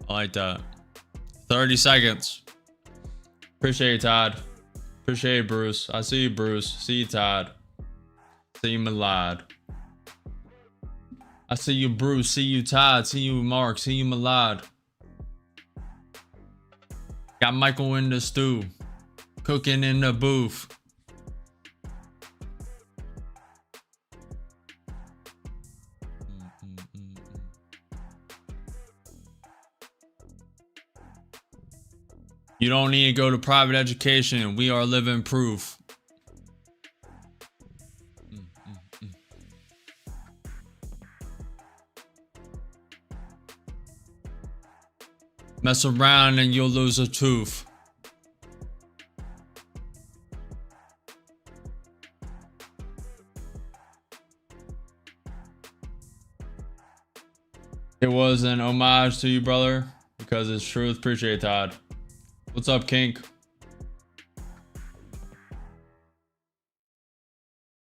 [SPEAKER 1] I like that. 30 seconds. Appreciate you, Todd. Appreciate you, Bruce. I see you, Bruce. See you, Todd. See you, Milad. I see you, Bruce. See you, Todd. See you, Mark. See you, Milad. Got Michael in the stew, cooking in the booth. You don't need to go to private education. We are living proof. Mess around and you'll lose a tooth. It was an homage to you, brother, because it's truth. Appreciate it, Todd. What's up, Kink?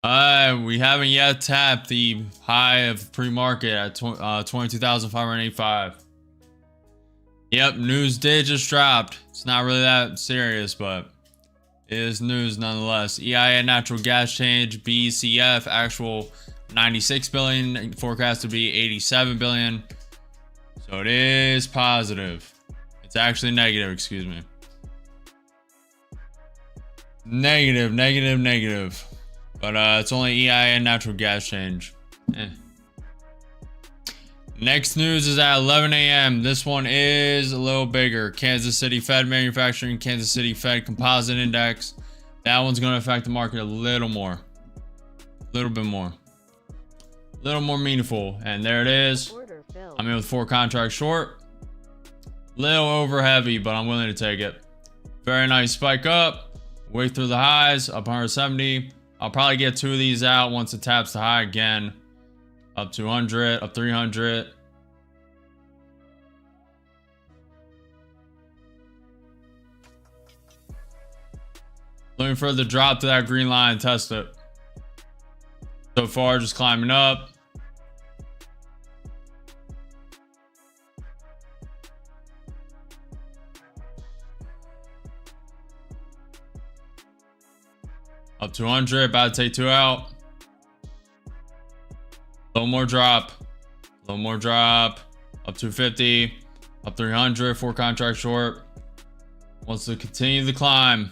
[SPEAKER 1] We haven't yet tapped the high of pre-market at 22,585. Yep, news did just dropped. It's not really that serious, but it is news nonetheless. EIA natural gas change, BCF actual 96 billion, forecast to be 87 billion. So it is positive. It's actually negative, excuse me. Negative. But it's only EIA natural gas change. Next news is at 11 a.m. This one is a little bigger. Kansas City Fed Manufacturing, Kansas City Fed Composite Index. That one's going to affect the market a little more. A little bit more. A little more meaningful. And there it is. I'm in with 4 contracts short. Little over heavy, but I'm willing to take it. Very nice spike up. Way through the highs, up 170. I'll probably get 2 of these out once it taps the high again. Up 200, up 300. Looking for the drop to that green line, test it. So far, just climbing up. Up 200, about to take 2 out. A little more drop. A little more drop. Up 250. Up 300, 4 contracts short. Wants to continue the climb.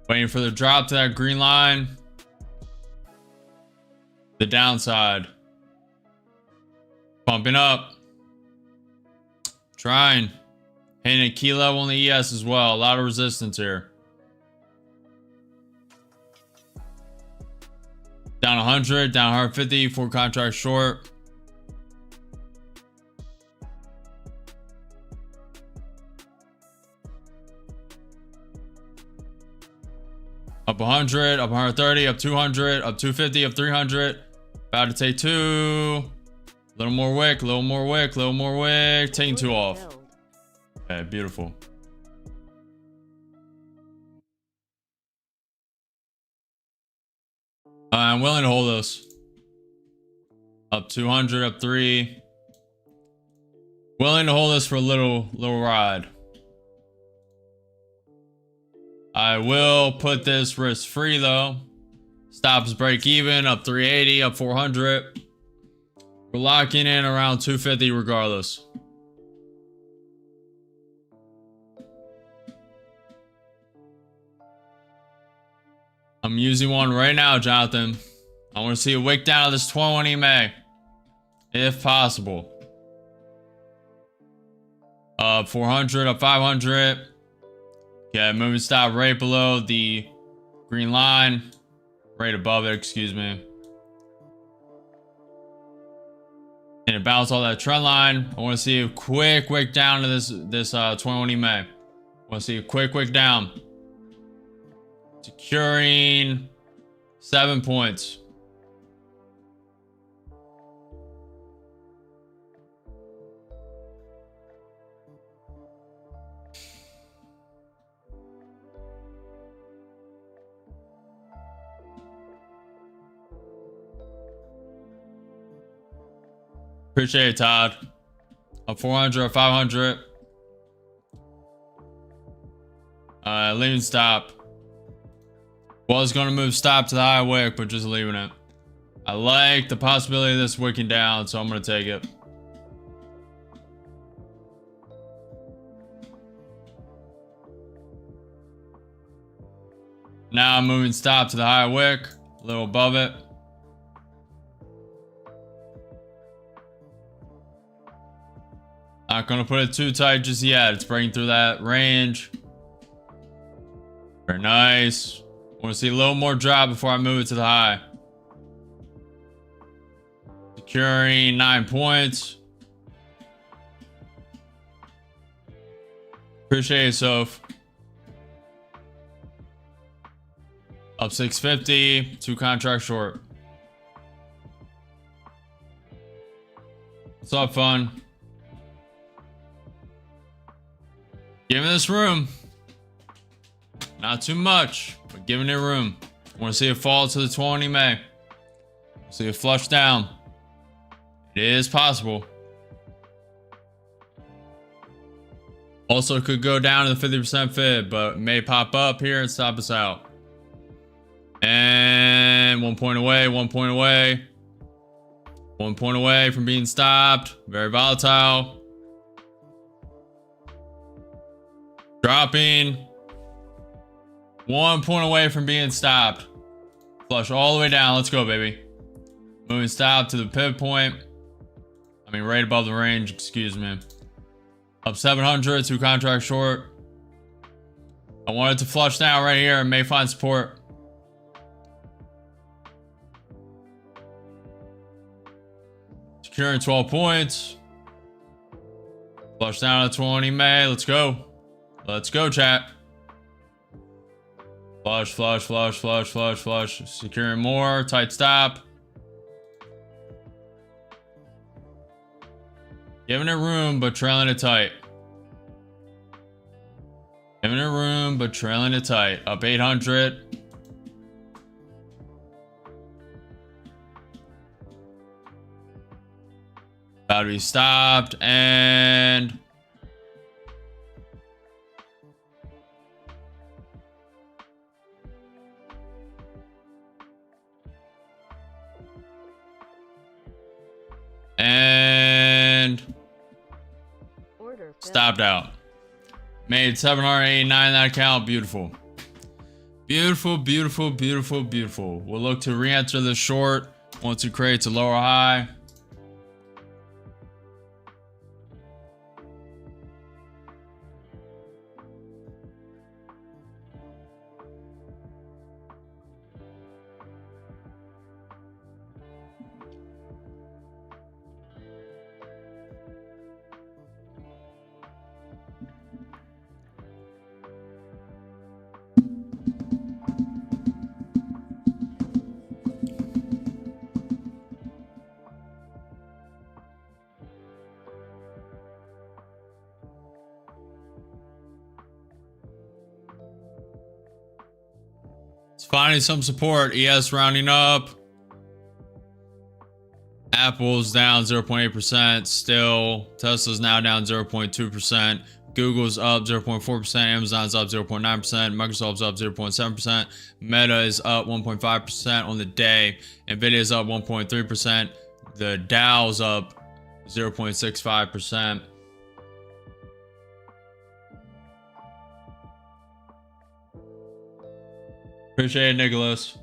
[SPEAKER 1] Waiting for the drop to that green line. The downside. Pumping up. Trying. Hitting a key level on the ES as well. A lot of resistance here. Down 100, down 150, 4 contracts short. Up 100, up 130, up 200, up 250, up 300. About to take 2. Little more wick, little more wick, little more wick. Taking 2 off. Okay, beautiful. I'm willing to hold this. Up 200, up 3. Willing to hold this for a little ride. I will put this risk free though. Stops break even, up 380, up 400. We're locking in around 250 regardless. I'm using one right now, Jonathan. I want to see a wick down of this 21 EMA. If possible. Up 400, up 500. Okay, moving stop right below the green line. Right above it, excuse me. And it bounced all that trend line. I want to see a quick wick down to this 21 EMA. I want to see a quick wick down. Securing 7 points. Appreciate it, Todd. Up 400 or 500. Leaving stop. Was going to move stop to the high wick, but just leaving it. I like the possibility of this wicking down, so I'm going to take it. Now I'm moving stop to the high wick, a little above it. Not gonna put it too tight just yet. It's breaking through that range. Very nice. Want to see a little more drop before I move it to the high. Securing 9 points. Appreciate it, Soph. Up 650, 2 contracts short. What's up, fun? Giving this room. Not too much, but giving it room. Want to see it fall to the 20 May. See it flush down. It is possible. Also could go down to the 50% fib, but may pop up here and stop us out. And 1 point away, 1 point away. 1 point away from being stopped. Very volatile. Dropping. 1 point away from being stopped. Flush all the way down. Let's go, baby. Moving stop to the pivot point. I mean, right above the range. Excuse me. Up 700. 2 contracts short. I want it to flush down right here and may find support. Securing 12 points. Flush down to 20 May. Let's go. Let's go, chat. Flush, flush, flush, flush, flush, flush. Securing more. Tight stop. Giving it room, but trailing it tight. Giving it room, but trailing it tight. Up 800. About to be stopped and stopped out. Made 789 that account. Beautiful. Beautiful, beautiful, beautiful, beautiful. We'll look to re-enter the short once it creates a lower high. Finding some support. ES rounding up. Apple's down 0.8% still. Tesla's now down 0.2%. Google's up 0.4%. Amazon's up 0.9%. Microsoft's up 0.7%. Meta is up 1.5% on the day. Nvidia is up 1.3%. The Dow's up 0.65%. Appreciate it, Nicholas.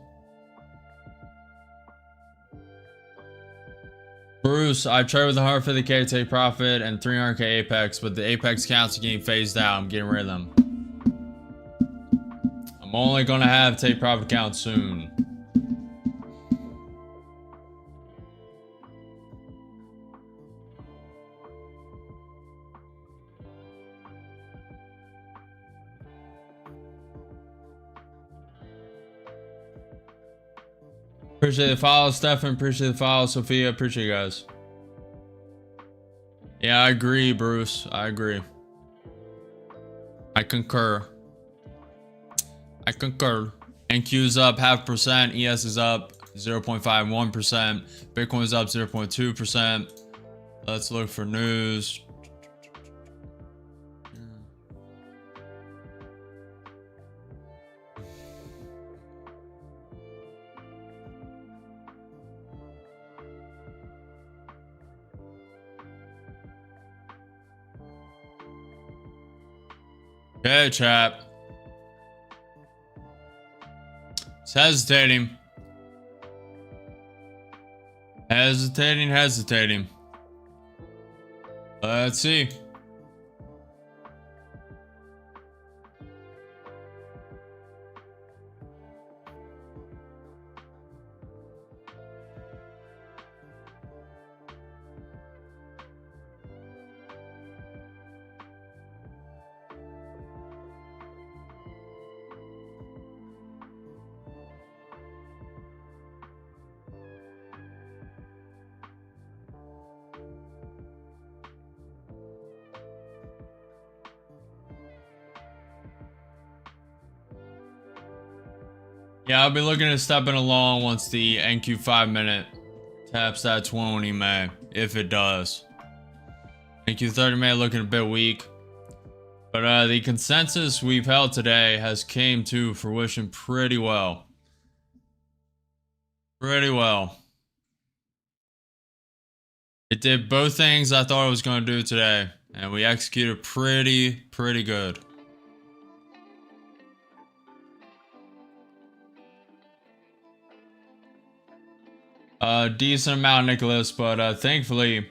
[SPEAKER 1] Bruce, I trade with 150K to take profit and 300K Apex, but the Apex counts are getting phased out. I'm getting rid of them. I'm only gonna have take profit count soon. Appreciate the follow, Stefan. Appreciate the follow, Sophia. Appreciate you guys. Yeah, I agree, Bruce. I agree. I concur. I concur. NQ's up 0.5%. ES is up 0.51%. Bitcoin is up 0.2%. Let's look for news. Okay, chat. It's hesitating. Hesitating. Let's see. Yeah, I'll be looking at stepping along once the NQ 5-minute taps that 20 May, if it does. NQ 30 May looking a bit weak. But the consensus we've held today has came to fruition pretty well. Pretty well. It did both things I thought it was going to do today. And we executed pretty good. Decent amount, Nicholas, but thankfully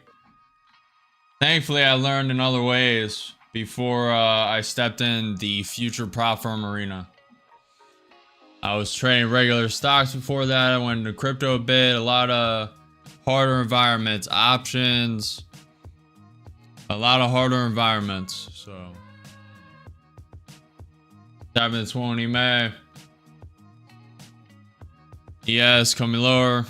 [SPEAKER 1] I learned in other ways before I stepped in the future prop firm arena. I was trading regular stocks before that. I went into crypto a bit, a lot of harder environments, options, a lot of harder environments. So, tapping the 20 May. Yes, coming lower.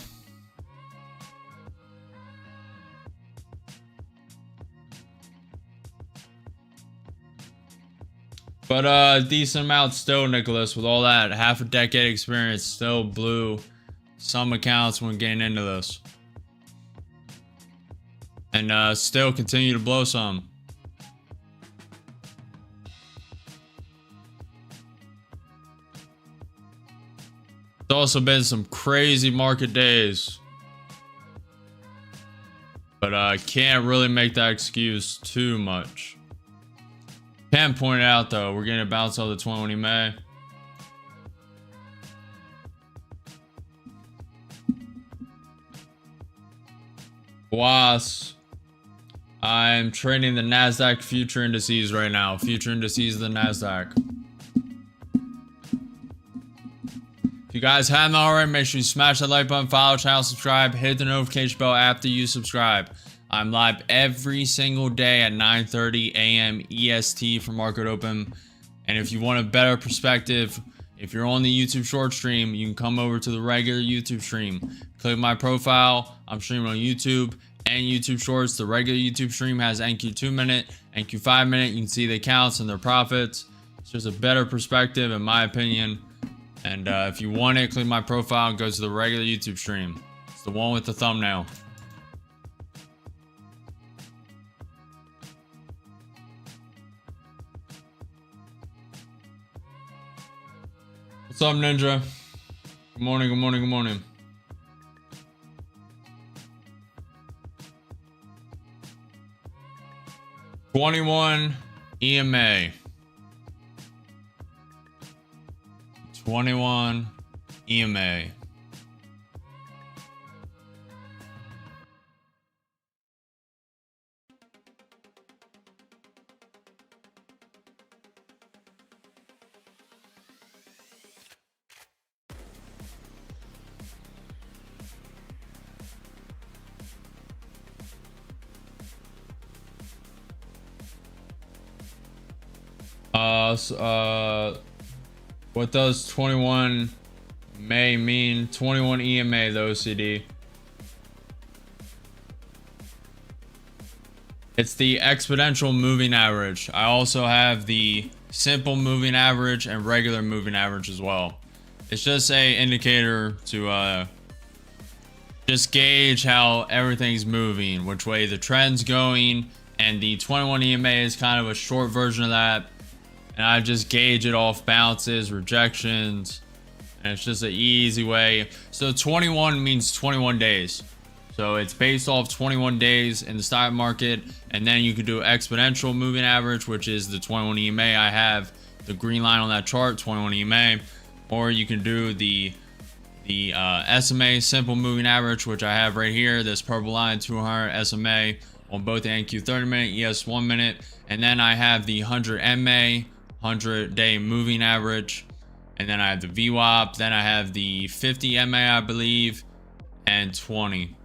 [SPEAKER 1] But decent amount still, Nicholas, with all that half a decade experience, still blew some accounts when getting into this. And still continue to blow some. It's also been some crazy market days. But I can't really make that excuse too much. Can point out though, we're getting a bounce off the 20 May. WAS. I'm trading the NASDAQ future indices right now. Future indices of the NASDAQ. If you guys haven't already, make sure you smash that like button, follow the channel, subscribe, hit the notification bell after you subscribe. I'm live every single day at 9:30 a.m. EST for market open. And if you want a better perspective, if you're on the YouTube short stream, you can come over to the regular YouTube stream. Click my profile. I'm streaming on YouTube and YouTube Shorts. The regular YouTube stream has NQ 2-minute, NQ 5-minute. You can see the accounts and their profits. It's just a better perspective in my opinion. And if you want it, click my profile and go to the regular YouTube stream. It's the one with the thumbnail. What's up, Ninja? Good morning, good morning, good morning. $21 EMA. 21 EMA. What does 21 May mean? 21 EMA, the OCD. It's the exponential moving average. I also have the simple moving average and regular moving average as well. It's just a indicator to just gauge how everything's moving, which way the trend's going, and the 21 EMA is kind of a short version of that. And I just gauge it off bounces, rejections, and it's just an easy way. So 21 means 21 days. So it's based off 21 days in the stock market, and then you can do exponential moving average, which is the 21 EMA. I have the green line on that chart, 21 EMA, or you can do the SMA simple moving average, which I have right here, this purple line, 200 SMA on both the NQ 30 minute, ES 1 minute, and then I have the 100 MA 100-day moving average, and then I have the VWAP, then I have the 50 MA, I believe, and 20.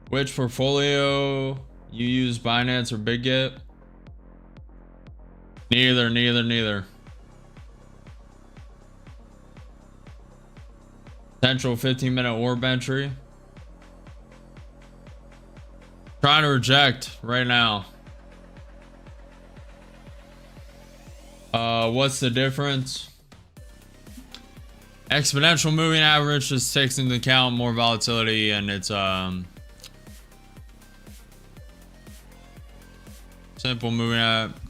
[SPEAKER 1] Which portfolio you use, Binance or BitGet? Neither. Central 15-minute orb entry. Trying to reject right now. What's the difference? Exponential moving average just takes into account more volatility, and it's simple moving average.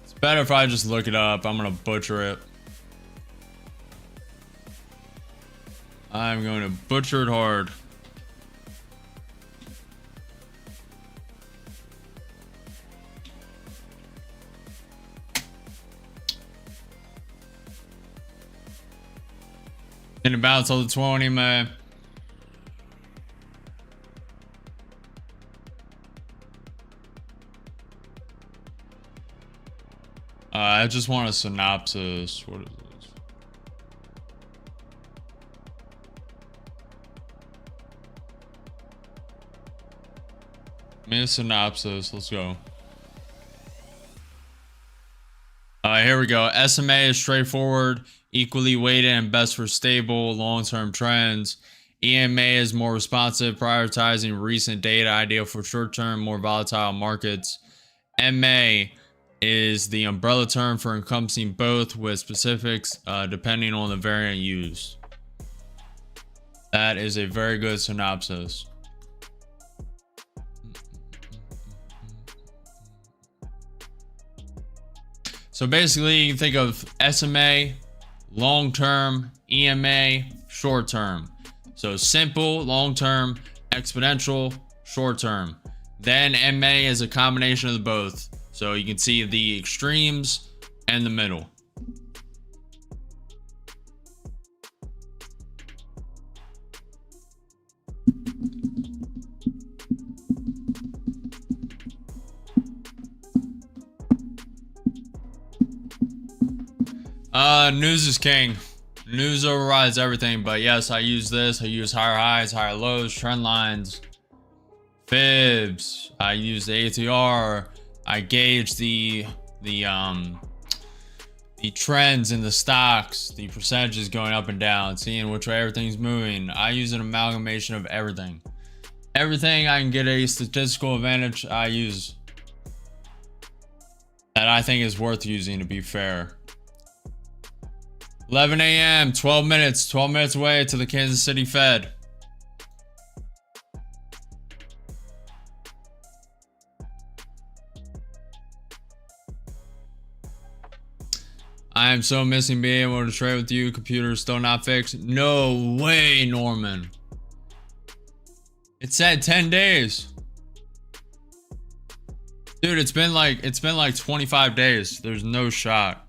[SPEAKER 1] It's better if I just look it up. I'm gonna butcher it. I'm going to butcher it hard. Gonna bounce on the 20, man. I just want a synopsis. What is this? Give me a synopsis. Let's go. Here we go. SMA is straightforward, equally weighted, and best for stable long-term trends. EMA is more responsive, prioritizing recent data, ideal for short-term, more volatile markets. MA is the umbrella term for encompassing both, with specifics depending on the variant used. That is a very good synopsis. So basically, you can think of SMA, long-term, EMA, short-term. So simple, long-term, exponential, short-term. Then MA is a combination of the both. So you can see the extremes and the middle. News is king. News overrides everything, but yes, I use this. I use higher highs, higher lows, trend lines, fibs. I use the ATR. I gauge the trends in the stocks, the percentages going up and down, seeing which way everything's moving. I use an amalgamation of everything. Everything I can get a statistical advantage, I use. That I think is worth using, to be fair. 11 a.m., 12 minutes away to the Kansas City Fed. I am so missing being able to trade with you. Computer still not fixed. No way, Norman. It said 10 days. Dude, it's been like 25 days. There's no shot.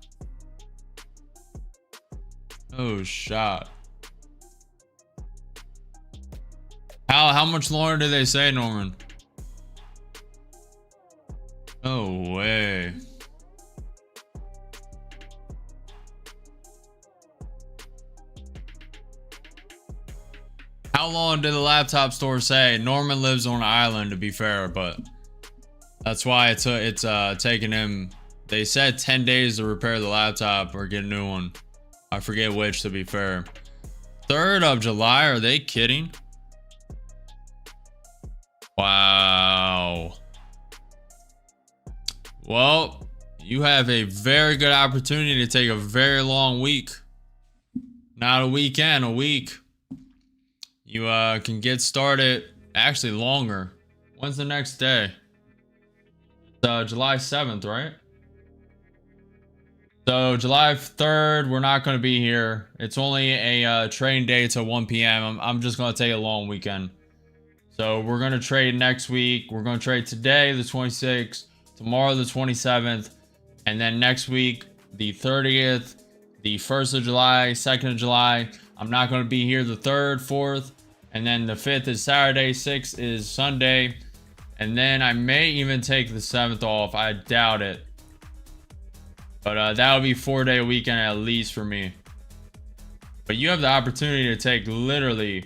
[SPEAKER 1] No shot. How much longer did they say, Norman? No way. How long did the laptop store say? Norman lives on an island, to be fair, but that's why it's taking him. They said 10 days to repair the laptop or get a new one. I forget which, to be fair. 3rd of July, are they kidding? Wow. Well, you have a very good opportunity to take a very long week. Not a weekend, a week. You can get started, actually longer. When's the next day? July 7th, right? So July 3rd, we're not going to be here. It's only a trading day till 1 p.m. I'm just going to take a long weekend. So we're going to trade next week. We're going to trade today, the 26th, tomorrow, the 27th, and then next week, the 30th, the 1st of July, 2nd of July. I'm not going to be here the 3rd, 4th, and then the 5th is Saturday, 6th is Sunday, and then I may even take the 7th off. I doubt it. But that would be 4-day weekend at least for me. But you have the opportunity to take literally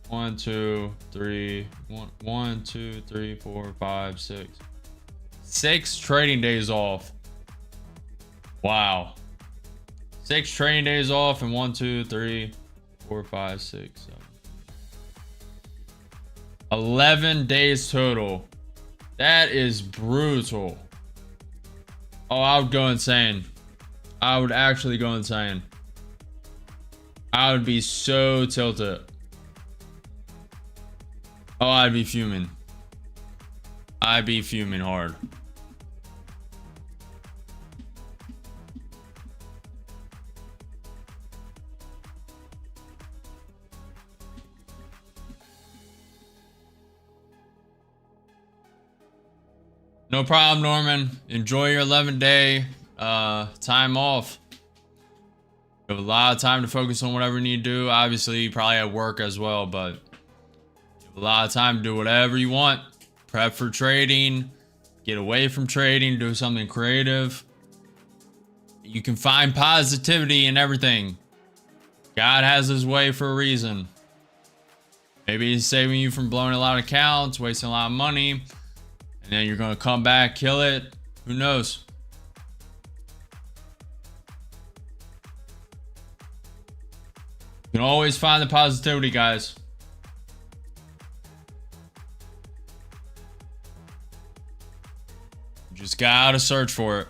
[SPEAKER 1] 1, 2, 3, 1, 2, 3, 4, 5, 6. 6 trading days off. Wow. 6 trading days off and 1, 2, 3, 4, 5, 6, 7. 11 days total. That is brutal. Oh, I would go insane. I would actually go insane. I would be so tilted. Oh, I'd be fuming. I'd be fuming hard. No problem, Norman. Enjoy your 11-day time off. You have a lot of time to focus on whatever you need to do. Obviously, you probably at work as well, but you have a lot of time to do whatever you want. Prep for trading, get away from trading, do something creative. You can find positivity in everything. God has his way for a reason. Maybe he's saving you from blowing a lot of accounts, wasting a lot of money, and then you're going to come back, kill it. Who knows? You can always find the positivity, guys. You just gotta search for it.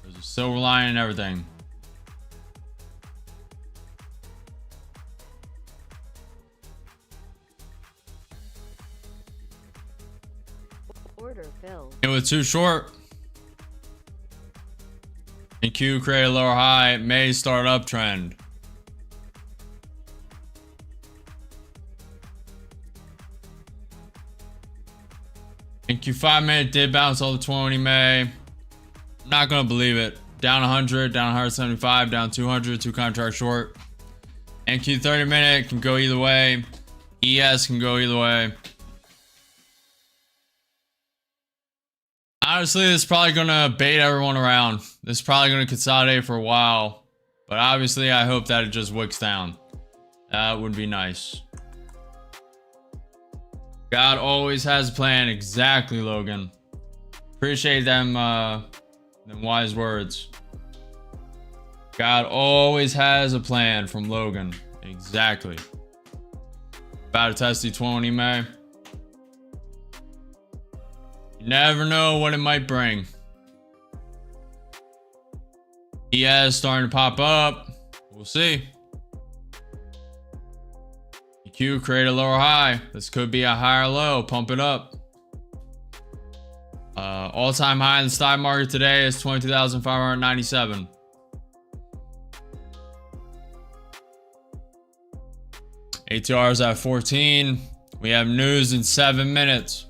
[SPEAKER 1] There's a silver lining in everything.
[SPEAKER 14] Order filled.
[SPEAKER 1] It was too short. And Q create a lower high. It may start uptrend. And Q 5-minute did bounce all the 20 May. I'm not gonna believe it. Down 100, down 175, down 200, 2 contracts short. And Q 30-minute can go either way. ES can go either way. Honestly, this is probably gonna bait everyone around. This is probably gonna consolidate for a while. But obviously, I hope that it just wicks down. That would be nice. God always has a plan. Exactly, Logan. Appreciate them wise words. God always has a plan from Logan. Exactly. About to test the 20 May. You never know what it might bring. ES starting to pop up. We'll see. EQ create a lower high. This could be a higher low. Pump it up. All-time high in the stock market today is 22,597. ATR is at 14. We have news in 7 minutes.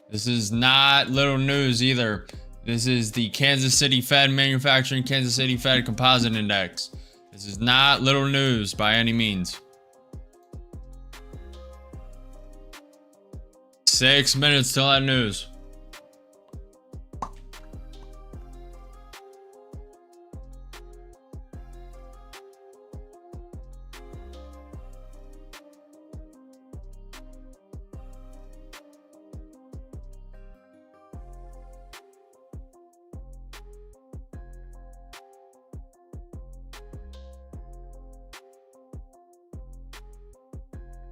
[SPEAKER 1] This is not little news either. This is the Kansas City Fed Manufacturing Kansas City Fed Composite Index. This is not little news by any means. 6 minutes till that news.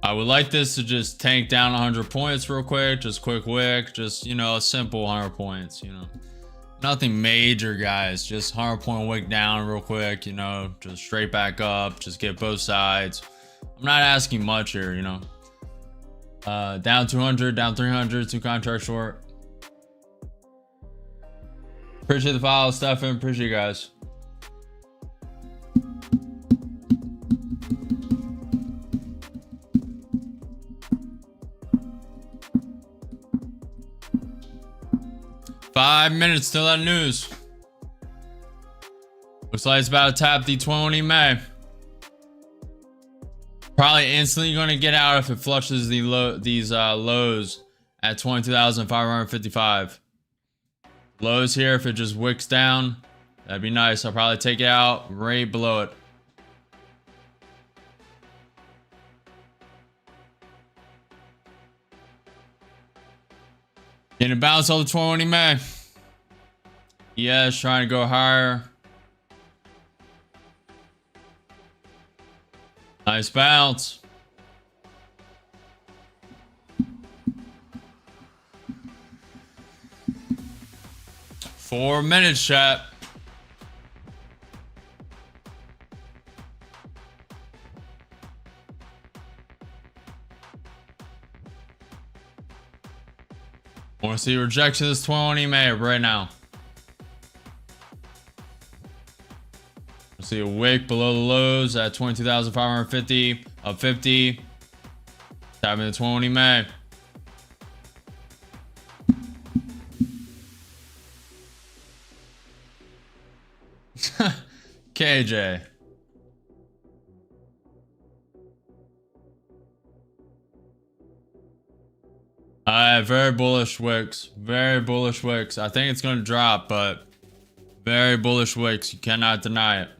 [SPEAKER 1] I would like this to just tank down 100 points real quick, just quick wick, just, you know, a simple 100 points, you know. Nothing major, guys, just 100 point wick down real quick, you know, just straight back up, just get both sides. I'm not asking much here, you know. Down 200, down 300, 2 contract short. Appreciate the follow, Stefan. Appreciate you guys. Five minutes till that news. Looks like it's about to tap the 20 May. Probably instantly going to get out if it flushes the lows at 22,555. Lows here, if it just wicks down, that'd be nice. I'll probably take it out right below it. Getting a bounce on the 20 May. Yes, trying to go higher. Nice bounce. Four minutes, chat. Want to see rejection of this 20 May right now. See a wick below the lows at 22,550, up 50. Tapping the 20 May. KJ. Very bullish wicks. Very bullish wicks. I think it's going to drop, but very bullish wicks. You cannot deny it.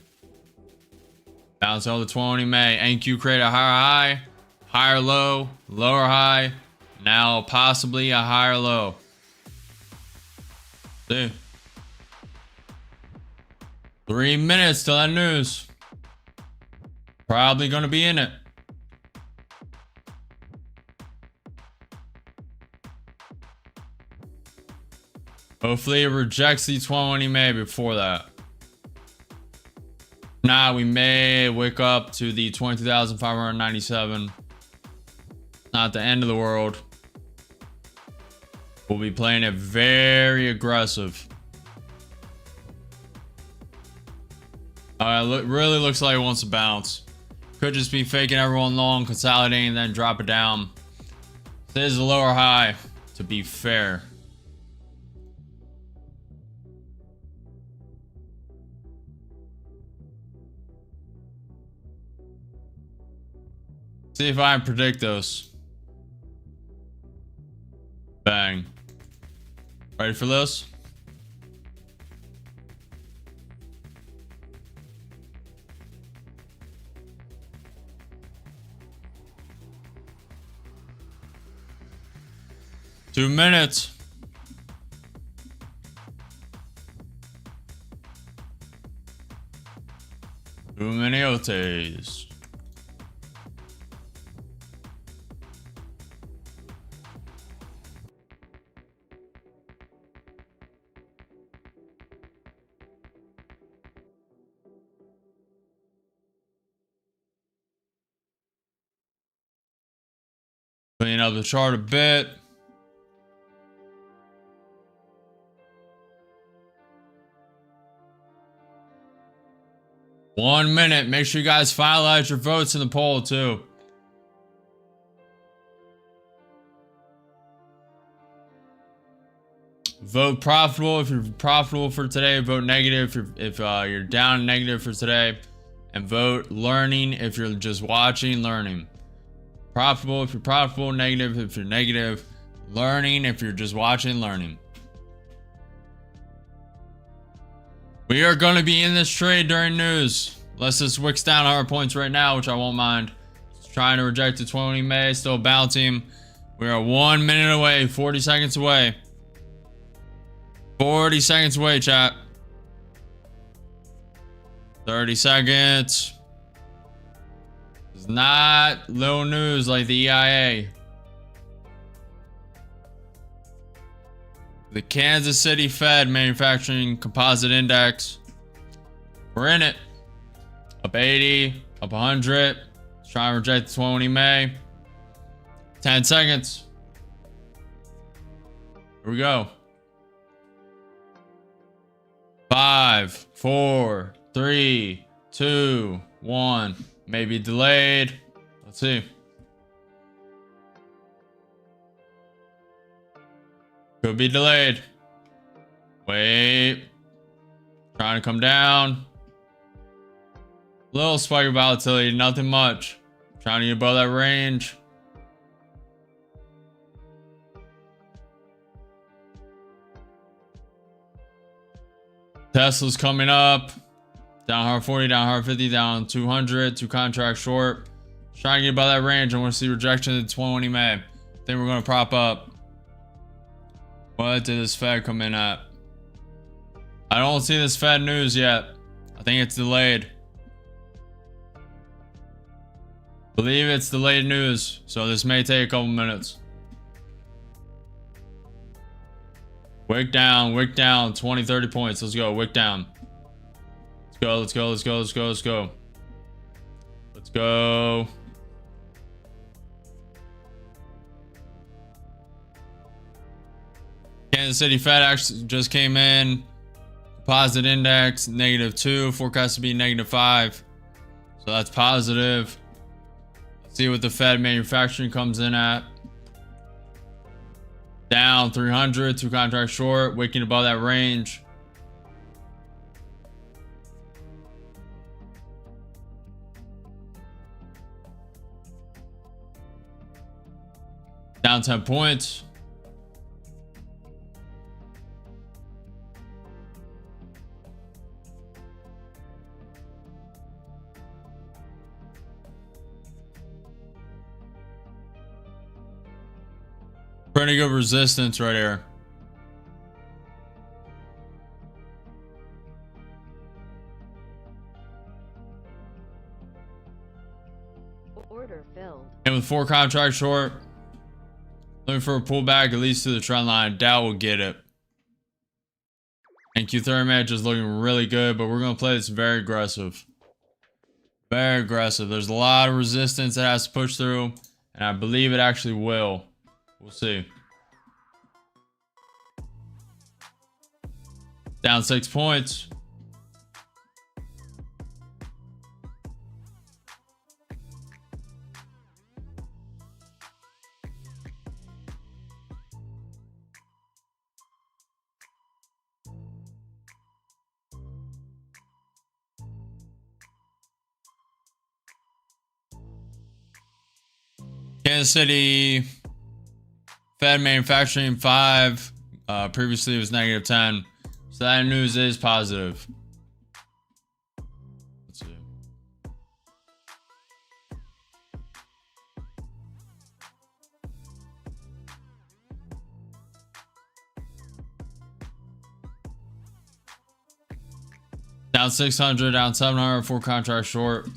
[SPEAKER 1] Bounce on the 20 May. NQ create a higher high, higher low, lower high. Now possibly a higher low. See. 3 minutes till that news. Probably going to be in it. Hopefully it rejects the 20 May before that. Nah, we may wake up to the 22,597. Not the end of the world. We'll be playing it very aggressive. Really looks like it wants to bounce. Could just be faking everyone long, consolidating, and then drop it down. This is a lower high, to be fair. See if I can predict those. Bang. Ready for this? Two minutes. Too many OTs. Clean up the chart a bit. One minute. Make sure you guys finalize your votes in the poll too. Vote profitable if you're profitable for today. Vote negative if you're down negative for today. And vote learning if you're just watching learning. Profitable if you're profitable, negative if you're negative, learning if you're just watching learning. We are going to be in this trade during news. Unless this wicks down 100 points right now, which I won't mind. Just trying to reject the 20 May, still bouncing. We are 1 minute away, 40 seconds away. 40 seconds away, chat. 30 seconds. It's not little news like the EIA. The Kansas City Fed Manufacturing Composite Index. We're in it. Up 80, up 100. Let's try and reject the 20 May. 10 seconds. Here we go. 5, 4, 3, 2, 1. Maybe delayed. Let's see. Could be delayed. Wait. Trying to come down. Little spike of volatility, nothing much. Trying to get above that range. Tesla's coming up. Down 140, down 150, down 200. 2 contracts short. Trying to get above that range. I want to see rejection at 20 May. Think we're going to prop up. What did this Fed come in at? I don't see this Fed news yet. I think it's delayed. Believe it's delayed news, so this may take a couple minutes. Wick down, 20, 30 points. Let's go, wick down. Let's go, let's go, let's go, let's go, let's go. Let's go. Kansas City Fed actually just came in. Composite index, -2. Forecast to be -5. So that's positive. Let's see what the Fed manufacturing comes in at. Down 300, 2 contracts short, wicking above that range. Down 10 points. Pretty good resistance right here.
[SPEAKER 14] Order filled.
[SPEAKER 1] And with 4 contracts short, looking for a pullback at least to the trend line. Doubt we'll get it. And Q30 match is looking really good, but we're going to play this very aggressive. Very aggressive. There's a lot of resistance that has to push through, and I believe it actually will. We'll see. Down 6 points. Kansas City Fed manufacturing 5. Previously it was -10. So that news is positive. Let's see. Down 600, down 700, 4 contracts short.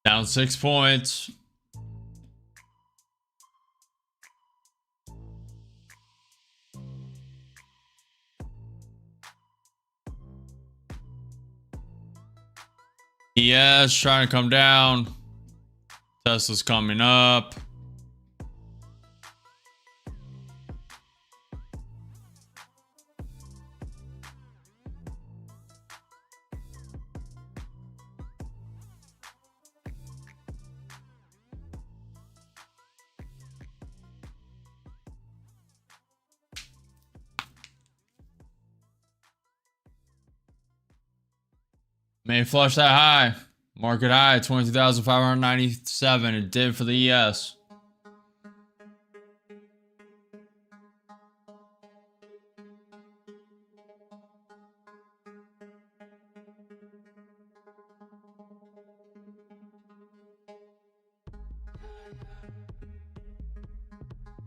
[SPEAKER 1] Down 6 points. Yes, trying to come down. Tesla's coming up. May flush that high. Market high, 22,597. It did for the ES.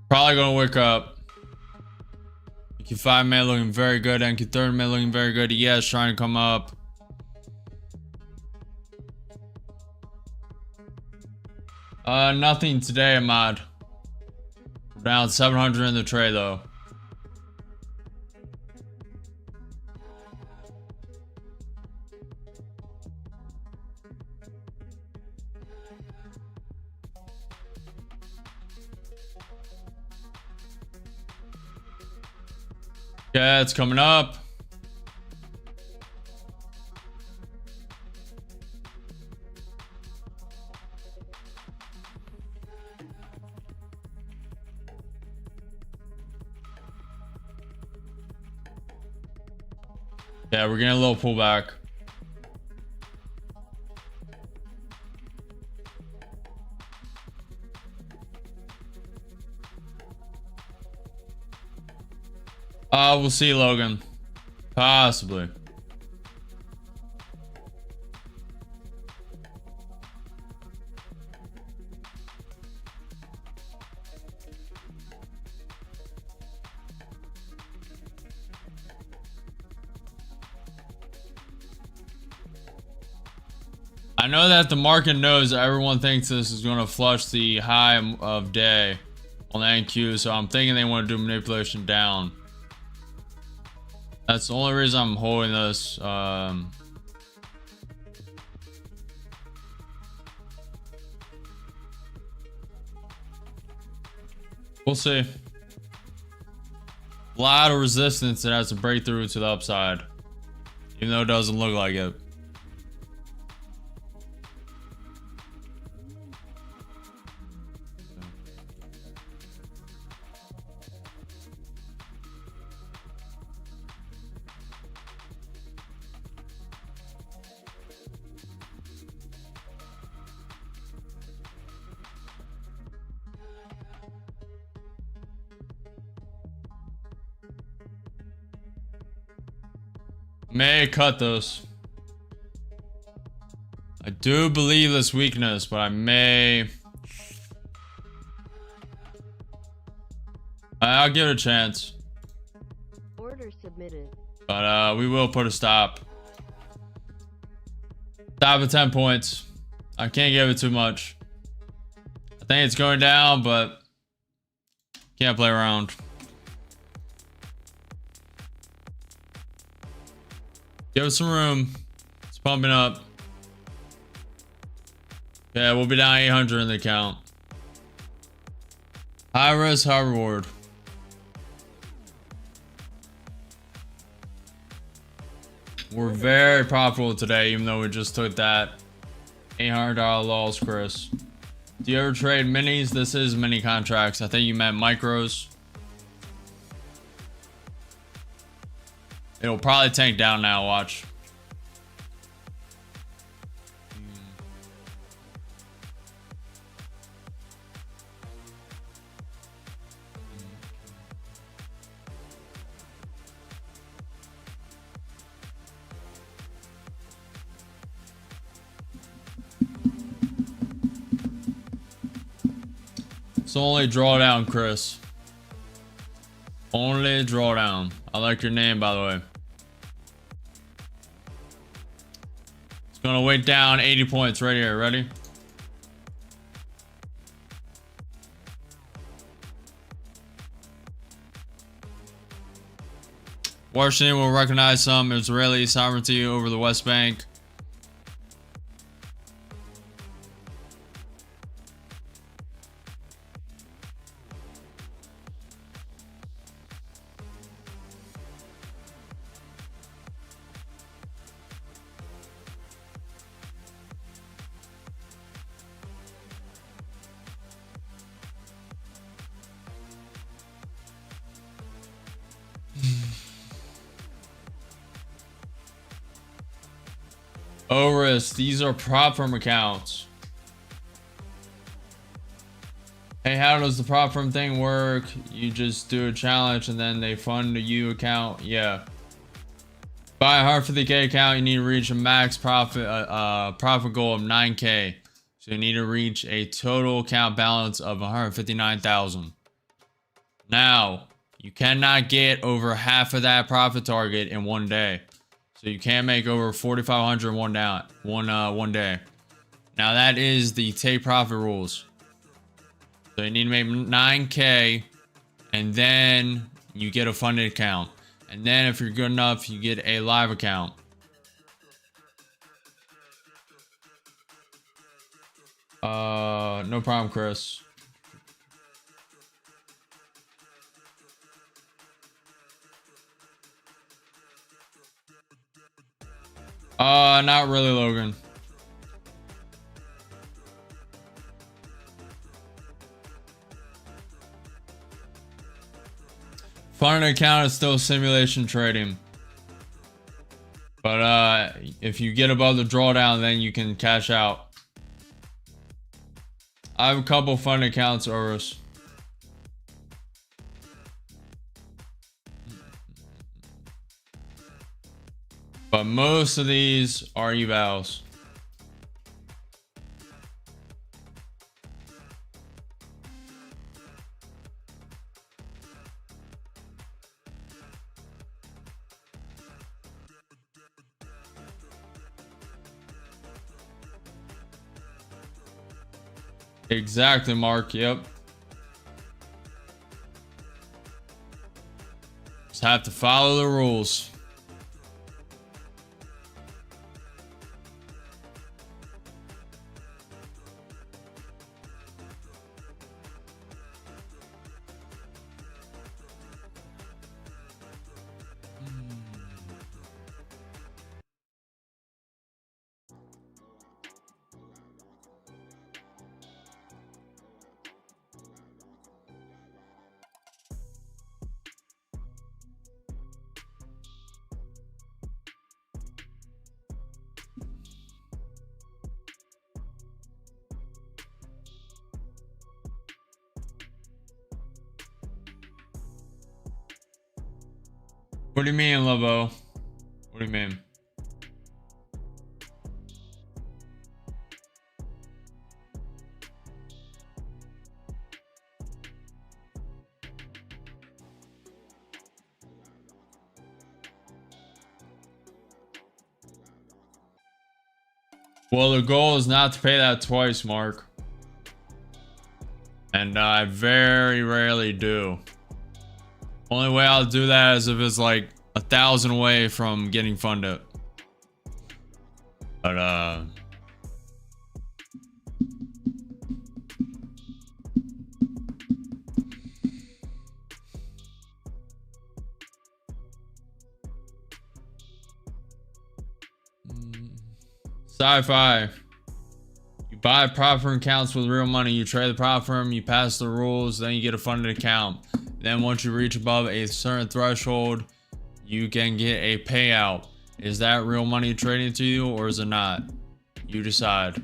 [SPEAKER 1] Probably gonna wake up. NQ5 man looking very good. NQ30 man looking very good. ES trying to come up. Nothing today, Ahmad. We're down 700 in the trade though. Yeah, it's coming up. Yeah, we're getting a little pullback. We'll see, Logan. Possibly. I know that the market knows that everyone thinks this is going to flush the high of day on the NQ, so I'm thinking they want to do manipulation down. That's the only reason I'm holding this. We'll see. A lot of resistance that has to break through to the upside, even though it doesn't look like it. May cut those. I do believe this weakness, but I may. I'll give it a chance.
[SPEAKER 14] Order submitted.
[SPEAKER 1] But we will put a stop. Stop at 10 points. I can't give it too much. I think it's going down, but can't play around. Give us some room. It's pumping up. Yeah, we'll be down 800 in the account. High risk, high reward. We're very profitable today, even though we just took that $800 loss, Chris. Do you ever trade minis? This is mini contracts. I think you meant micros. It'll probably tank down now, watch. It's only drawdown, Chris. Only drawdown. I like your name, by the way. It's gonna weight down 80 points right here. Ready? Washington will recognize some Israeli sovereignty over the West Bank. Oris, these are prop firm accounts. Hey, how does the prop firm thing work? You just do a challenge and then they fund a U account. Yeah. Buy a 150K account, you need to reach a max profit profit goal of 9K. So you need to reach a total account balance of 159,000. Now, you cannot get over half of that profit target in one day. So you can't make over 4,500 one day. Now that is the take profit rules. So you need to make 9K, and then you get a funded account. And then if you're good enough, you get a live account. No problem, Chris. Not really, Logan. Funded account is still simulation trading. But if you get above the drawdown, then you can cash out. I have a couple funded accounts, Oris. But most of these are evals. Exactly, Mark. Yep. Just have to follow the rules. What do you mean, Lovo? What do you mean? Well, the goal is not to pay that twice, Mark. And I very rarely do. Only way I'll do that is if it's like 1,000 away from getting funded. But Sci-fi. You buy prop firm accounts with real money. You trade the prop firm. You pass the rules. Then you get a funded account. Then once you reach above a certain threshold, you can get a payout. Is that real money trading to you or is it not? You decide.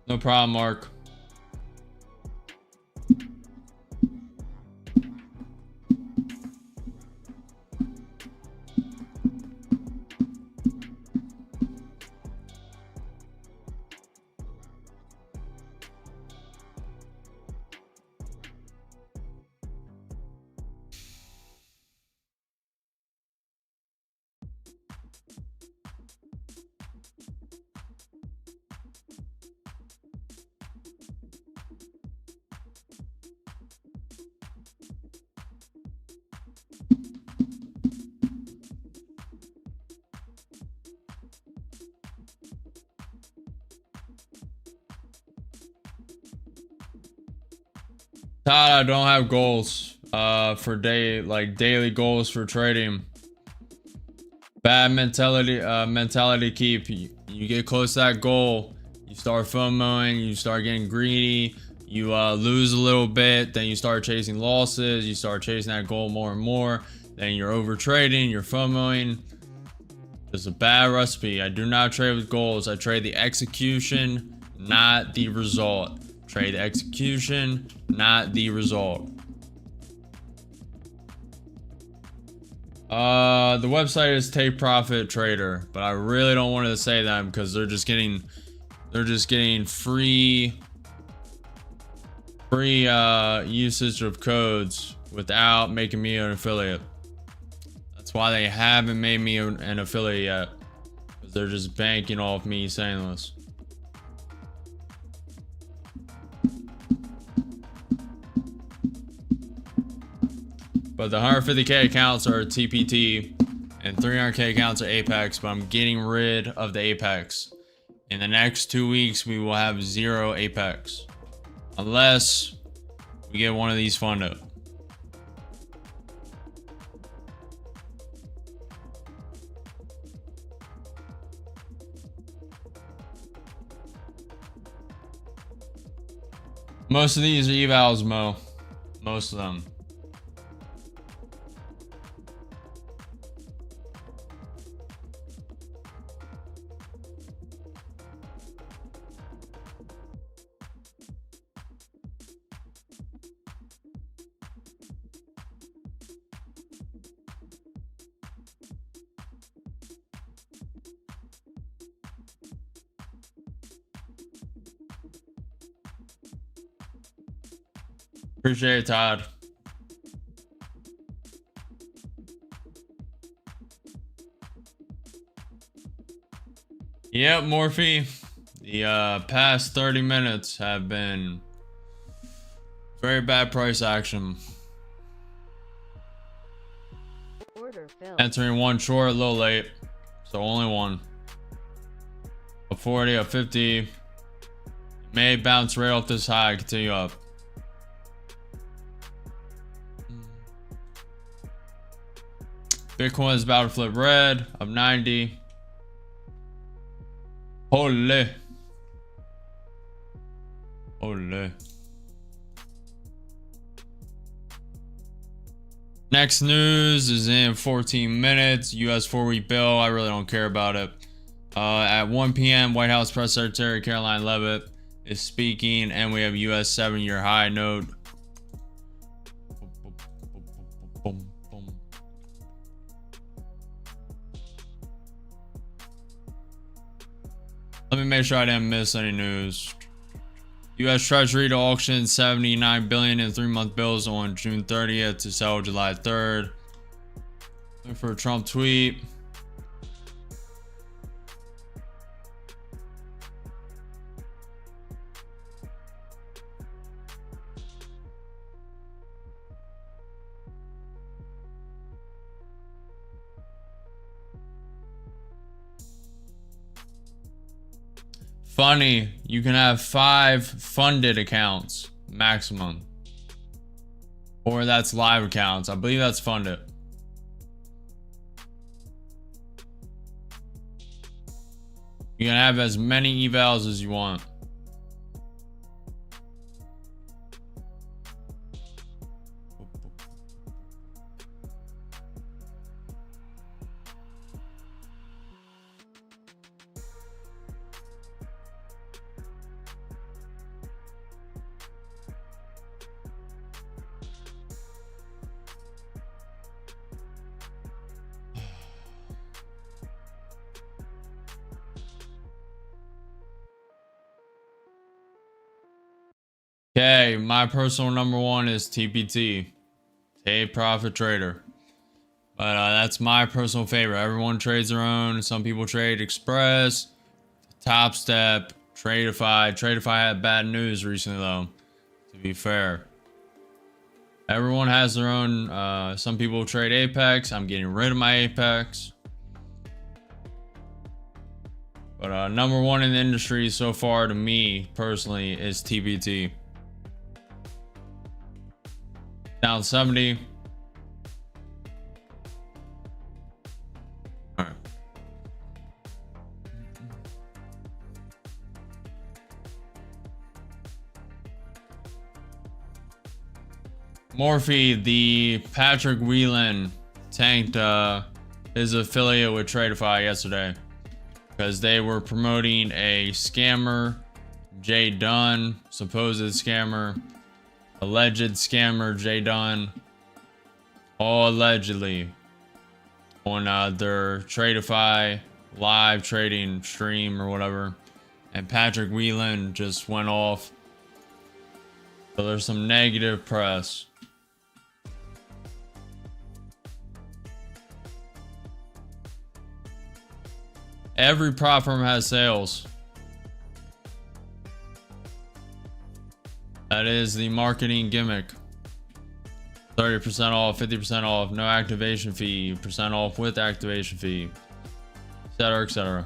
[SPEAKER 1] No problem, Mark. Todd, I don't have goals for daily goals for trading. Bad mentality keep. You get close to that goal, you start FOMOing, you start getting greedy, you lose a little bit, then you start chasing losses, you start chasing that goal more and more, then you're over trading, you're FOMOing. It's a bad recipe. I do not trade with goals. I trade the execution, not the result. Trade the execution, not the result. The website is Take Profit Trader, but I really don't want to say that because they're just getting free free usage of codes without making me an affiliate. That's why they haven't made me an affiliate yet, because they're just banking off me saying this. But the 150K accounts are TPT and 300K accounts are Apex, but I'm getting rid of the Apex. In the next 2 weeks, we will have 0 Apex. Unless we get one of these funded. Most of these are evals, Mo. Most of them. Appreciate it, Todd. Yep, Morphe. The past 30 minutes have been very bad price action.
[SPEAKER 14] Order filled.
[SPEAKER 1] Entering one short, a little late. So only one. A 40, a 50. May bounce right off this high, continue up. Bitcoin is about to flip red, up 90. Holy. Holy. Next news is in 14 minutes. US 4-week bill. I really don't care about it. At 1 p.m., White House Press Secretary Caroline Leavitt is speaking, and we have US 7-year high note. Let me make sure I didn't miss any news. U.S. Treasury to auction $79 billion in 3-month bills on June 30th to sell July 3rd. Looking for a Trump tweet. Funny, you can have 5 funded accounts maximum, or that's live accounts. I believe that's funded. You can have as many evals as you want. Okay, my personal number 1 is TPT, Take Profit Trader. But that's my personal favorite. Everyone trades their own. Some people trade Express, Top Step, Tradeify. Tradeify had bad news recently though, to be fair. Everyone has their own. Some people trade Apex. I'm getting rid of my Apex. But number 1 in the industry so far to me personally is TPT. Down 70. All right. Morphe, the Patrick Whelan tanked his affiliate with Tradeify yesterday because they were promoting a scammer, Jay Dunn, supposed scammer. Alleged scammer Jay Dunn, all allegedly, on their Tradeify live trading stream or whatever, and Patrick Whelan just went off So there's some negative press. Every prop firm has sales. That is the marketing gimmick. 30% off, 50% off, no activation fee, percent off with activation fee, etc., etc.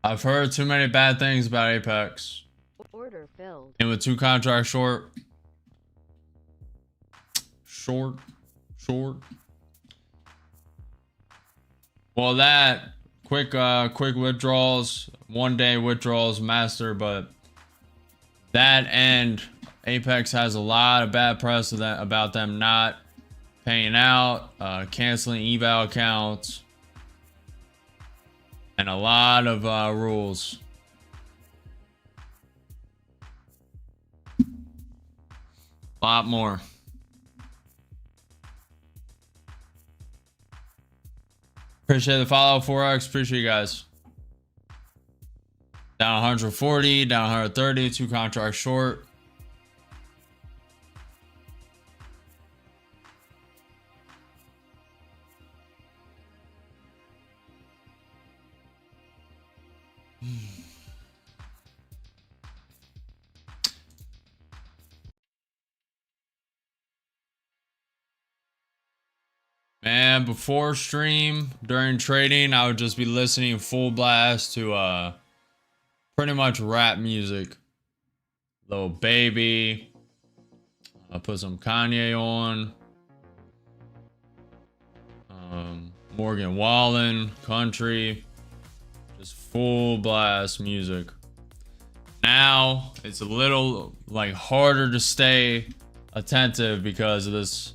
[SPEAKER 1] I've heard too many bad things about Apex.
[SPEAKER 14] Order filled.
[SPEAKER 1] And with 2 contracts short. Well, that quick withdrawals, 1 day withdrawals master, but that end, Apex has a lot of bad press about them not paying out, canceling eval accounts, and a lot of rules. A lot more. Appreciate the follow, Forex. Appreciate you guys. Down 140, down 130, 2 contracts short. Man, before stream, during trading, I would just be listening full blast to pretty much rap music. Lil Baby. I'll put some Kanye on. Morgan Wallen, country. Just full blast music. Now, it's a little like harder to stay attentive because of this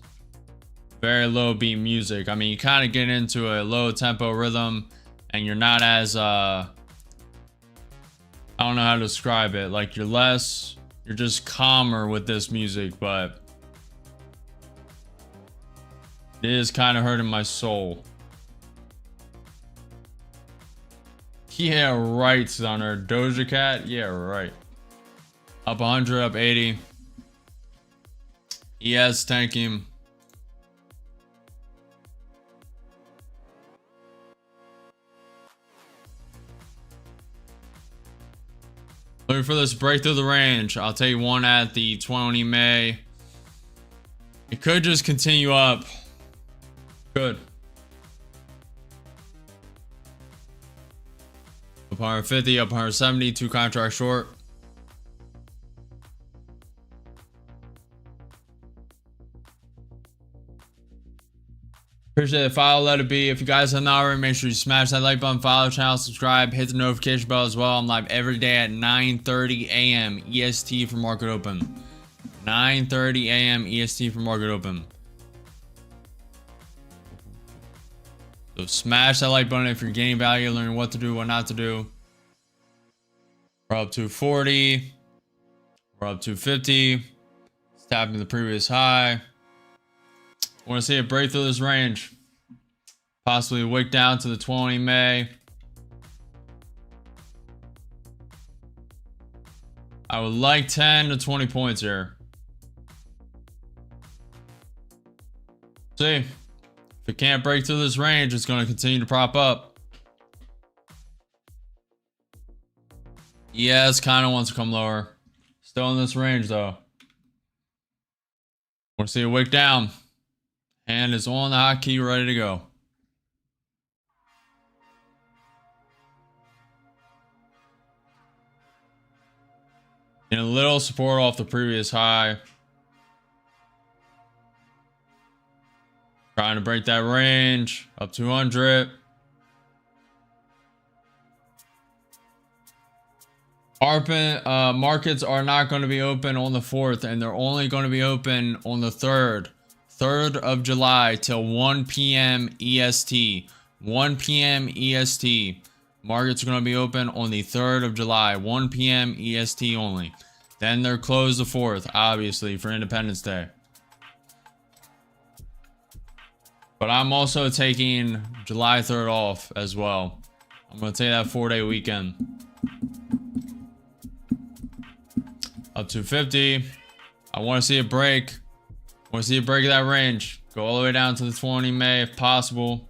[SPEAKER 1] very low beat music. I mean, you kind of get into a low tempo rhythm and you're not as I don't know how to describe it. Like you're just calmer with this music, but it is kind of hurting my soul. Yeah, right, Stunner. Doja Cat? Yeah, right. Up 100, up 80. Yes, thank him. Looking for this break through the range. I'll take one at the 20 May. It could just continue up. Could. Up 150, up 170, 2 contracts short. Appreciate the follow, let it be. If you guys have not already, make sure you smash that like button, follow the channel, subscribe, hit the notification bell as well. I'm live every day at 9:30 a.m. EST for market open. 9:30 a.m. EST for market open. So smash that like button if you're gaining value, learning what to do, what not to do. We're up to 40. We're up to 50. It's tapping the previous high. I want to see it break through this range. Possibly a wick down to the 20 May. I would like 10 to 20 points here. See, if it can't break through this range, it's going to continue to prop up. Yes, kind of wants to come lower. Still in this range though. Want to see a wick down. And it's on the hotkey, ready to go. And a little support off the previous high. Trying to break that range. Up 200. Markets are not going to be open on the 4th, and they're only going to be open on the 3rd. 3rd of July till 1 p.m. EST. 1 p.m. EST. Markets are going to be open on the 3rd of July, 1 p.m. EST only. Then they're closed the 4th, obviously, for Independence Day. But I'm also taking July 3rd off as well. I'm going to take that 4-day weekend. Up to 50. I want to see a break. I want to see a break of that range. Go all the way down to the 20 May if possible.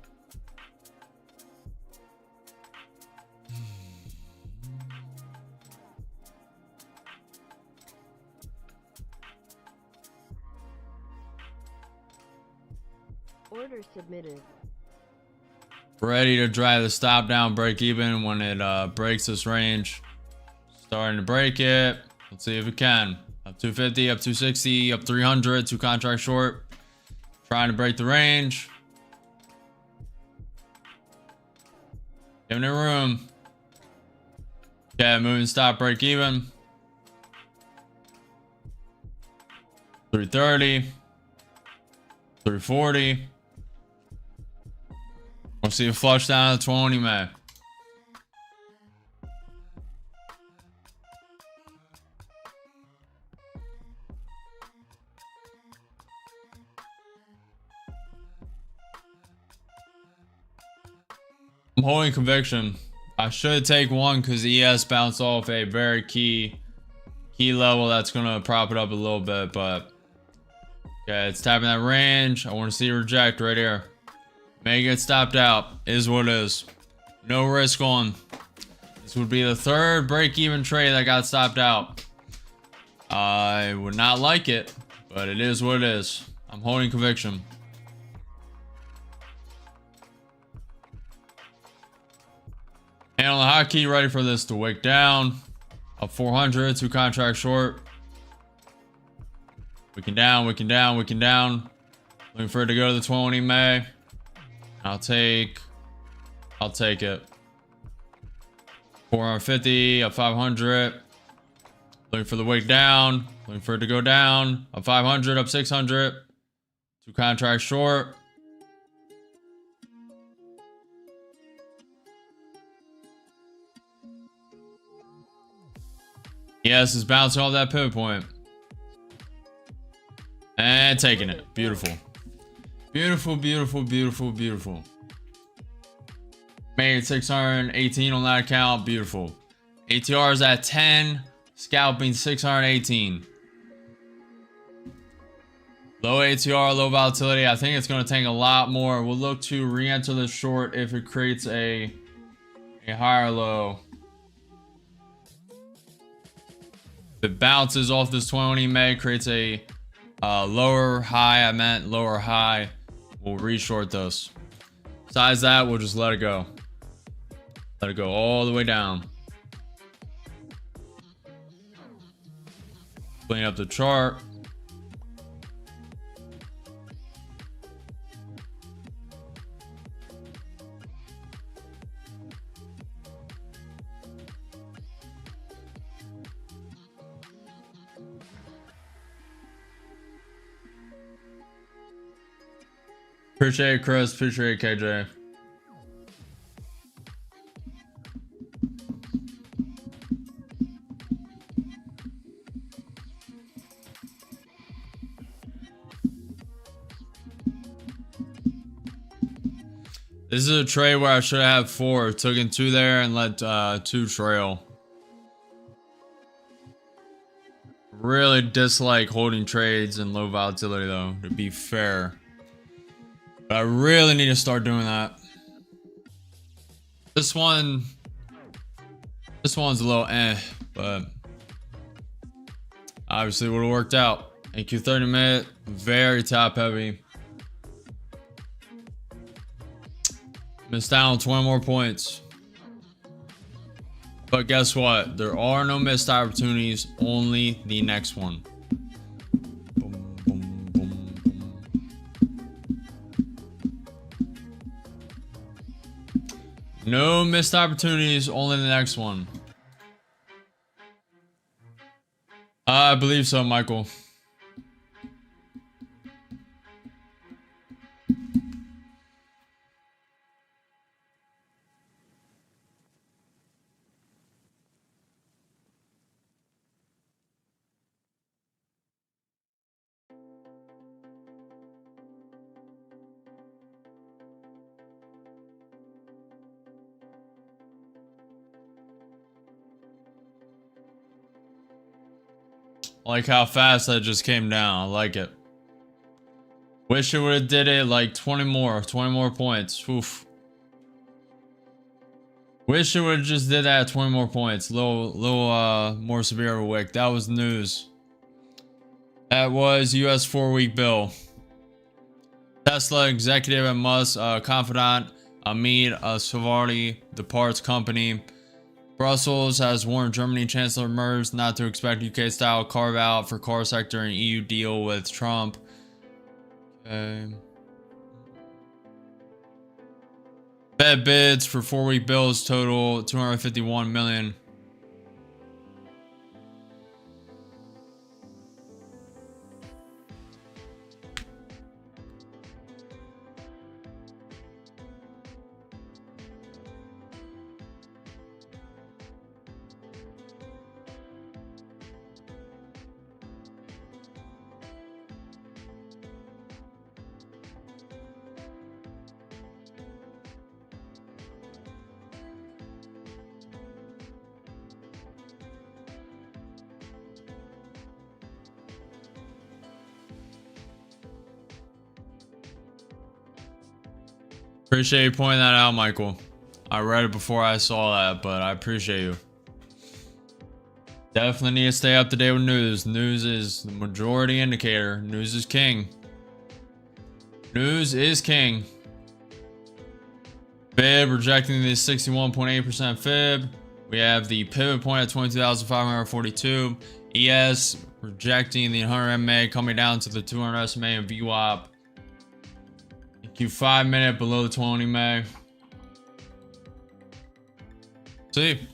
[SPEAKER 14] Order submitted.
[SPEAKER 1] Ready to drive the stop down, break even when it breaks this range. Starting to break it. Let's see if it can. Up 250, up 260, up 300, 2 contract short. Trying to break the range. Giving it room. Okay, moving stop, break even. 330. 340. We'll see a flush down to 20 May. I'm holding conviction. I should take one because the ES bounced off a very key level that's gonna prop it up a little bit, but okay, it's tapping that range. I want to see a reject right here. May get stopped out. Is what it is. No risk on. This would be the 3rd break-even trade that got stopped out. I would not like it, but it is what it is. I'm holding conviction. And on the hotkey, ready for this to wick down. Up 400, 2 contract short. Wicking down, wicking down, wicking down. Looking for it to go to the 20 May. I'll take it. 450, up 500. Looking for the wick down. Looking for it to go down. Up 500, up 600. 2 contracts short. Yes, it's bouncing off that pivot point. And taking it. Beautiful. Beautiful, beautiful, beautiful, beautiful. Made 618 on that account. Beautiful. ATR is at 10. Scalping 618. Low ATR, low volatility. I think it's going to take a lot more. We'll look to re-enter the short if it creates a higher low. If it bounces off this 20 May, creates a lower high. I meant lower high. We'll re-short this. Besides that, we'll just let it go. Let it go all the way down. Clean up the chart. Appreciate it, Chris. Appreciate it, KJ. This is a trade where I should have 4. Took in 2 there and let 2 trail. Really dislike holding trades in low volatility though, to be fair. But I really need to start doing that. This one's a little but obviously would have worked out. AQ 30 minute, very top heavy. Missed out on 20 more points. But guess what? There are no missed opportunities, only the next one. Boom, boom, boom, boom. No missed opportunities, only the next one. I believe so, Michael. I like how fast that just came down. I like it. Wish it would have did it like 20 more points. Oof. Wish it would have just did that at 20 more points. Little more severe of a wick. That was news. That was US 4-week bill. Tesla executive at Musk, confidant Amit Savardi departs company. Brussels has warned Germany Chancellor Merz not to expect UK-style carve-out for car sector and EU deal with Trump. Okay. Fed bids for 4-week bills total 251 million. Appreciate you pointing that out, Michael. I read it before I saw that, but I appreciate you. Definitely need to stay up to date with news. News is the majority indicator. News is king. News is king. Fib rejecting the 61.8% fib. We have the pivot point at 22,542. ES rejecting the 100 MA, coming down to the 200 SMA and VWAP. Q5 minute below the 20 MA. See.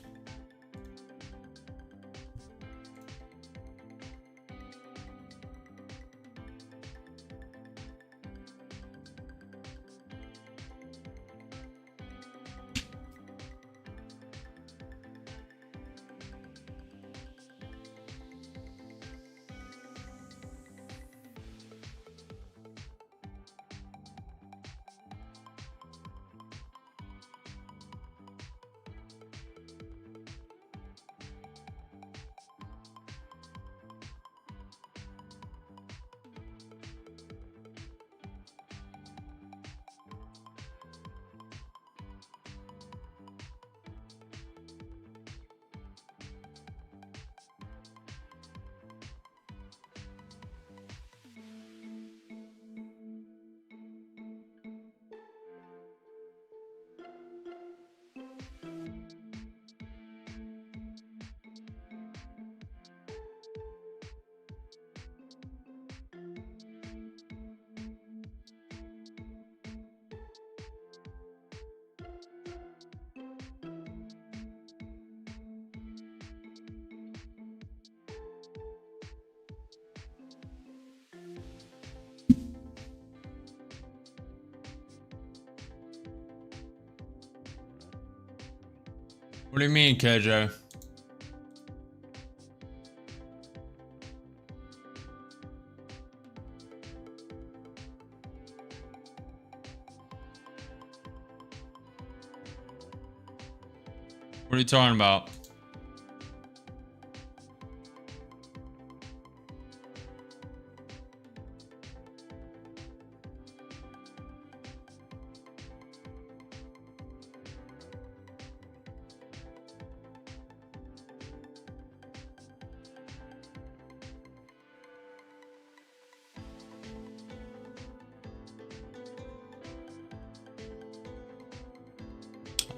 [SPEAKER 1] What do you mean, KJ? What are you talking about?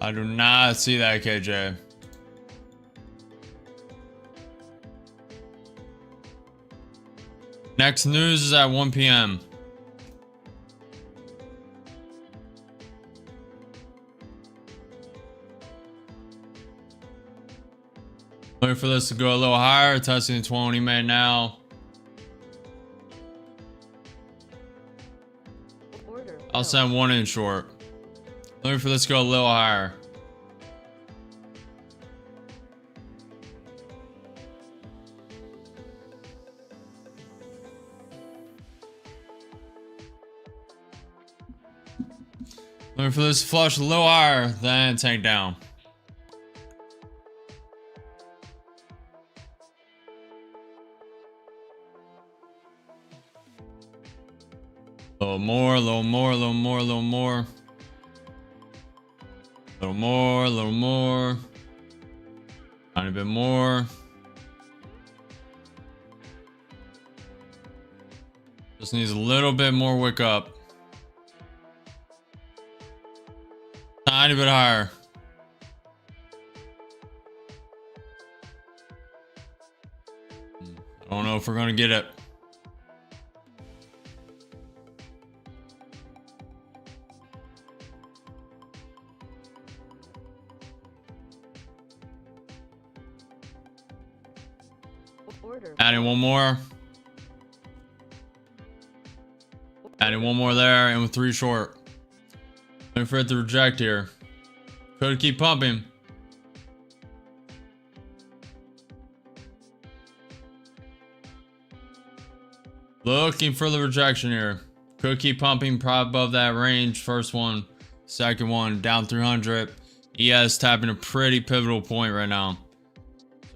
[SPEAKER 1] I do not see that, KJ. Next news is at 1 p.m. Looking for this to go a little higher, testing the 20 minute now. I'll send one in short. Looking for this to go a little higher. Looking for this flush a little higher, then take down. A little more, a little more, a little more, a little more. A little more, a little more. Tiny bit more. Just needs a little bit more wick up. Tiny bit higher. I don't know if we're gonna get it. Adding one more. Adding one more there, and with 3 short. Looking for it to reject here. Could keep pumping. Looking for the rejection here. Could keep pumping, probably above that range. First one, second one, down 300. ES tapping a pretty pivotal point right now.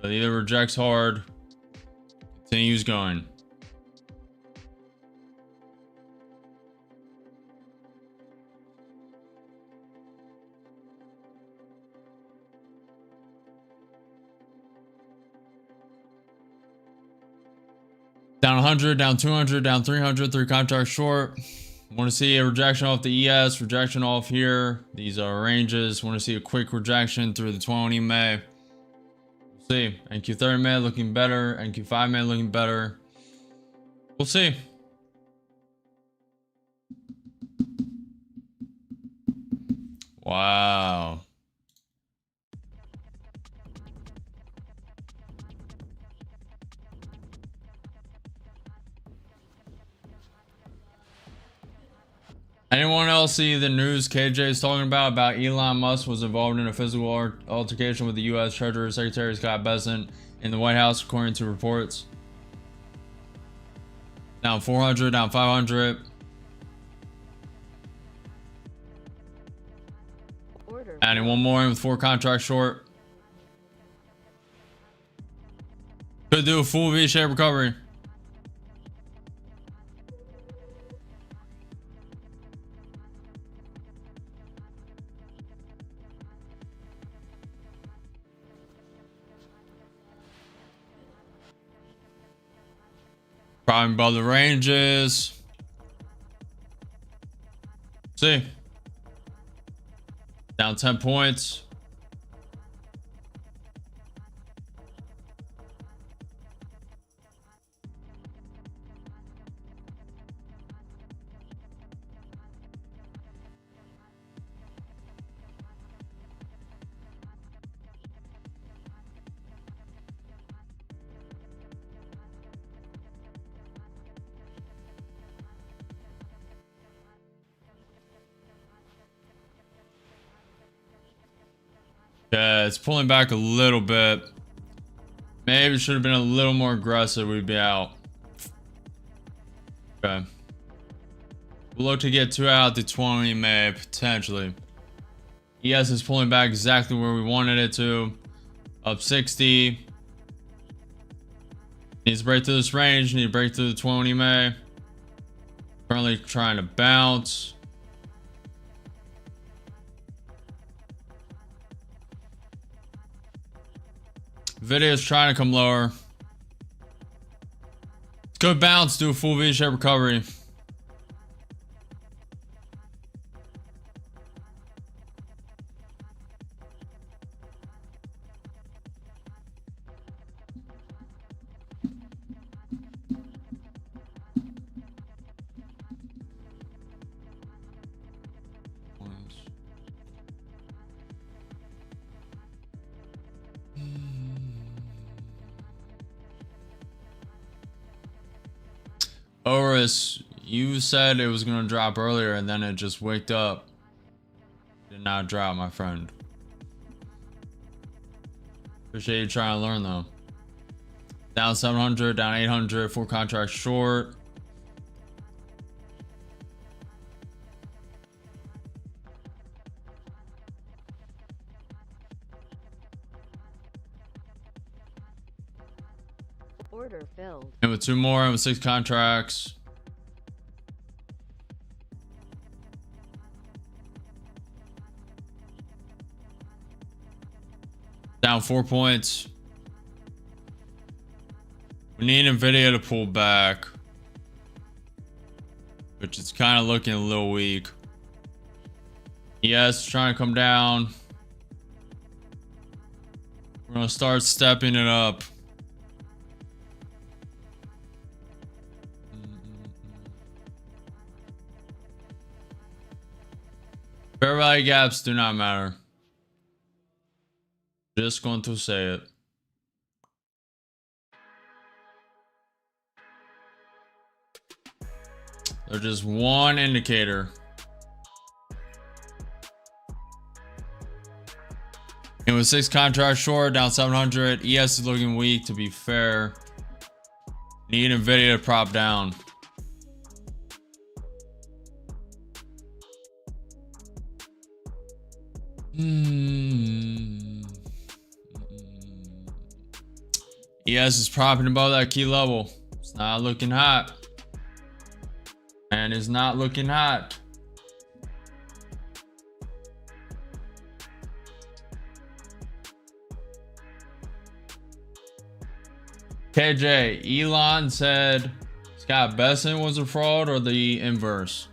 [SPEAKER 1] So it either rejects hard, continues going. Down 100, down 200, down 300, 3 contracts short. Want to see a rejection off the ES, rejection off here. These are ranges. Want to see a quick rejection through the 20 MA. We'll see. NQ30 MA looking better. NQ5 MA looking better. We'll see. Wow. Anyone else see the news KJ is talking about Elon Musk was involved in a physical altercation with the U.S. Treasury Secretary Scott Bessent in the White House, according to reports? Down 400, down 500. Adding one more in with 4 contracts short. Could do a full V-shaped recovery. Probably above the ranges. See. Down 10 points. Yeah, it's pulling back a little bit. Maybe it should have been a little more aggressive. We'd be out. Okay. We'll look to get 2 out to 20 May, potentially. ES is pulling back exactly where we wanted it to. Up 60. Needs to break through this range. Need to break through the 20 May. Currently trying to bounce. Video's trying to come lower. Let's go bounce, do a full V-shaped recovery. Oris, You said it was going to drop earlier and then it just waked up. Did not drop, my friend. Appreciate you trying to learn though. Down 700, down 800, 4 contracts short.
[SPEAKER 14] Order filled.
[SPEAKER 1] And with 2 more and with 6 contracts. Down 4 points. We need Nvidia to pull back, which is kind of looking a little weak. Yes, trying to come down. We're gonna start stepping it up. Fair value gaps do not matter. Just going to say it. They're just one indicator. And with 6 contracts short, down 700, ES is looking weak to be fair. Need Nvidia to prop down. ES is propping above that key level. It's not looking hot. And it's not looking hot. KJ, Elon said Scott Besson was a fraud or the inverse?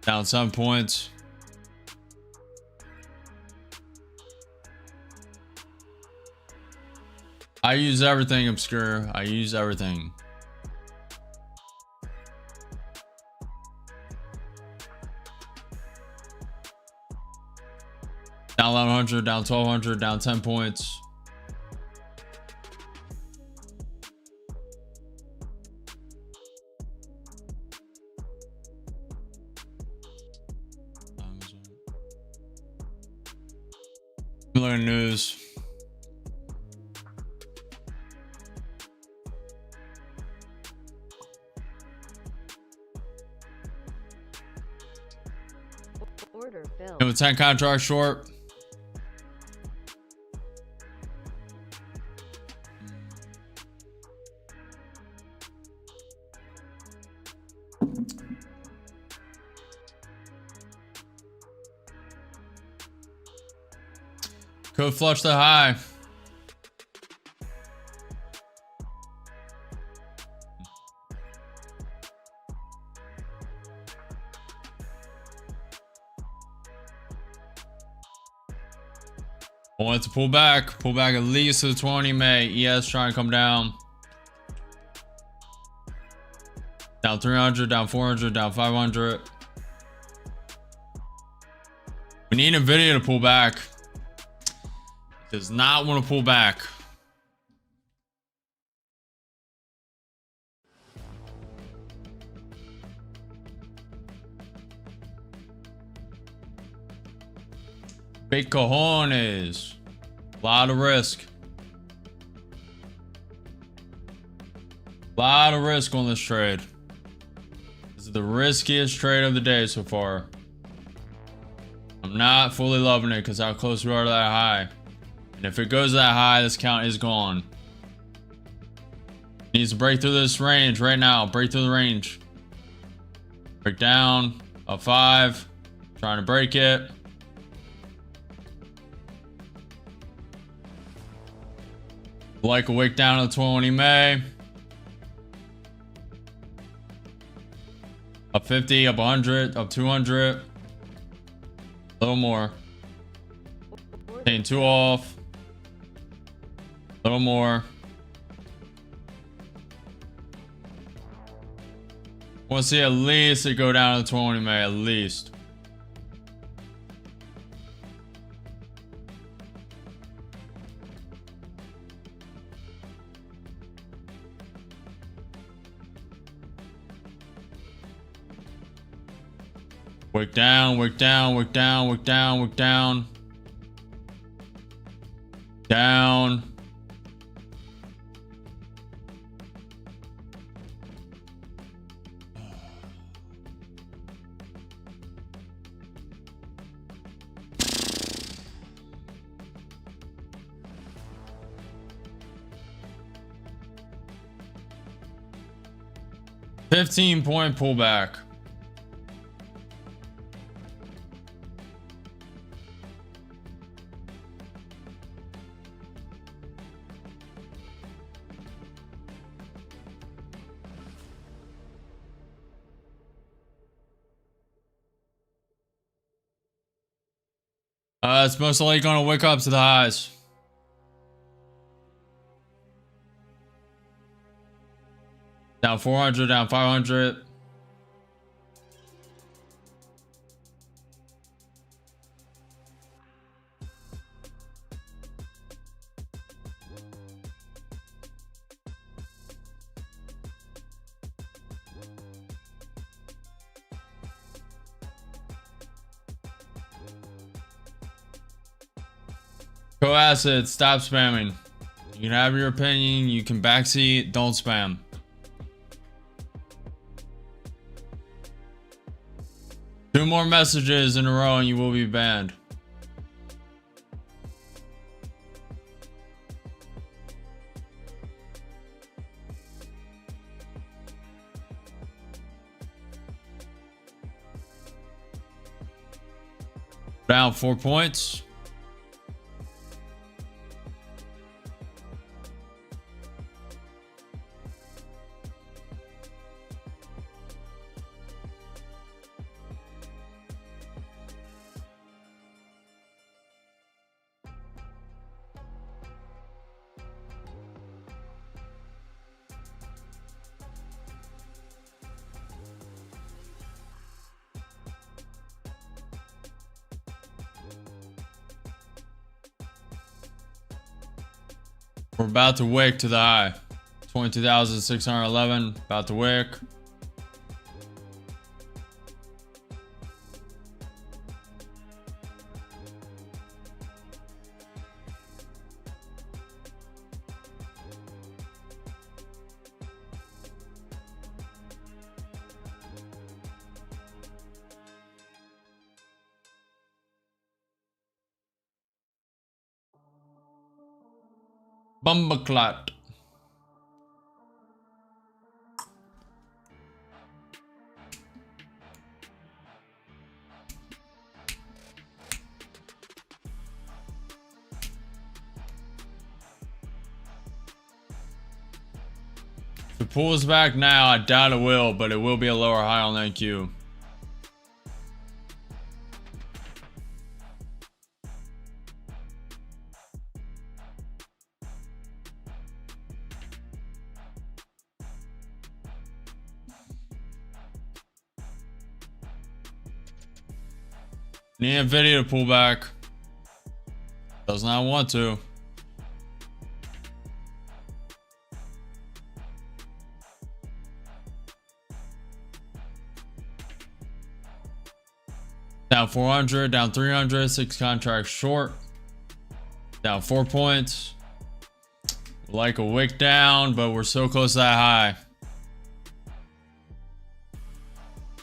[SPEAKER 1] Down 7 points. I use everything, Obscure. I use everything. Down 1100, down 1200, down 10 points. Look at news.
[SPEAKER 14] Order filled.
[SPEAKER 1] And with 10 contracts short. Could flush the high. I want it to pull back at least to the 20 May. ES trying to come down. Down 300, down 400, down 500. We need Nvidia to pull back. Does not want to pull back. Big cojones. A lot of risk. A lot of risk on this trade. This is the riskiest trade of the day so far. I'm not fully loving it because how close we are to that high. And if it goes that high, this count is gone. Needs to break through this range right now. Break through the range. Break down. Up 5. Trying to break it. Like a wick down to the 20 May. Up 50, up 100, up 200. A little more. Taking 2 off. A little more. Want to see at least it go down to the 20 May, at least. Wick down, wick down, wick down, wick down, wick down. Down. $15-point pullback. It's most likely going to wick up to the highs. Down 400, down 500. Co-assets, stop spamming. You can have your opinion, you can backseat, don't spam. Two more messages in a row and you will be banned. Down 4 points. We're about to wick to the high. 22,611, about to wick. Bumbleclot. If it pulls back now, I doubt it will, but it will be a lower high on NQ. Need Nvidia to pull back. Does not want to. Down 400, down 300, 6 contracts short. Down 4 points. Like a wick down, but we're so close to that high.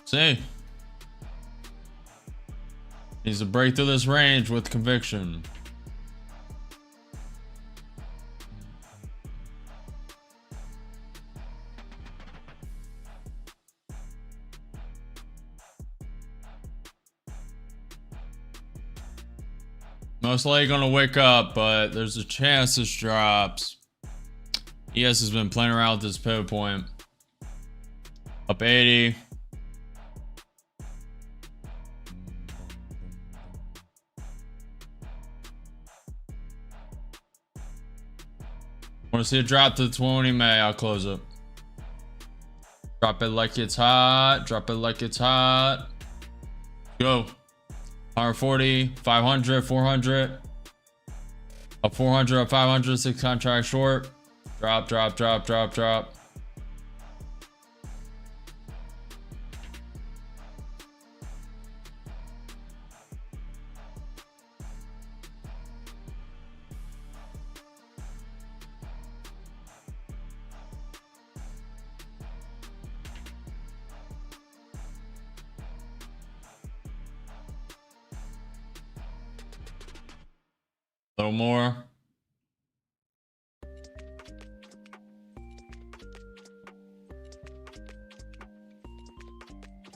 [SPEAKER 1] See? Needs to break through this range with conviction. Most likely gonna wake up, but there's a chance this drops. ES has been playing around with this pivot point. Up 80. Want to see it drop to 20 May, I'll close it. Drop it like it's hot. Drop it like it's hot. Go. 140, 500, 400. Up 400, up 500, 6 contracts short. Drop, drop, drop, drop, drop. little more.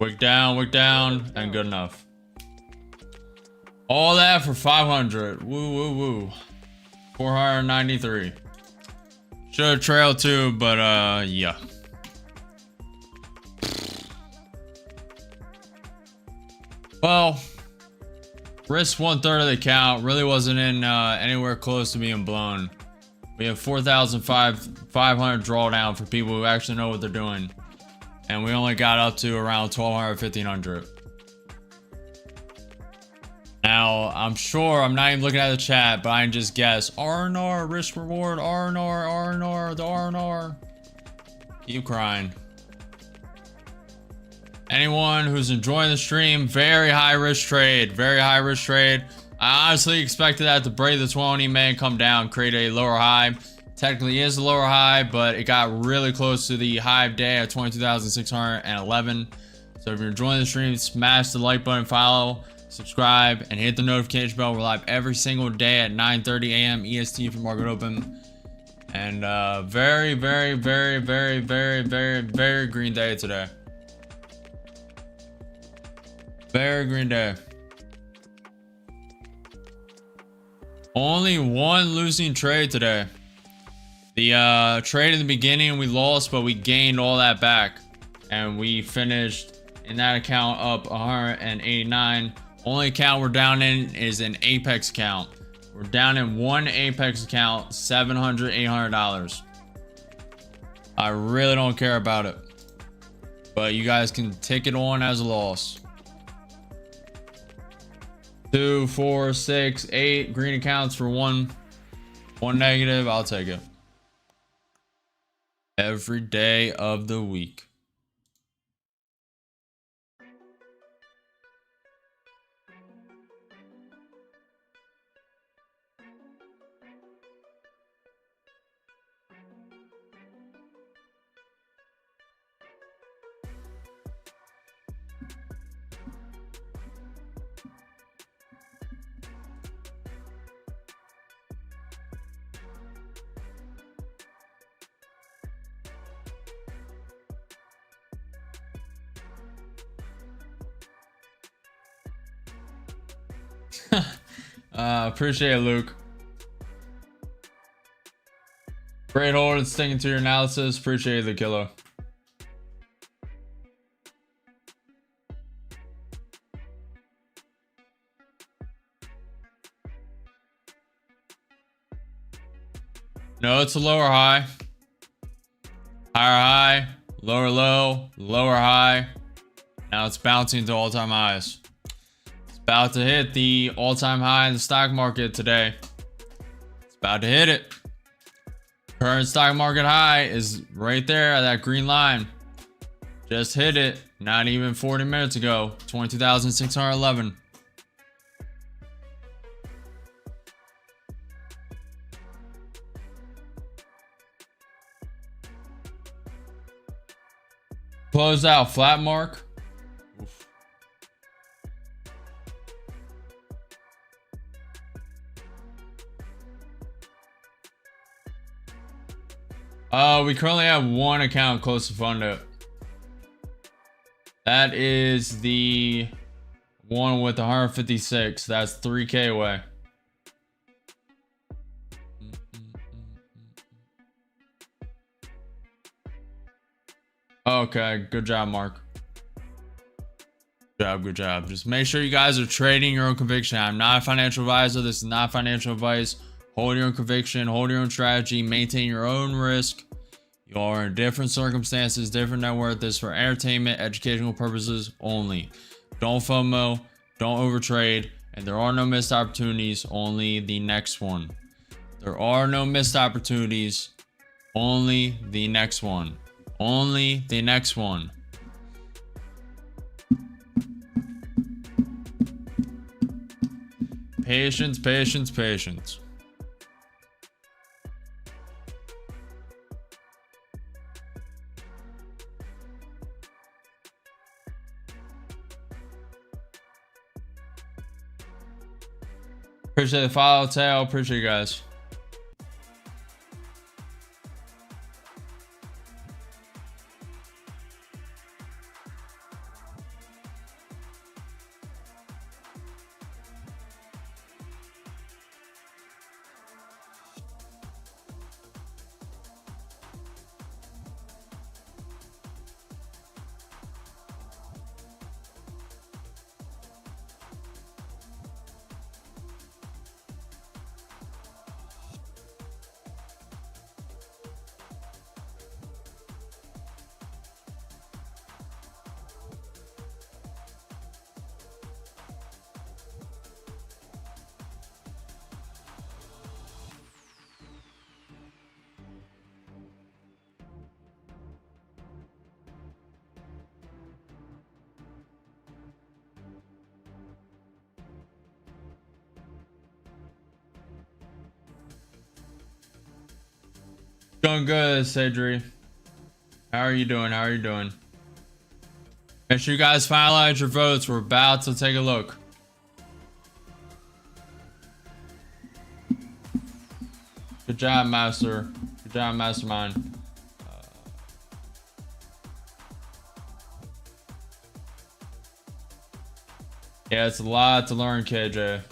[SPEAKER 1] Wick down, and good enough. All that for 500. Woo, woo, woo. 493. Should have trailed too, but yeah. Well, risk 1/3 of the count. Really wasn't in anywhere close to being blown. We have 4,500 drawdown for people who actually know what they're doing. And we only got up to around 1,200, 1,500. Now, I'm sure, I'm not even looking at the chat, but I can just guess. R&R, risk reward, R&R, R&R, the R&R. Keep crying. Anyone who's enjoying the stream, very high risk trade, very high risk trade. I honestly expected that to break the 20, may come down, create a lower high. Technically is a lower high, but it got really close to the high of day at 22,611. So if you're enjoying the stream, smash the like button, follow, subscribe, and hit the notification bell. We're live every single day at 9:30 a.m. EST for market open. And very, very, very, very, very, very, very green day today. Very green day. Only one losing trade today. The trade in the beginning we lost, but we gained all that back. And we finished in that account up 189. Only account we're down in is an Apex account. We're down in one Apex account, $700, $800. I really don't care about it. But you guys can take it on as a loss. 2, 4, 6, 8 green accounts for one negative. I'll take it. Every day of the week. Appreciate it, Luke. Great hold and sticking to your analysis. Appreciate the killer. No, it's a lower high. Higher high, lower low, lower high. Now it's bouncing to all-time highs. About to hit the all-time high in the stock market today. It's about to hit it. Current stock market high is right there at that green line. Just hit it not even 40 minutes ago. 22,611. Closed out flat mark. We currently have one account close to fund it. That is the one with 156. That's 3K away. Okay, good job, Mark. Good job. Just make sure you guys are trading your own conviction. I'm not a financial advisor. This is not financial advice. Hold your own conviction, hold your own strategy, maintain your own risk. You are in different circumstances, different net worth. This is for entertainment, educational purposes only. Don't FOMO, don't overtrade, and there are no missed opportunities, only the next one. There are no missed opportunities, only the next one. Only the next one. Patience, patience, patience. Appreciate the follow, Tail. Appreciate you guys. Doing good, Cedric. How are you doing? How are you doing? Make sure you guys finalize your votes. We're about to take a look. Good job, Master. Good job, Mastermind. Yeah, it's a lot to learn, KJ.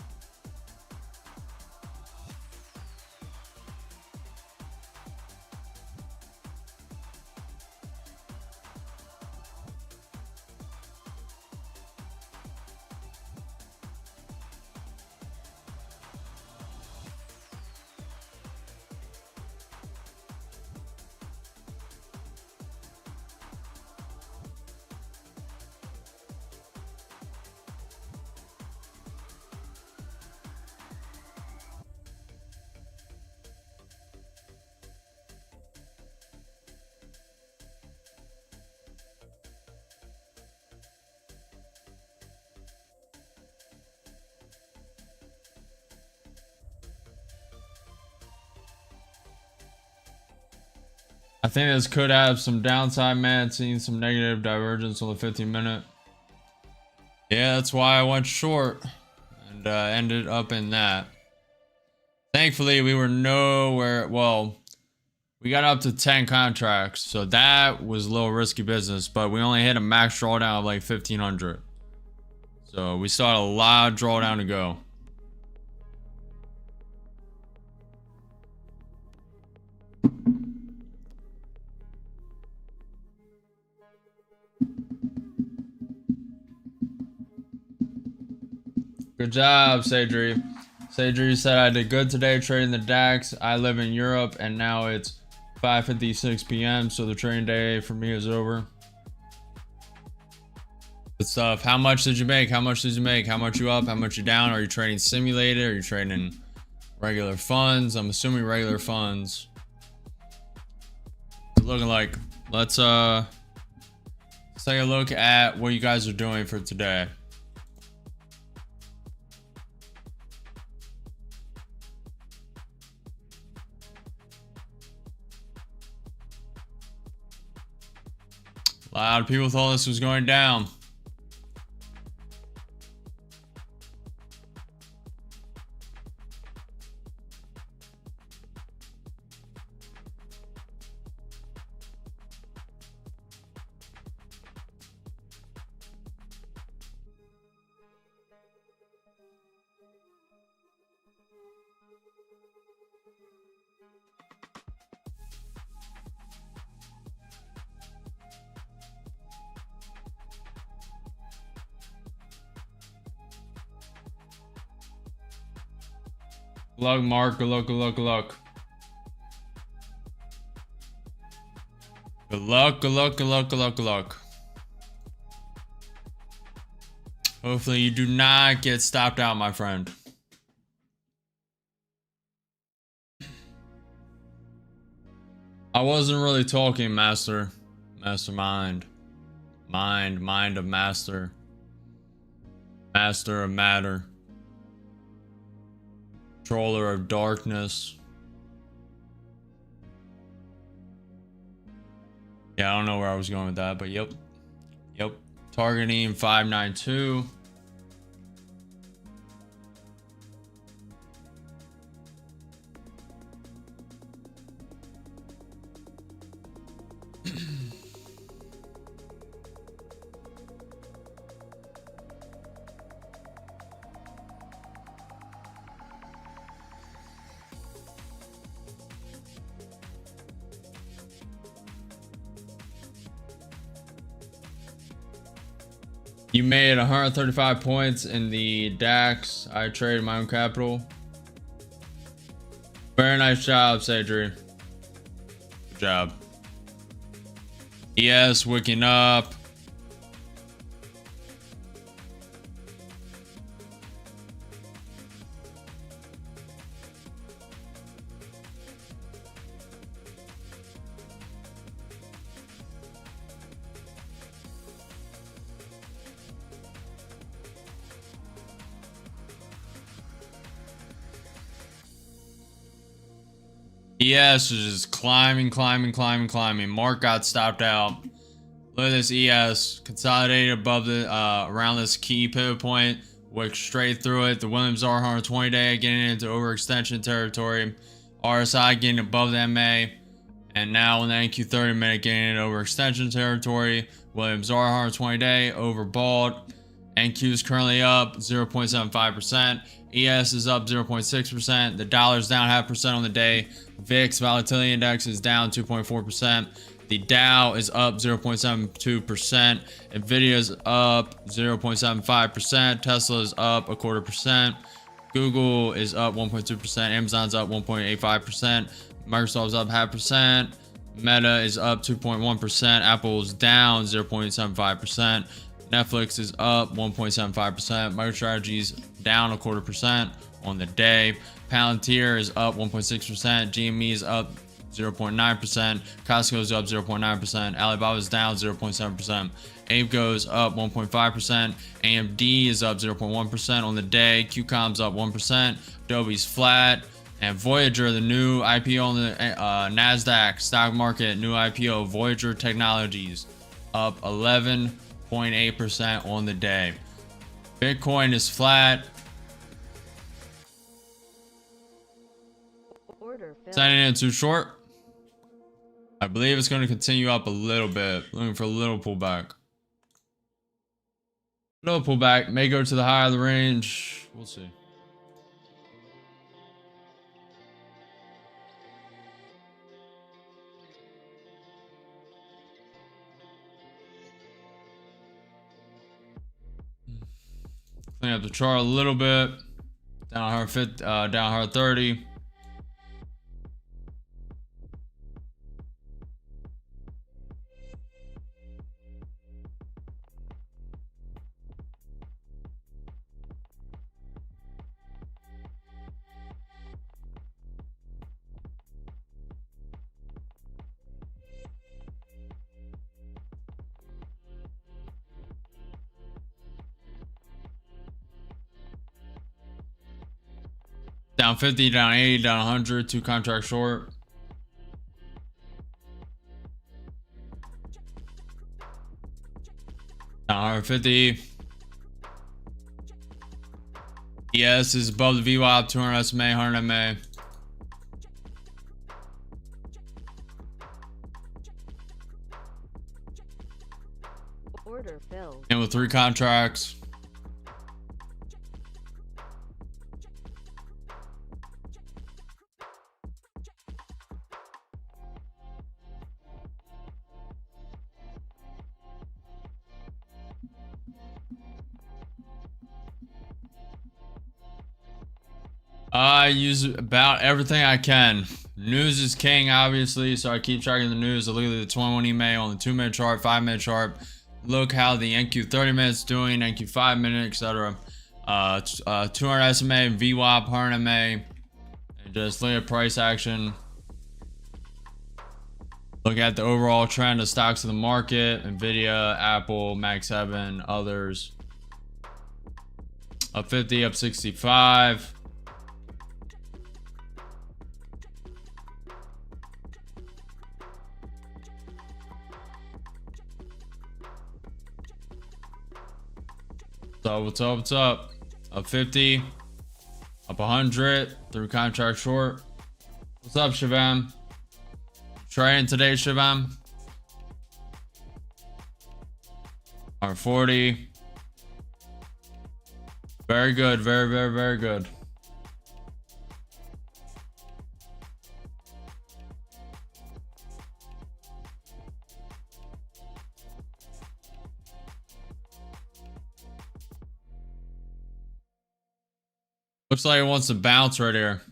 [SPEAKER 1] I think this could have some downside, man. Seeing some negative divergence on the 15-minute. Yeah, that's why I went short and ended up in that. Thankfully, we were nowhere. Well, we got up to 10 contracts, so that was a little risky business, but we only hit a max drawdown of like 1,500. So we still had a lot of drawdown to go. Good job, Cedric. Cedric said I did good today trading the DAX. I live in Europe and now it's 5:56 p.m. so the trading day for me is over. Good stuff. How much did you make? How much did you make? How much you up? How much you down? Are you trading simulated? Are you trading regular funds? I'm assuming regular funds. It's looking like. Let's take a look at what you guys are doing for today. A lot of people thought this was going down. Good luck, Mark. Good luck, good luck, good luck. Good luck, good luck, good luck, good luck, good luck. Hopefully you do not get stopped out, my friend. I wasn't really talking, Master. Mastermind. Mind of Master. Master of Matter. Controller of Darkness. Yeah, I don't know where I was going with that, but yep. Yep. Targeting 592. You made 135 points in the DAX. I traded my own capital. Very nice job, Sadri. Good job. ES wicking up. ES is just climbing. Mark got stopped out. Look at this ES consolidated above the around this key pivot point, wicked straight through it. The Williams R 120 day getting into overextension territory. RSI getting above the MA, and now in the NQ 30 minute getting into overextension territory. Williams R 120 day overbought. NQ is currently up 0.75%. ES is up 0.6%. The dollar's down 0.5% on the day. VIX volatility index is down 2.4%. The Dow is up 0.72%. Nvidia is up 0.75%. Tesla is up 0.25%. Google is up 1.2%. Amazon's up 1.85%. Microsoft's up 0.5%. Meta is up 2.1%. Apple's down 0.75%. Netflix is up 1.75%. MicroStrategy's down 0.25% on the day. Palantir is up 1.6%. GME is up 0.9%. Costco is up 0.9%. Alibaba is down 0.7%. AIBCO is up 1.5%. AMD is up 0.1% on the day. QCOM's up 1%. Adobe's flat. And Voyager, the new IPO on the NASDAQ stock market, new IPO, Voyager Technologies, up 11.8% on the day. Bitcoin is flat. Signing in too short. I believe it's going to continue up a little bit. Looking for a little pullback. Little pullback. May go to the higher of the range. We'll see. Clean up the chart a little bit. Down 150, down 130. Down 50, down 80, down 100, 2 contracts short. Down 150. ES is above the VWAP, 200 SMA, 100 MA.
[SPEAKER 14] Order filled.
[SPEAKER 1] And with 3 contracts. I use about everything I can. News is king, obviously, so I keep tracking the news. I look at the 21 EMA on the 2-minute chart, 5-minute chart. Look how the NQ 30 minutes doing, NQ 5 minute, etc. 200 SMA, VWAP, 100 MA, and just look at price action. Look at the overall trend of stocks in the market: Nvidia, Apple, Mag 7, others. Up 50, up 65. So what's up? What's up? Up 50, up 100, 3 contract short. What's up, Shivam? Trading today, Shivam. 140. Very good. Very good. Looks like it wants to bounce right here.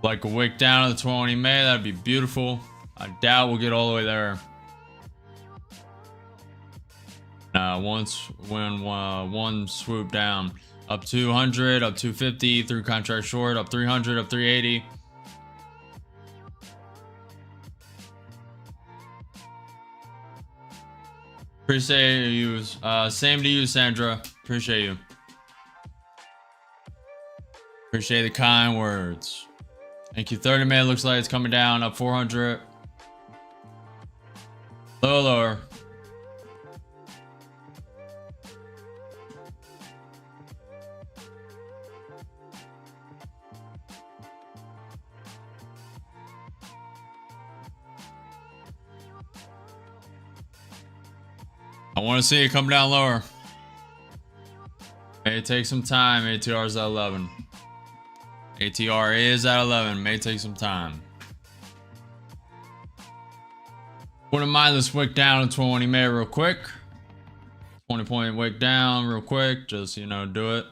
[SPEAKER 1] Like a wick down to the 20 May, that'd be beautiful. I doubt we'll get all the way there. One swoop down. Up 200, up 250, through contract short, up 300, up 380. Appreciate you. Same to you, Sandra. Appreciate you. Appreciate the kind words. Thank you. 30 May looks like it's coming down, up 400. Lower. I want to see it come down lower. May take some time. ATR is at 11. ATR is at 11. May take some time. Wouldn't mind this wick down to 20 May real quick. 20 point wick down real quick. Just, you know, do it.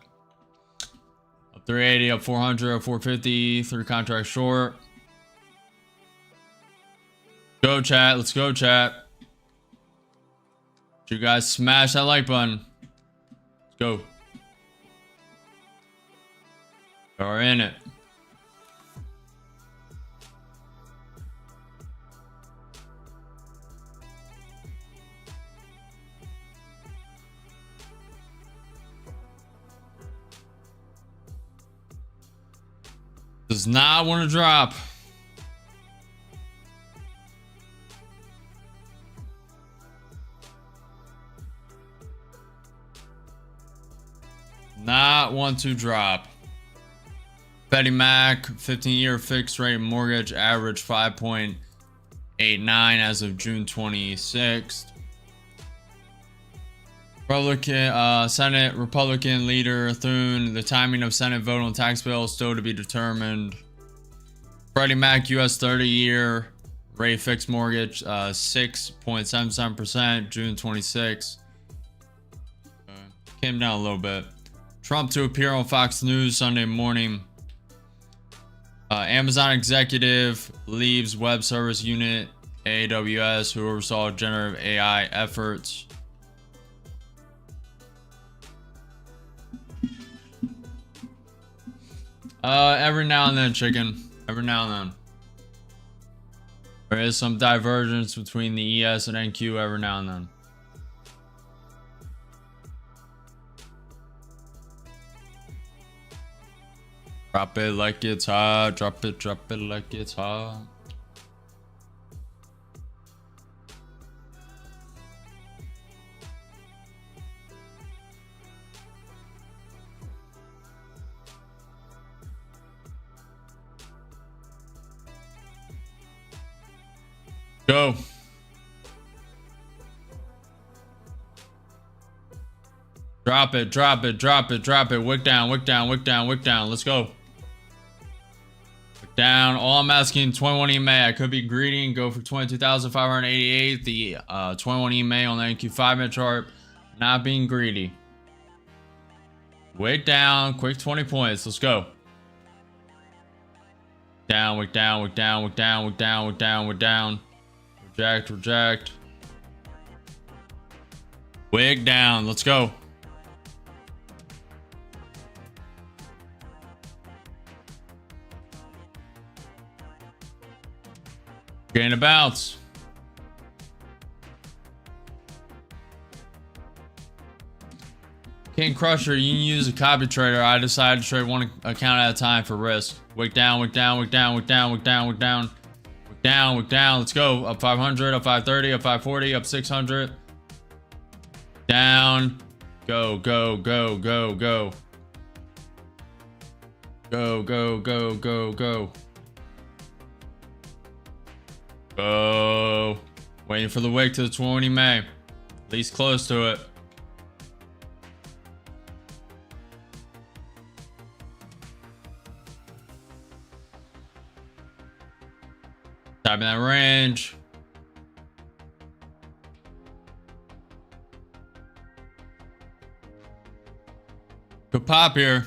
[SPEAKER 1] Up 380, up 400, up 450. 3 contracts short. Go chat. Let's go chat. You guys smash that like button. Let's go. You're in it. Does not want to drop. Not want to drop. Freddie Mac 15-year fixed rate mortgage average 5.89 as of June 26th. Senate Republican leader Thune, the timing of Senate vote on tax bill still to be determined. Freddie Mac US 30-year rate fixed mortgage 6.77% June 26th. Came down a little bit. Trump to appear on Fox News Sunday morning. Amazon executive leaves web service unit AWS who oversaw generative AI efforts. Every now and then, chicken. Every now and then. There is some divergence between the ES and NQ every now and then. Drop it like it's hot. Drop it like it's hot. Go. Drop it, drop it, drop it, drop it. Wick down, wick down, wick down, wick down. Let's go. Wick down. All I'm asking, 21 EMA. I could be greedy and go for 22,588. The 21 EMA on the NQ 5-minute chart. Not being greedy. Wick down, quick 20 points. Let's go. Down, wick down, wick down, wick down, wick down, wick down, wick down. Reject, reject. Wick down. Let's go. Gain a bounce. King Crusher, you can use a copy trader. I decided to trade one account at a time for risk. Wick down, wick down, wick down, wick down, wick down, wick down. Wick down, wick down. Let's go. Up 500, up 530, up 540, up 600. Down. Go, go, go, go, go. Go, go, go, go, go. Go. Waiting for the wick to the 20 MA. At least close to it. Tapping that range. Could pop here.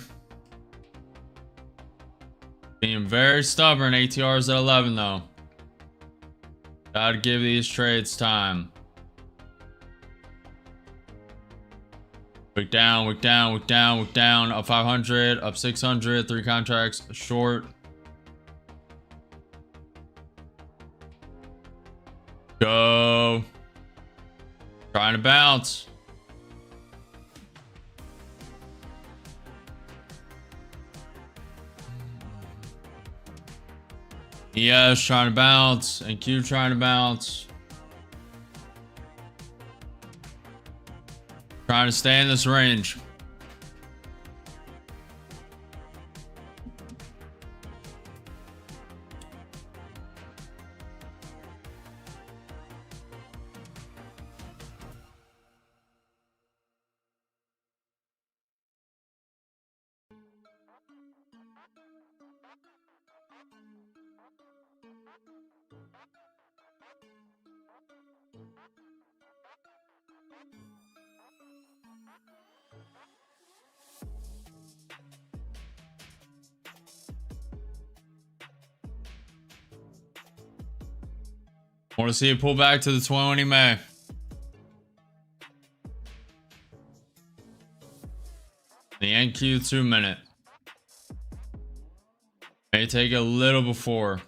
[SPEAKER 1] Being very stubborn. ATR's at 11 though. Gotta give these trades time. Wick down, wick down, wick down, wick down. Up 500, up 600. 3 contracts short. Go. Trying to bounce. ES trying to bounce. And Q trying to bounce. Trying to stay in this range. Want to see it pull back to the 20 MA. The NQ 2 minute. May take a little before.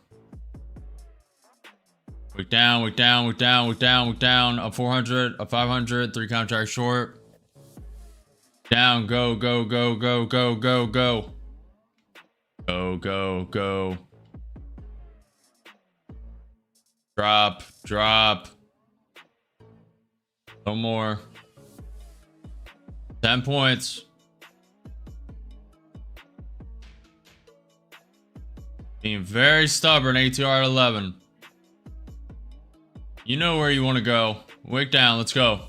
[SPEAKER 1] Wick down, wick down, wick down, wick down, wick down. Up 400, up 500, 3 contracts short. Down, go, go, go, go, go, go, go. Go, go, go. Drop, drop. No more. 10 points. Being very stubborn, ATR at 11. You know where you want to go. Wick down, let's go.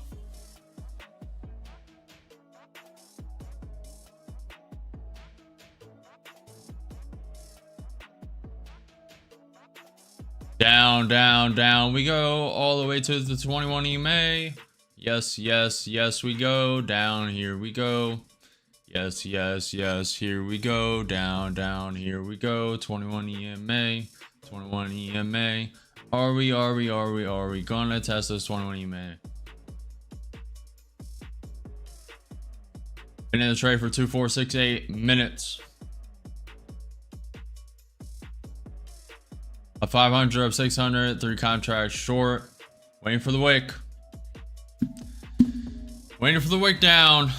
[SPEAKER 1] Down, down, down we go, all the way to the 21 EMA. Yes, yes, yes, we go. Down, here we go. Yes, yes, yes, here we go. Down, down, here we go. 21 EMA, 21 EMA. Are we gonna test this 21 EMA? Been in the trade for 2, 4, 6, 8 minutes. A 500, up 600, 3 contracts short. Waiting for the wick. Waiting for the wick down.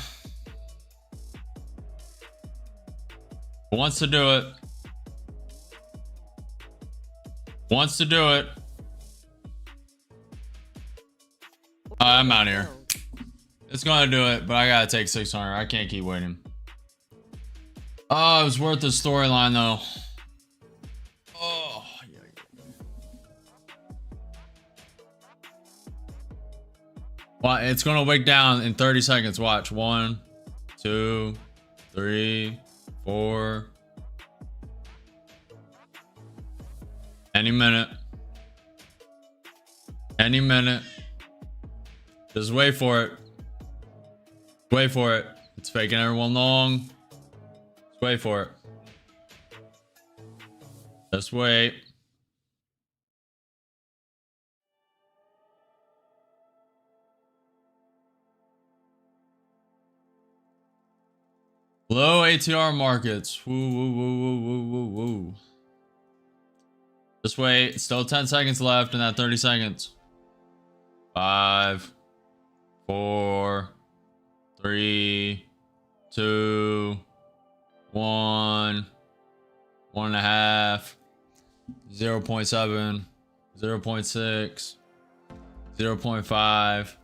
[SPEAKER 1] Wants to do it. Wants to do it. I'm out here. It's gonna do it, but I gotta take 600. I can't keep waiting. Oh, it was worth the storyline though. Oh, well, it's gonna wick down in 30 seconds. Watch. 1, 2, 3, 4. Any minute. Any minute. Just wait for it. Wait for it. It's faking everyone long. Just wait for it. Just wait. Low ATR markets. Woo, woo, woo, woo, woo, woo, woo. Just wait. Still 10 seconds left in that 30 seconds. 5, 4, 3, 2, 1, 1.5, 0.7, 0.6, 0.5,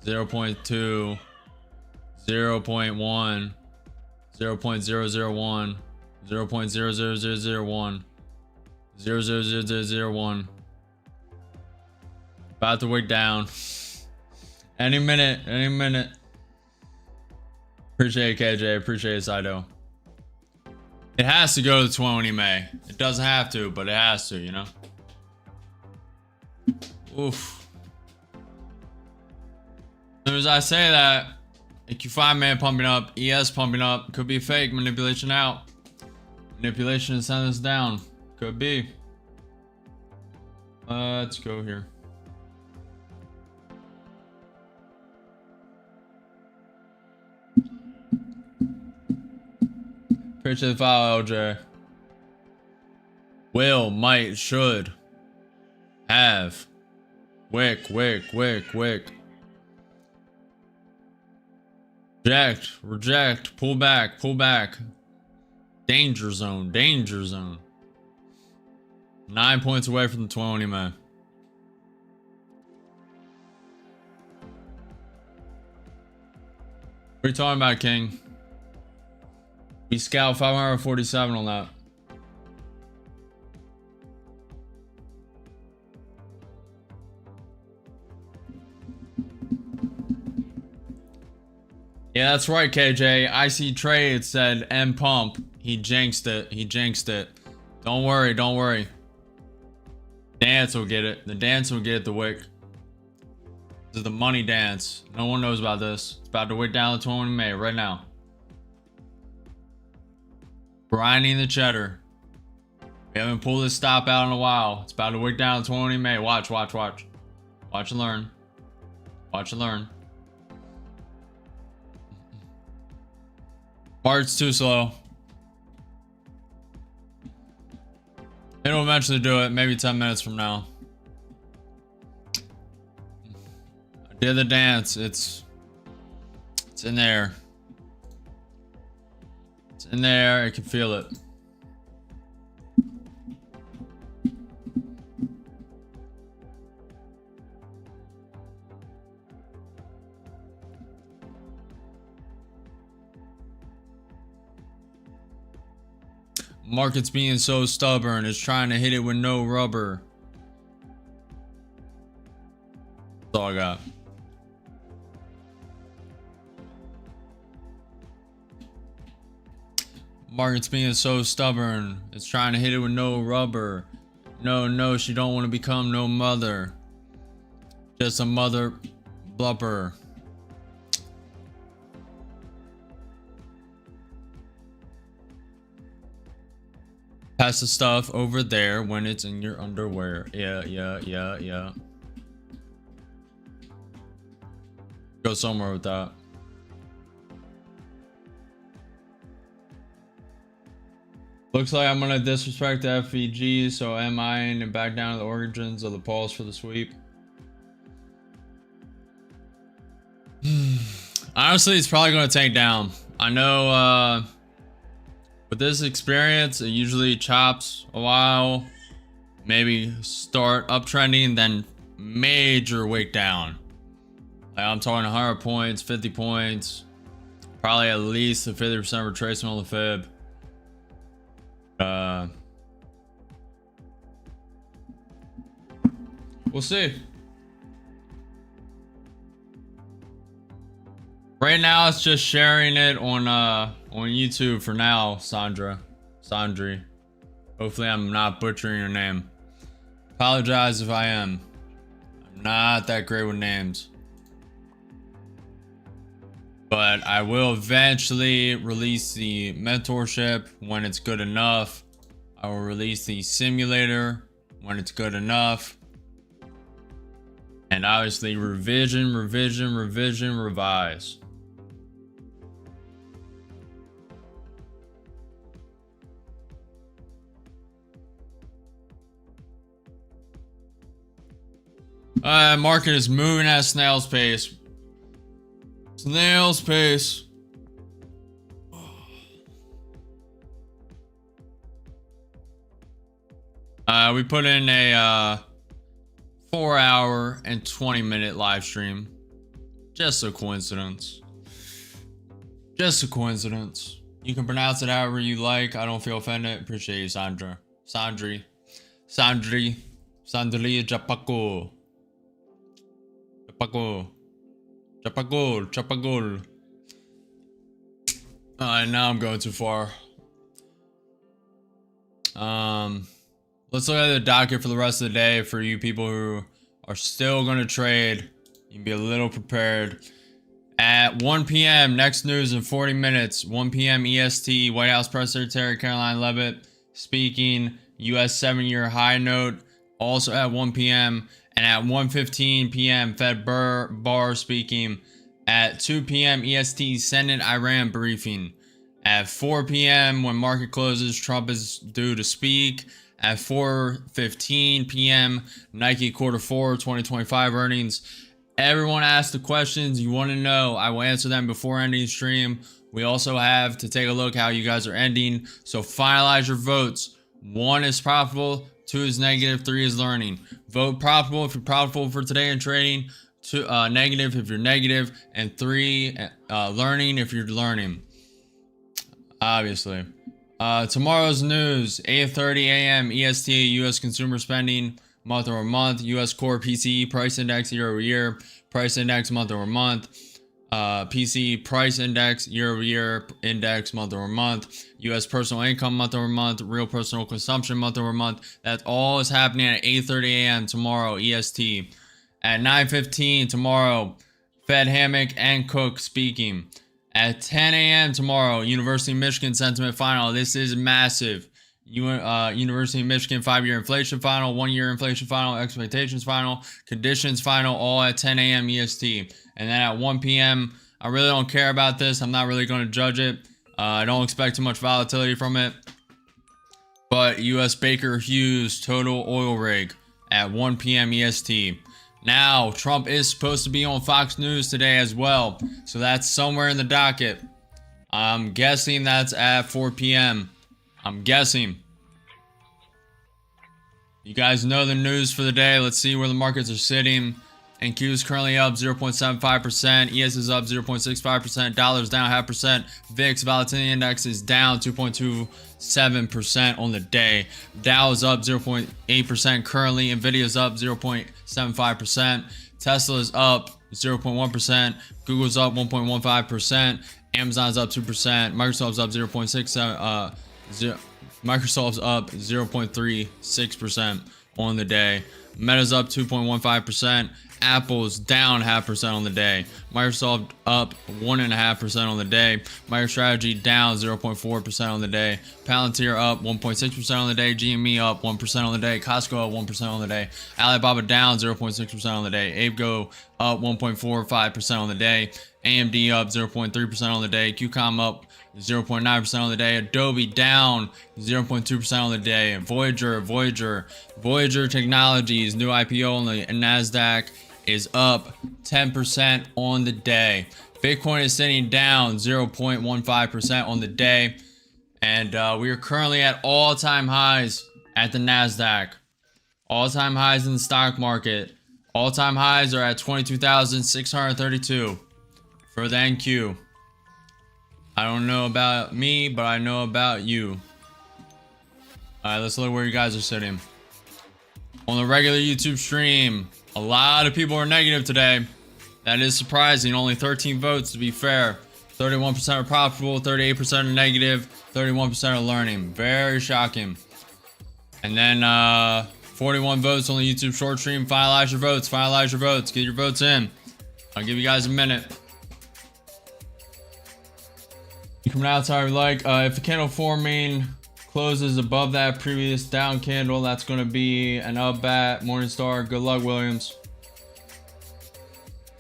[SPEAKER 1] 0.2, 0.1, 0.001, 0.00001, 0.00001, About to wick down. Any minute, any minute. Appreciate it, KJ. Appreciate it, Saito. It has to go to 20 May. It doesn't have to, but it has to, you know? Oof. As soon as I say that, AQ5 man pumping up, ES pumping up. Could be fake. Manipulation out. Manipulation to send us down. Could be. Let's go here. Appreciate the file, LJ. Will, might, should, have. Wick. Reject, pull back. Danger zone. 9 points away from the 20, man. What are you talking about, King? We scout 547 on that. Yeah, that's right, KJ. IC Trade said M pump. He jinxed it. Don't worry. Dance will get it. The dance will get the wick. This is the money dance. No one knows about this. It's about to wick down the 20 May right now. Grinding the cheddar. We haven't pulled this stop out in a while. It's about to wick down the 20 May. Watch. Watch and learn. Market's too slow. It'll eventually do it. Maybe 10 minutes from now. I did the dance. It's in there. It's in there. I can feel it. Market's being so stubborn. It's trying to hit it with no rubber. That's all I got. Market's being so stubborn. It's trying to hit it with no rubber. No, she don't want to become no mother. Just a mother blubber. Pass the stuff over there when it's in your underwear. Yeah. Go somewhere with that. Looks like I'm gonna disrespect the FVG, so am I, and back down to the origins of the pulse for the sweep. Honestly, it's probably gonna tank down. I know with this experience, it usually chops a while, maybe start uptrending, then major wick down. Like I'm talking 100 points, 50 points, probably at least a 50% retracement on the fib. We'll see. Right now, it's just sharing it on YouTube for now, Sandri. Hopefully, I'm not butchering your name. Apologize if I am. I'm not that great with names. But I will eventually release the mentorship when it's good enough. I will release the simulator when it's good enough. And obviously revision, revise. Market is moving at snail's pace. Snail's pace. We put in a 4-hour and 20-minute live stream. Just a coincidence. Just a coincidence. You can pronounce it however you like. I don't feel offended. Appreciate you, Sandri Japako. Chapagol. Chapagol. Chapagol. Now I'm going too far. Let's look at the docket for the rest of the day for you people who are still going to trade. You can be a little prepared. At 1 p.m., next news in 40 minutes, 1 p.m. EST, White House Press Secretary Caroline Leavitt speaking, U.S. 7-year high note, also at 1 p.m. And at 1:15 p.m., Fed Barr speaking. At 2 p.m. EST, Senate Iran briefing. At 4 p.m., when market closes, Trump is due to speak. At 4:15 p.m., Nike Q4 2025 earnings. Everyone asked the questions you want to know. I will answer them before ending the stream. We also have to take a look how you guys are ending. So finalize your votes. 1 is profitable, 2 is negative, 3 is learning. Vote profitable if you're profitable for today in trading. 2 negative if you're negative, and 3 learning if you're learning. Obviously. Tomorrow's news, 8:30 a.m. EST, U.S. consumer spending month over month, U.S. core PCE price index year over year, price index month over month, PCE price index year over year, index month over month, U.S. personal income month over month, real personal consumption month over month. That all is happening at 8:30 a.m. tomorrow, EST. At 9:15 tomorrow, Fed Hammock and Cook speaking. At 10 a.m. tomorrow, University of Michigan sentiment final. This is massive. University of Michigan 5-year inflation final, 1-year inflation final, expectations final, conditions final, all at 10 a.m. EST. And then at 1 p.m., I really don't care about this. I'm not really going to judge it. I don't expect too much volatility from it. But U.S. Baker Hughes total oil rig at 1 p.m. EST. Now, Trump is supposed to be on Fox News today as well. So that's somewhere in the docket. I'm guessing that's at 4 p.m. I'm guessing. You guys know the news for the day. Let's see where the markets are sitting. NQ is currently up 0.75%. ES is up 0.65%. Dollar's down 0.5%. VIX volatility index is down 2.27% on the day. Dow is up 0.8% currently. Nvidia is up 0.75%. Tesla is up 0.1%. Google's up 1.15%. Amazon's up 2%. Microsoft's up 0.67%. Microsoft's up 0.36% on the day. Meta's up 2.15%. Apple's down 0.5% on the day. Microsoft up 1.5% on the day. MicroStrategy down 0.4% on the day. Palantir up 1.6% on the day. GME up 1% on the day. Costco up 1% on the day. Alibaba down 0.6% on the day. AbeGo up 1.45% on the day. AMD up 0.3% on the day. QCOM up 0.9% on the day. Adobe down 0.2% on the day. Voyager Technologies new IPO on the NASDAQ is up 10% on the day. Bitcoin is sitting down 0.15% on the day, and we are currently at all-time highs at the NASDAQ. All-time highs in the stock market. All-time highs are at 22,632 for the NQ. I don't know about me, but I know about you. Alright, let's look where you guys are sitting. On the regular YouTube stream, a lot of people are negative today. That is surprising. Only 13 votes to be fair. 31% are profitable, 38% are negative, 31% are learning. Very shocking. And then 41 votes on the YouTube short stream. Finalize your votes. Finalize your votes. Get your votes in. I'll give you guys a minute. You come outside like if the candle forming closes above that previous down candle, that's going to be an up at Morningstar. Good luck, Williams.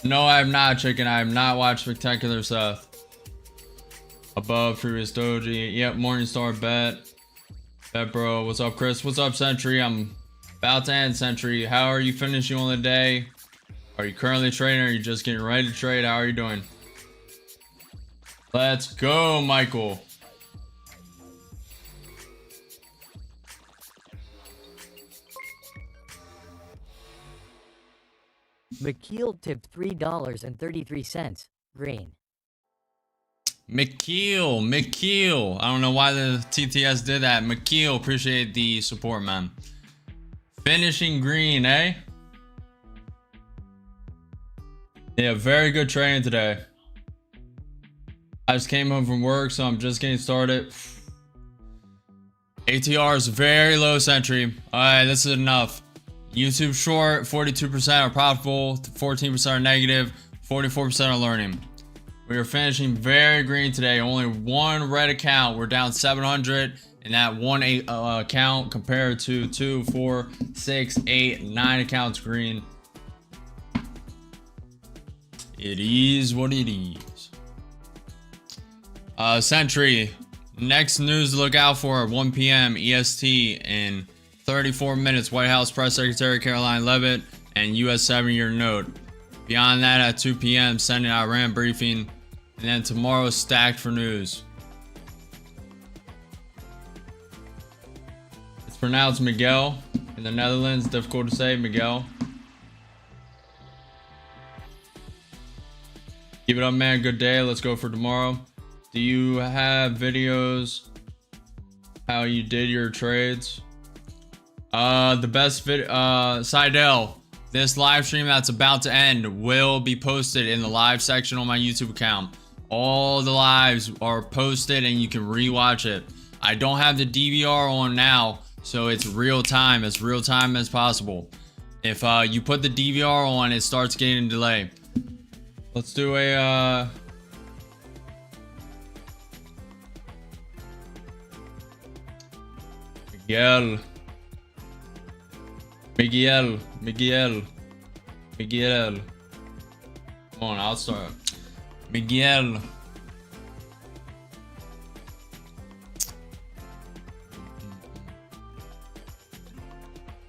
[SPEAKER 1] No, I have not, chicken. I have not watched Spectacular Seth. Above previous doji. Yep, Morningstar bet. Bet, bro. What's up, Chris? What's up, Century? I'm about to end, Century. How are you finishing on the day? Are you currently trading? Or are you just getting ready to trade? How are you doing? Let's go, Michael.
[SPEAKER 15] McKeel tipped $3.33. Green.
[SPEAKER 1] McKeel. I don't know why the TTS did that. McKeel, appreciate the support, man. Finishing green, eh? Yeah, very good trading today. I just came home from work, so I'm just getting started. ATR is very low, Sentry. Alright, this is enough. YouTube short, 42% are profitable, 14% are negative, 44% are learning. We are finishing very green today. Only one red account. We're down 700 in that one account compared to 2, 4, 6, 8, 9 accounts green. It is what it is. Sentry. Next news to look out for at 1 p.m. EST in 34 minutes. White House Press Secretary Caroline Leavitt and U.S. 7-year note. Beyond that, at 2 p.m. Senate Iran briefing. And then tomorrow, stacked for news. It's pronounced Miguel in the Netherlands. Difficult to say, Miguel. Keep it up, man. Good day. Let's go for tomorrow. Do you have videos how you did your trades? The best video, Seidel, this live stream that's about to end will be posted in the live section on my YouTube account. All the lives are posted and you can rewatch it. I don't have the DVR on now, so it's real time, as real time as possible. If you put the DVR on, it starts getting delay. Let's do a Miguel. Come on, I'll start. Miguel.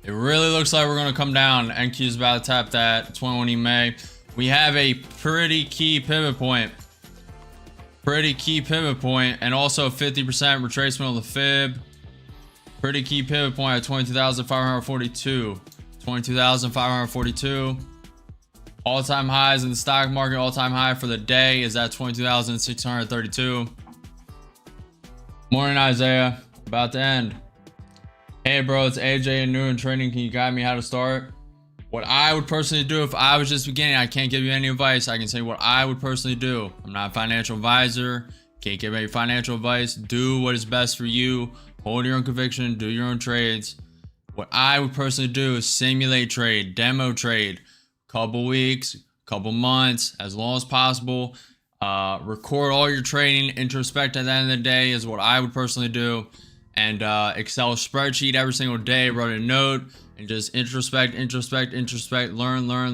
[SPEAKER 1] It really looks like we're going to come down. NQ is about to tap that 21 EMA. We have a pretty key pivot point. And also a 50% retracement on the fib. Pretty key pivot point at 22,542. 22,542. All-time highs in the stock market. All-time high for the day is at 22,632. Morning, Isaiah. About to end. Hey, bro, it's AJ and new in trading. Can you guide me how to start? What I would personally do if I was just beginning, I can't give you any advice. I can say what I would personally do. I'm not a financial advisor. Can't give any financial advice. Do what is best for you. Hold your own conviction. Do your own trades. What I would personally do is simulate trade, demo trade, couple weeks, couple months, as long as possible. Record all your trading. Introspect at the end of the day is what I would personally do. And Excel spreadsheet every single day. Wrote a note and just introspect,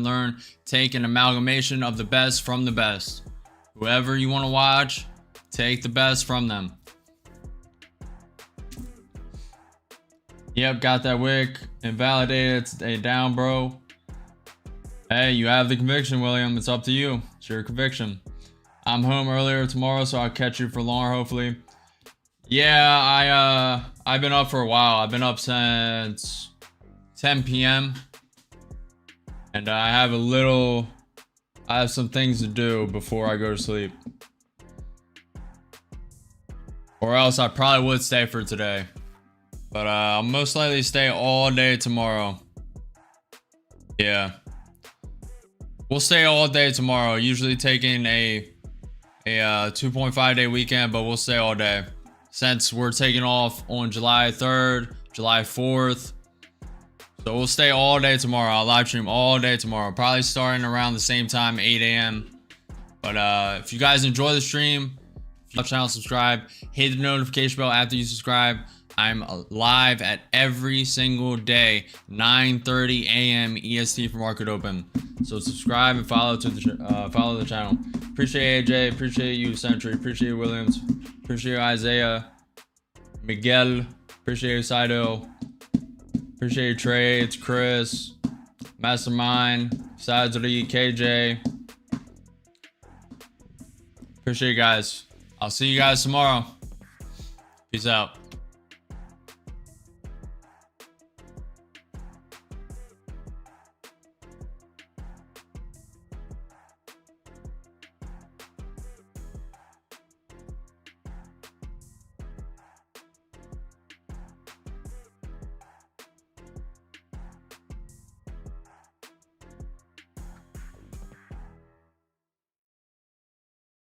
[SPEAKER 1] learn. Take an amalgamation of the best from the best. Whoever you want to watch, take the best from them. Yep, got that wick. Invalidated. It's a down, bro. Hey, you have the conviction, William. It's up to you. It's your conviction. I'm home earlier tomorrow, so I'll catch you for longer, hopefully. Yeah, I've been up for a while. I've been up since 10 p.m. And I have some things to do before I go to sleep. Or else I probably would stay for today. But I'll most likely stay all day tomorrow. Yeah. We'll stay all day tomorrow. Usually taking a 2.5 day weekend, but we'll stay all day. Since we're taking off on July 3rd, July 4th. So we'll stay all day tomorrow. I'll live stream all day tomorrow. Probably starting around the same time, 8 a.m. But if you guys enjoy the stream, if you like the channel, subscribe. Hit the notification bell after you subscribe. I'm live at every single day, 9:30 a.m. EST for market open. So subscribe and follow the channel. Appreciate AJ, appreciate you, Century, appreciate you, Williams, appreciate you, Isaiah, Miguel, appreciate you, Sido, appreciate your trades, Chris, Mastermind, Sadri, KJ. Appreciate you guys. I'll see you guys tomorrow. Peace out.